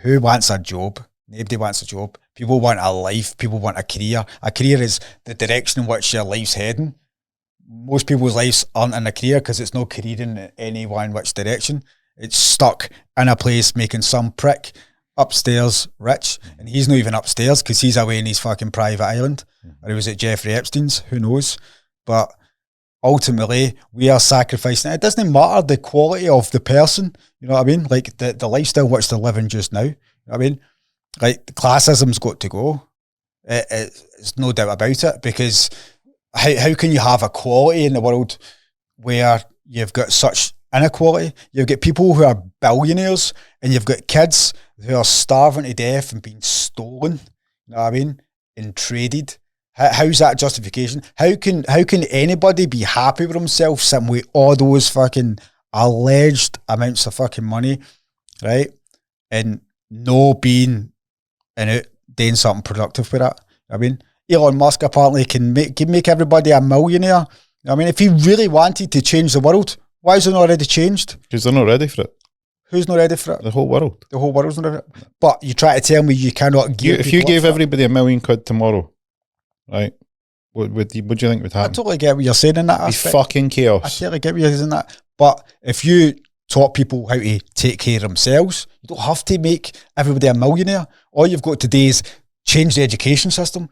Who wants a job? Nobody wants a job. People want a life. People want a career. A career is the direction in which your life's heading. Most people's lives aren't in a career because it's not career in any one which direction. It's stuck in a place making some prick upstairs rich, and he's not even upstairs because he's away in his fucking private island, or he was at Jeffrey Epstein's, who knows. But ultimately we are sacrificing. It doesn't matter the quality of the person, you know what I mean, like the lifestyle which they're living just now, you know what I mean, like the classism's got to go. It's no doubt about it, because how can you have equality in the world where you've got such inequality? You've got people who are billionaires and you've got kids who are starving to death and being stolen, you know what I mean, and traded. How's that justification? How can anybody be happy with himself sitting with all those fucking alleged amounts of fucking money, right, and no being in it doing something productive with that. I mean, Elon Musk apparently can make everybody a millionaire. I mean, if he really wanted to change the world, why is it not already changed? Because they're not ready for it. Who's not ready for it? The whole world. The whole world's not ready for it. But you try to tell me you cannot give. If you gave everybody $1 million tomorrow, right? What do you think would happen? I totally get what you're saying in that aspect. It's fucking chaos. I totally get what you're saying in that. But if you taught people how to take care of themselves, you don't have to make everybody a millionaire. All you've got to do is change the education system.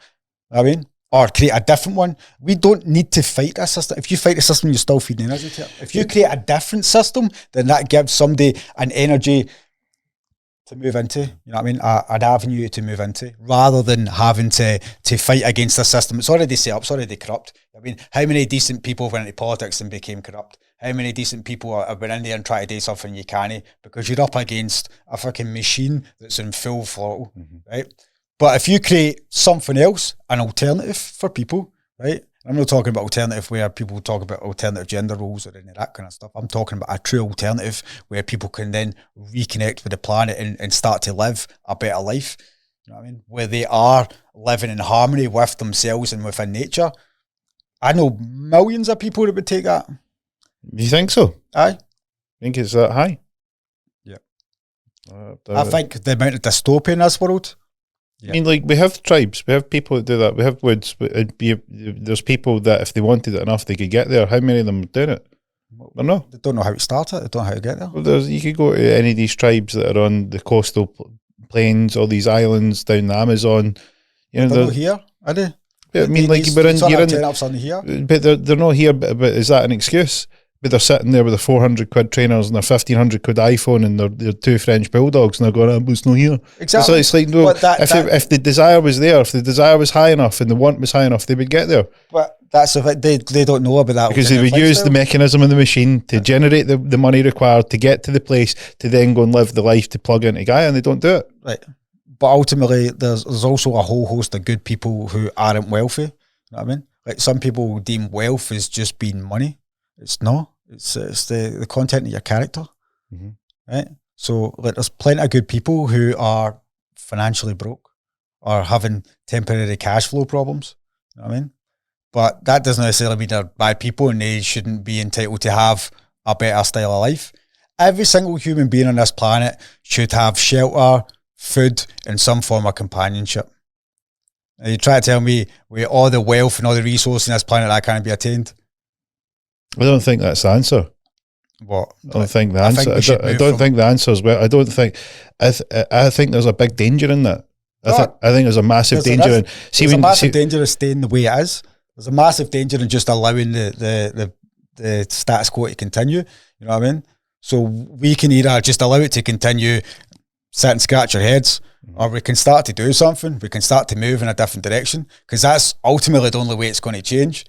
I mean, or create a different one. We don't need to fight that system. If you fight the system, you're still feeding energy to it. If you create a different system, then that gives somebody an energy to move into, you know what I mean, an avenue to move into, rather than having to fight against a system. It's already set up, it's already corrupt. I mean, how many decent people went into politics and became corrupt? How many decent people have been in there and tried to do something you can't, because you're up against a fucking machine that's in full throttle, right? But if you create something else, an alternative for people, right? I'm not talking about alternative where people talk about alternative gender roles or any of that kind of stuff. I'm talking about a true alternative where people can then reconnect with the planet and start to live a better life. You know what I mean? Where they are living in harmony with themselves and within nature. I know millions of people that would take that. You think so? Aye. Think it's that high? Yeah. I think the amount of dystopia in this world. Yeah. I mean, like, we have tribes, we have people that do that, we have woods, but there's people that if they wanted it enough, they could get there. How many of them are doing it? I don't know. They don't know how to start it, they don't know how to get there. Well, you could go to any of these tribes that are on the coastal plains, all these islands down the Amazon. You know, they're not here, are they? I mean, like, you're in here. But they're not here, but is that an excuse? But they're sitting there with their 400 quid trainers and their 1500 quid iPhone and their 2 French bulldogs, and they're going, "I'm just not here." Exactly. It's like, no, if the desire was there, if the desire was high enough and the want was high enough, they would get there. But that's if they don't know about that, because they would use the mechanism of the machine to generate the money required to get to the place to then go and live the life to plug into Gaia, and they don't do it. Right. But ultimately, there's also a whole host of good people who aren't wealthy. You know what I mean? Like, some people deem wealth as just being money. It's not. It's the content of your character, right? So, like, there's plenty of good people who are financially broke or having temporary cash flow problems. You know what I mean? But that doesn't necessarily mean they're bad people and they shouldn't be entitled to have a better style of life. Every single human being on this planet should have shelter, food, and some form of companionship. And you try to tell me with all the wealth and all the resources on this planet that can't be attained? I don't think that's the answer. What? I don't think the answer. I don't think the answer is well. I don't think. I think there's a big danger in that. I think there's a massive danger in. There's a massive danger of staying the way it is. There's a massive danger in just allowing the status quo to continue. You know what I mean? So we can either just allow it to continue, sit and scratch our heads, or we can start to do something. We can start to move in a different direction, because that's ultimately the only way it's going to change.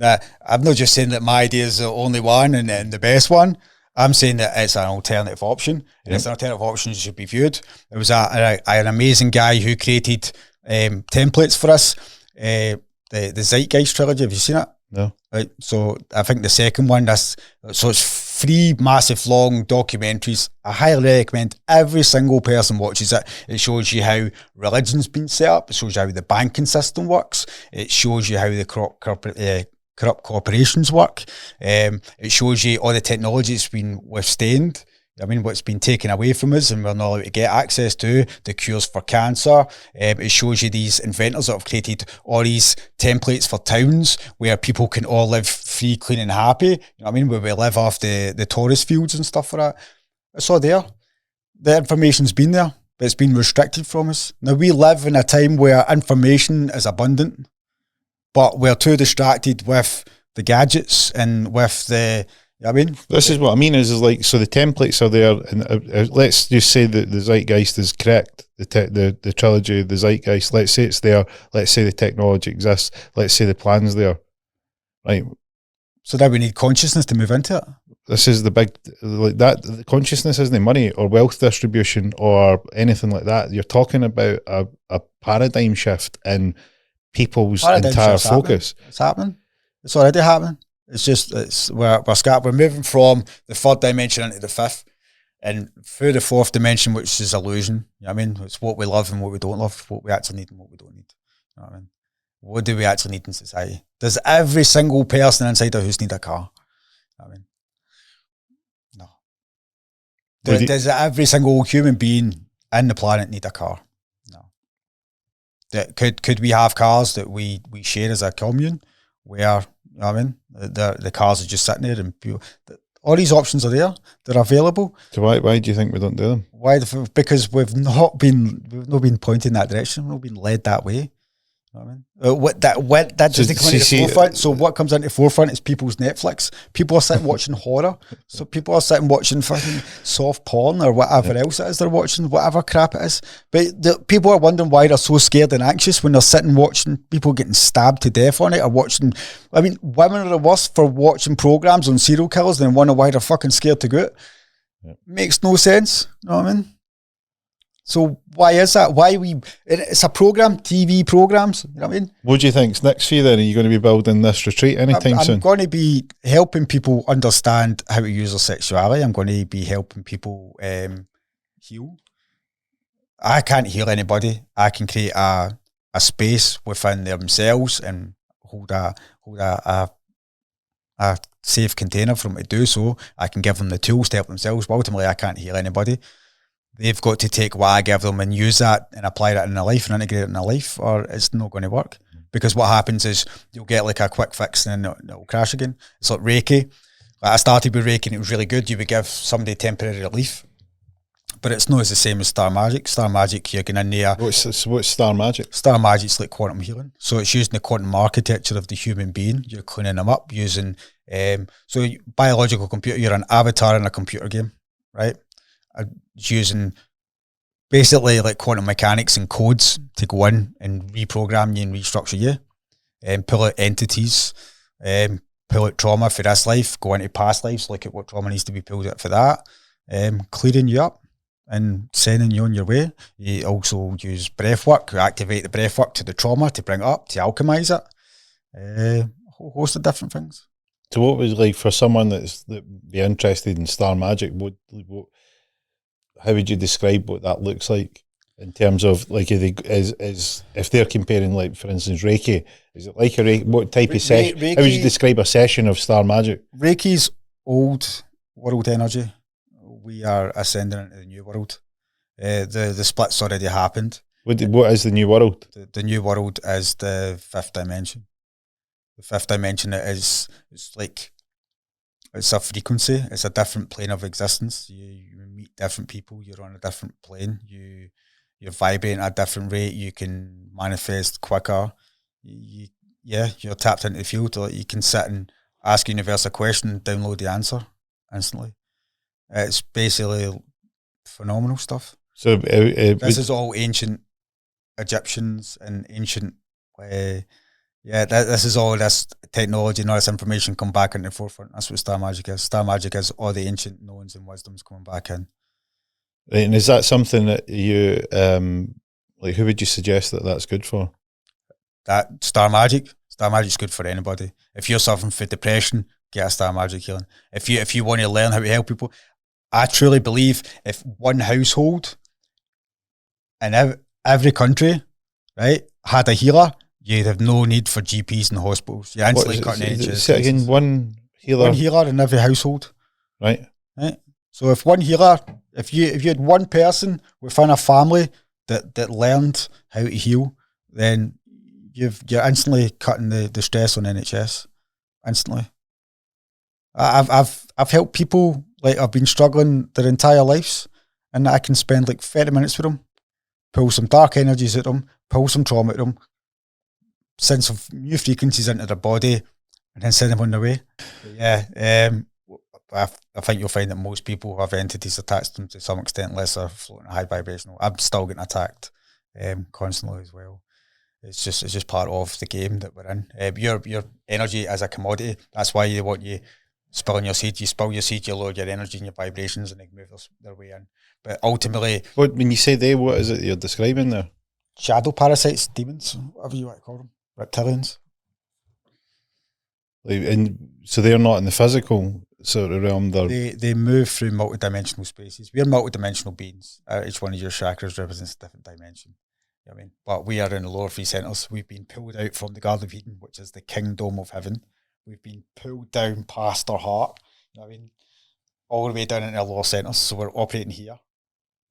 That I'm not just saying that my idea is the only one and the best one. I'm saying that it's an alternative option, and it's an alternative option that should be viewed. There was an amazing guy who created templates for us, the Zeitgeist trilogy. Have you seen it? No. Right. So I think the second one, so it's 3 massive long documentaries. I highly recommend every single person watches it. It shows you how religion's been set up. It shows you how the banking system works. It shows you how the corrupt corporations work. It shows you all the technology that's been withstand. I mean, what's been taken away from us and we're not allowed to get access to, the cures for cancer. It shows you these inventors that have created all these templates for towns where people can all live free, clean and happy. You know what I mean? Where we live off the tourist fields and stuff like that. It's all there. The information's been there, but it's been restricted from us. Now, we live in a time where information is abundant, but we're too distracted with the gadgets and with the, you know what I mean? This is what I mean is like, so the templates are there, and let's just say that the Zeitgeist is correct, the trilogy, the Zeitgeist, let's say it's there, let's say the technology exists, let's say the plan's there, right? So now we need consciousness to move into it. This is the big, like that, the consciousness isn't money or wealth distribution or anything like that. You're talking about a paradigm shift in people's entire focus. It's happening. It's already happening. It's just we're moving from the 3rd dimension into the 5th. And through the fourth dimension, which is illusion, you know what I mean? It's what we love and what we don't love, what we actually need and what we don't need. You know what I mean? What do we actually need in society? Does every single person inside our house need a car? You know what I mean? No. Does every single human being in the planet need a car? No. Could we have cars that we share as a commune where, you know what I mean, the cars are just sitting there and people, all these options are there, they're available. So why do you think we don't do them? Why? Because we've not been pointed in that direction, we've not been led that way. You know what I mean? That doesn't come into the forefront. So what comes into the forefront is people's Netflix. People are sitting watching horror. So people are sitting watching fucking soft porn or whatever else it is they're watching, whatever crap it is. But people are wondering why they're so scared and anxious when they're sitting watching people getting stabbed to death on it, or watching. I mean, women are the worst for watching programs on serial killers and then wonder why they're fucking scared to go out. Makes no sense. You know what I mean? So why is that? It's a program, TV programs, you know what I mean? What do you think's next for you then? Are you going to be building this retreat anytime soon? I'm going to be helping people understand how to use their sexuality. I'm going to be helping people heal. I can't heal anybody. I can create a space within themselves and hold a safe container for them to do so. I can give them the tools to help themselves, but ultimately I can't heal anybody. They've got to take what I give them and use that and apply that in their life and integrate it in their life, or it's not going to work. Because what happens is you'll get like a quick fix and then it'll crash again. It's like Reiki. Like I started with Reiki and it was really good. You would give somebody temporary relief, but it's not as the same as Star Magic. Star Magic, you're going in there. What's Star Magic? Star Magic's like quantum healing. So it's using the quantum architecture of the human being. You're cleaning them up using, biological computer. You're an avatar in a computer game, right? Using basically like quantum mechanics and codes to go in and reprogram you and restructure you, and pull out entities, pull out trauma for this life, go into past lives, look at what trauma needs to be pulled out for that, clearing you up and sending you on your way. You also use breath work, activate the breath work to the trauma to bring it up, to alchemize it, a whole host of different things. So what was like for someone that'd be interested in Star Magic, how would you describe what that looks like in terms of like if they're comparing, like for instance Reiki, is it like a Reiki? What type of session? How would you describe a session of Star Magic? Reiki's old world energy. We are ascending into the new world. The split's already happened. What is the new world? The new world is the fifth dimension. The fifth dimension it's a frequency. It's a different plane of existence. You meet different people. You're on a different plane. You're vibrating at a different rate. You can manifest quicker. You're tapped into the field. Like you can sit and ask the universe a question and download the answer instantly. It's basically phenomenal stuff. So this is all ancient Egyptians and ancient. This is all this technology and all this information come back into the forefront. That's what Star Magic is. Star Magic is all the ancient knowns and wisdoms coming back in. Right, and is that something that you, who would you suggest that that's good for? That Star Magic's good for anybody. If you're suffering from depression, get a Star Magic healing. If you want to learn how to help people, I truly believe if one household in every country, right, had a healer, you'd have no need for GPs and hospitals. You're instantly cutting edges. Say again, one healer in every household. Right. So if one healer, if you had one person within a family that learned how to heal, then you're instantly cutting the stress on NHS. Instantly. I've helped people like I've been struggling their entire lives, and I can spend like 30 minutes with them, pull some dark energies at them, pull some trauma at them, send some new frequencies into their body, and then send them on their way. I think you'll find that most people who have entities attached to them to some extent, unless they're floating high vibrational. I'm still getting attacked constantly as well. It's just part of the game that we're in. Your energy as a commodity. That's why they want you spilling your seed. You spill your seed, you lower your energy and your vibrations, and they move their way in. But ultimately, when you say what is it you're describing there? Shadow parasites, demons, whatever you want to call them, reptilians. And so they're not in the physical. sort of realm. They move through multidimensional spaces. We're multidimensional beings. Each one of your chakras represents a different dimension. You know what I mean? But we are in the lower three centers. We've been pulled out from the Garden of Eden, which is the kingdom of heaven. We've been pulled down past our heart. You know what I mean? All the way down into our lower centers. So we're operating here,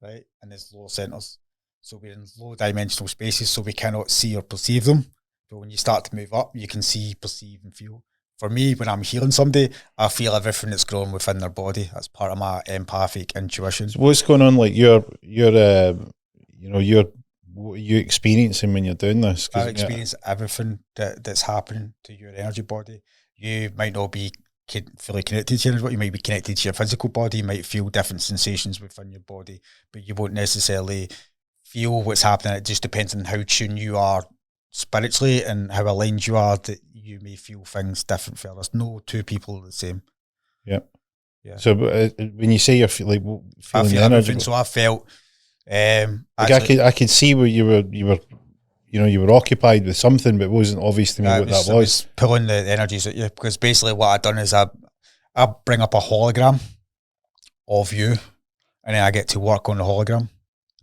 right? And there's lower centers. So we're in low dimensional spaces, so we cannot see or perceive them. But when you start to move up, you can see, perceive, and feel. For me, when I'm healing somebody, I feel everything that's growing within their body. That's part of my empathic intuition. So what's going on? Like what are you experiencing when you're doing this? I experience everything that's happening to your energy body. You might not be fully connected to your energy body. You might be connected to your physical body. You might feel different sensations within your body, but you won't necessarily feel what's happening. It just depends on how tuned you are spiritually and how aligned you are that you may feel things different for others. No two people are the same. Yeah. So when you say you're feeling the energy, so I felt I could see where you were occupied with something, but it wasn't obvious to me what that was. Pulling the energies at you, because basically what I've done is I bring up a hologram of you, and then I get to work on the hologram.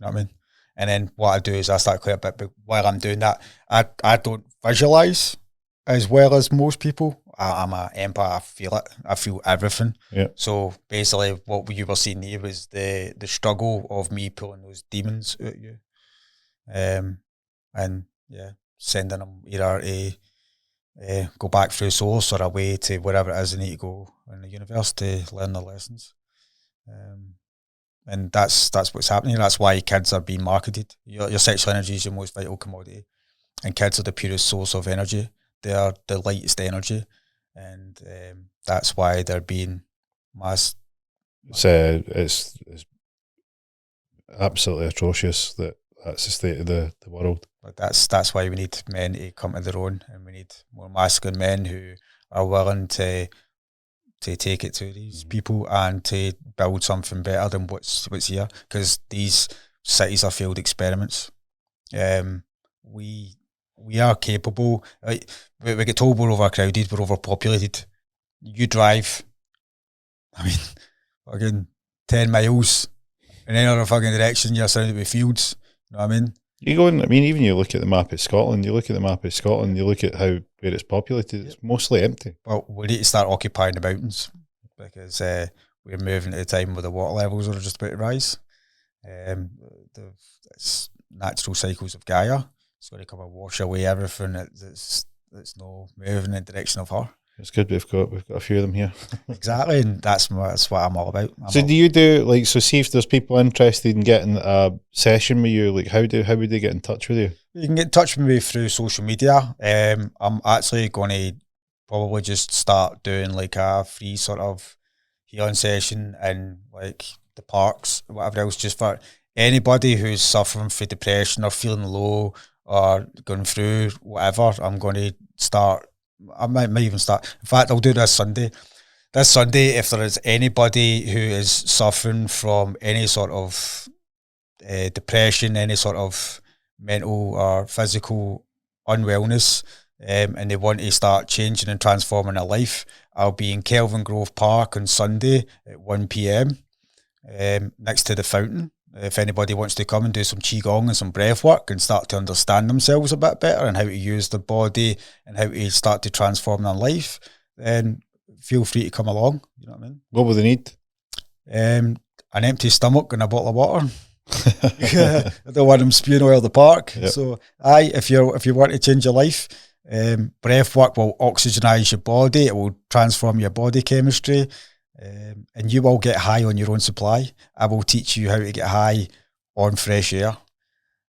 You know what I mean? And then what I do is I start clear, but while I'm doing that, I don't visualize as well as most people. I'm an empath. I feel it. I feel everything. Yeah. So basically, what you were seeing there was the struggle of me pulling those demons at you, and sending them either go back through source or away to wherever it is they need to go in the universe to learn their lessons. And that's what's happening. That's why kids are being marketed. Your sexual energy is your most vital commodity, and kids are the purest source of energy. They are the lightest energy, and that's why they're being mass. It's absolutely atrocious that's the state of the world. But that's why we need men to come to their own, and we need more masculine men who are willing to take it to these people and to build something better than what's here, because these cities are failed experiments. We are capable. We get told we're overcrowded, we're overpopulated. You drive, fucking 10 miles in any other fucking direction, you're surrounded with fields. You know what I mean? Even you look at the map of Scotland, you look at how where it's populated, it's mostly empty. Well, we need to start occupying the mountains, because we're moving at a time where the water levels are just about to rise. The natural cycles of Gaia, it's going to come and wash away everything that's not moving in the direction of her. It's good we've got a few of them here. Exactly, and that's what I'm all about. Do you do see if there's people interested in getting a session with you, how would they get in touch with you? You can get in touch with me through social media. I'm actually going to probably just start doing a free sort of healing session in the parks, whatever else, just for anybody who's suffering from depression or feeling low or going through whatever. I'm going to start. I might even start. In fact, I'll do this Sunday. This Sunday, if there is anybody who is suffering from any sort of depression, any sort of mental or physical unwellness, and they want to start changing and transforming their life, I'll be in Kelvin Grove Park on Sunday at 1 p.m. Next to the fountain. If anybody wants to come and do some qigong and some breath work and start to understand themselves a bit better and how to use their body and how to start to transform their life, then feel free to come along. You know what I mean? What will they need? An empty stomach and a bottle of water. I don't want them spewing all over the park. Yep. So, if you want to change your life, breath work will oxygenise your body. It will transform your body chemistry. And you will get high on your own supply. I will teach you how to get high on fresh air,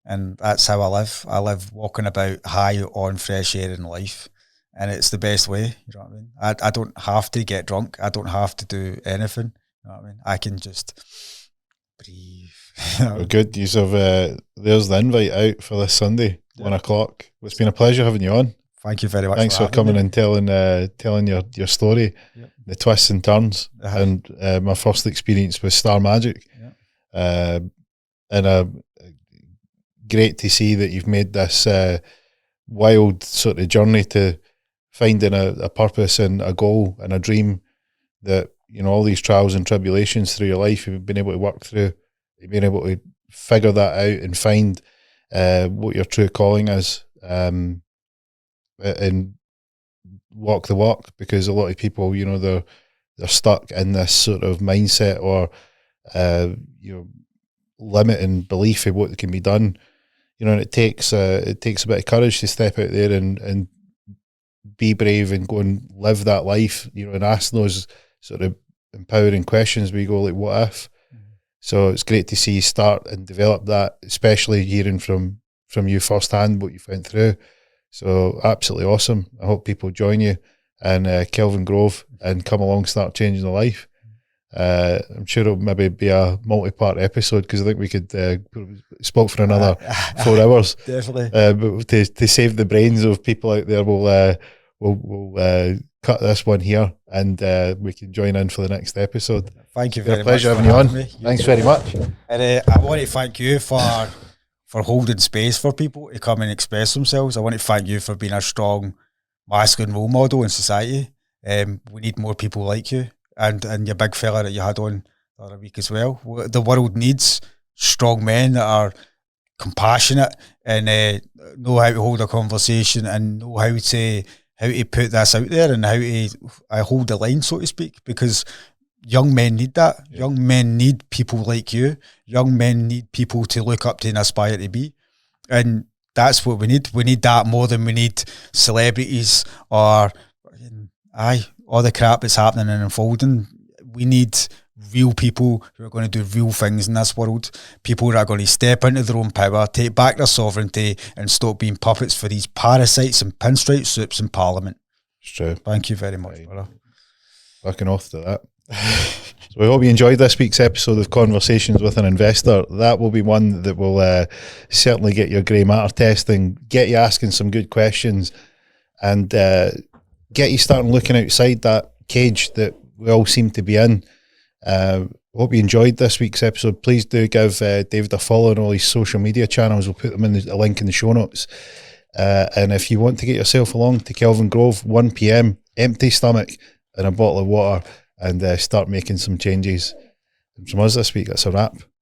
and that's how I live. I live walking about high on fresh air in life, and it's the best way. You know what I mean? I don't have to get drunk. I don't have to do anything. You know what I mean? I can just breathe. Well, good. There's the invite out for this Sunday, 1 o'clock. It's been a pleasure having you on. Thank you very much. Thanks for coming and telling your story, the twists and turns, and my first experience with Star Magic. And great to see that you've made this wild sort of journey to finding a purpose and a goal and a dream that you know, all these trials and tribulations through your life, you've been able to work through, you've been able to figure that out and find what your true calling is, and walk the walk, because a lot of people, you know, they're stuck in this sort of mindset or you know, limiting belief of what can be done, you know, and it takes a bit of courage to step out there and be brave and go and live that life, you know, and ask those sort of empowering questions where you go like, what if? So it's great to see you start and develop that, especially hearing from you firsthand what you went through. So absolutely awesome. I hope people join you and Kelvin Grove and come along, start changing their life. I'm sure it'll maybe be a multi-part episode, because I think we could spoke for another 4 hours. Definitely. But to save the brains of people out there, we'll cut this one here, and we can join in for the next episode. Thank you very much. Pleasure having you on. Thanks very much. And I want to thank you for holding space for people to come and express themselves. I want to thank you for being a strong masculine role model in society. We need more people like you, and your big fella that you had on the other week as well. The world needs strong men that are compassionate and know how to hold a conversation and know how to put this out there and how to hold the line, so to speak, because young men need that. Yeah. Young men need people like you. Young men need people to look up to and aspire to be. And that's what we need. We need that more than we need celebrities or all the crap that's happening and unfolding. We need real people who are going to do real things in this world. People that are going to step into their own power, take back their sovereignty, and stop being puppets for these parasites and pinstripe suits in Parliament. It's true. Thank you very much, brother. Fucking off to that. So we hope you enjoyed this week's episode of Conversations with an Investor. That will be one that will certainly get your grey matter testing, get you asking some good questions, and get you starting looking outside that cage that we all seem to be in. Hope you enjoyed this week's episode. Please do give David a follow on all his social media channels. We'll put them in a link in the show notes. And if you want to get yourself along to Kelvin Grove, 1 p.m, empty stomach and a bottle of water, and start making some changes. From us this week, that's a wrap.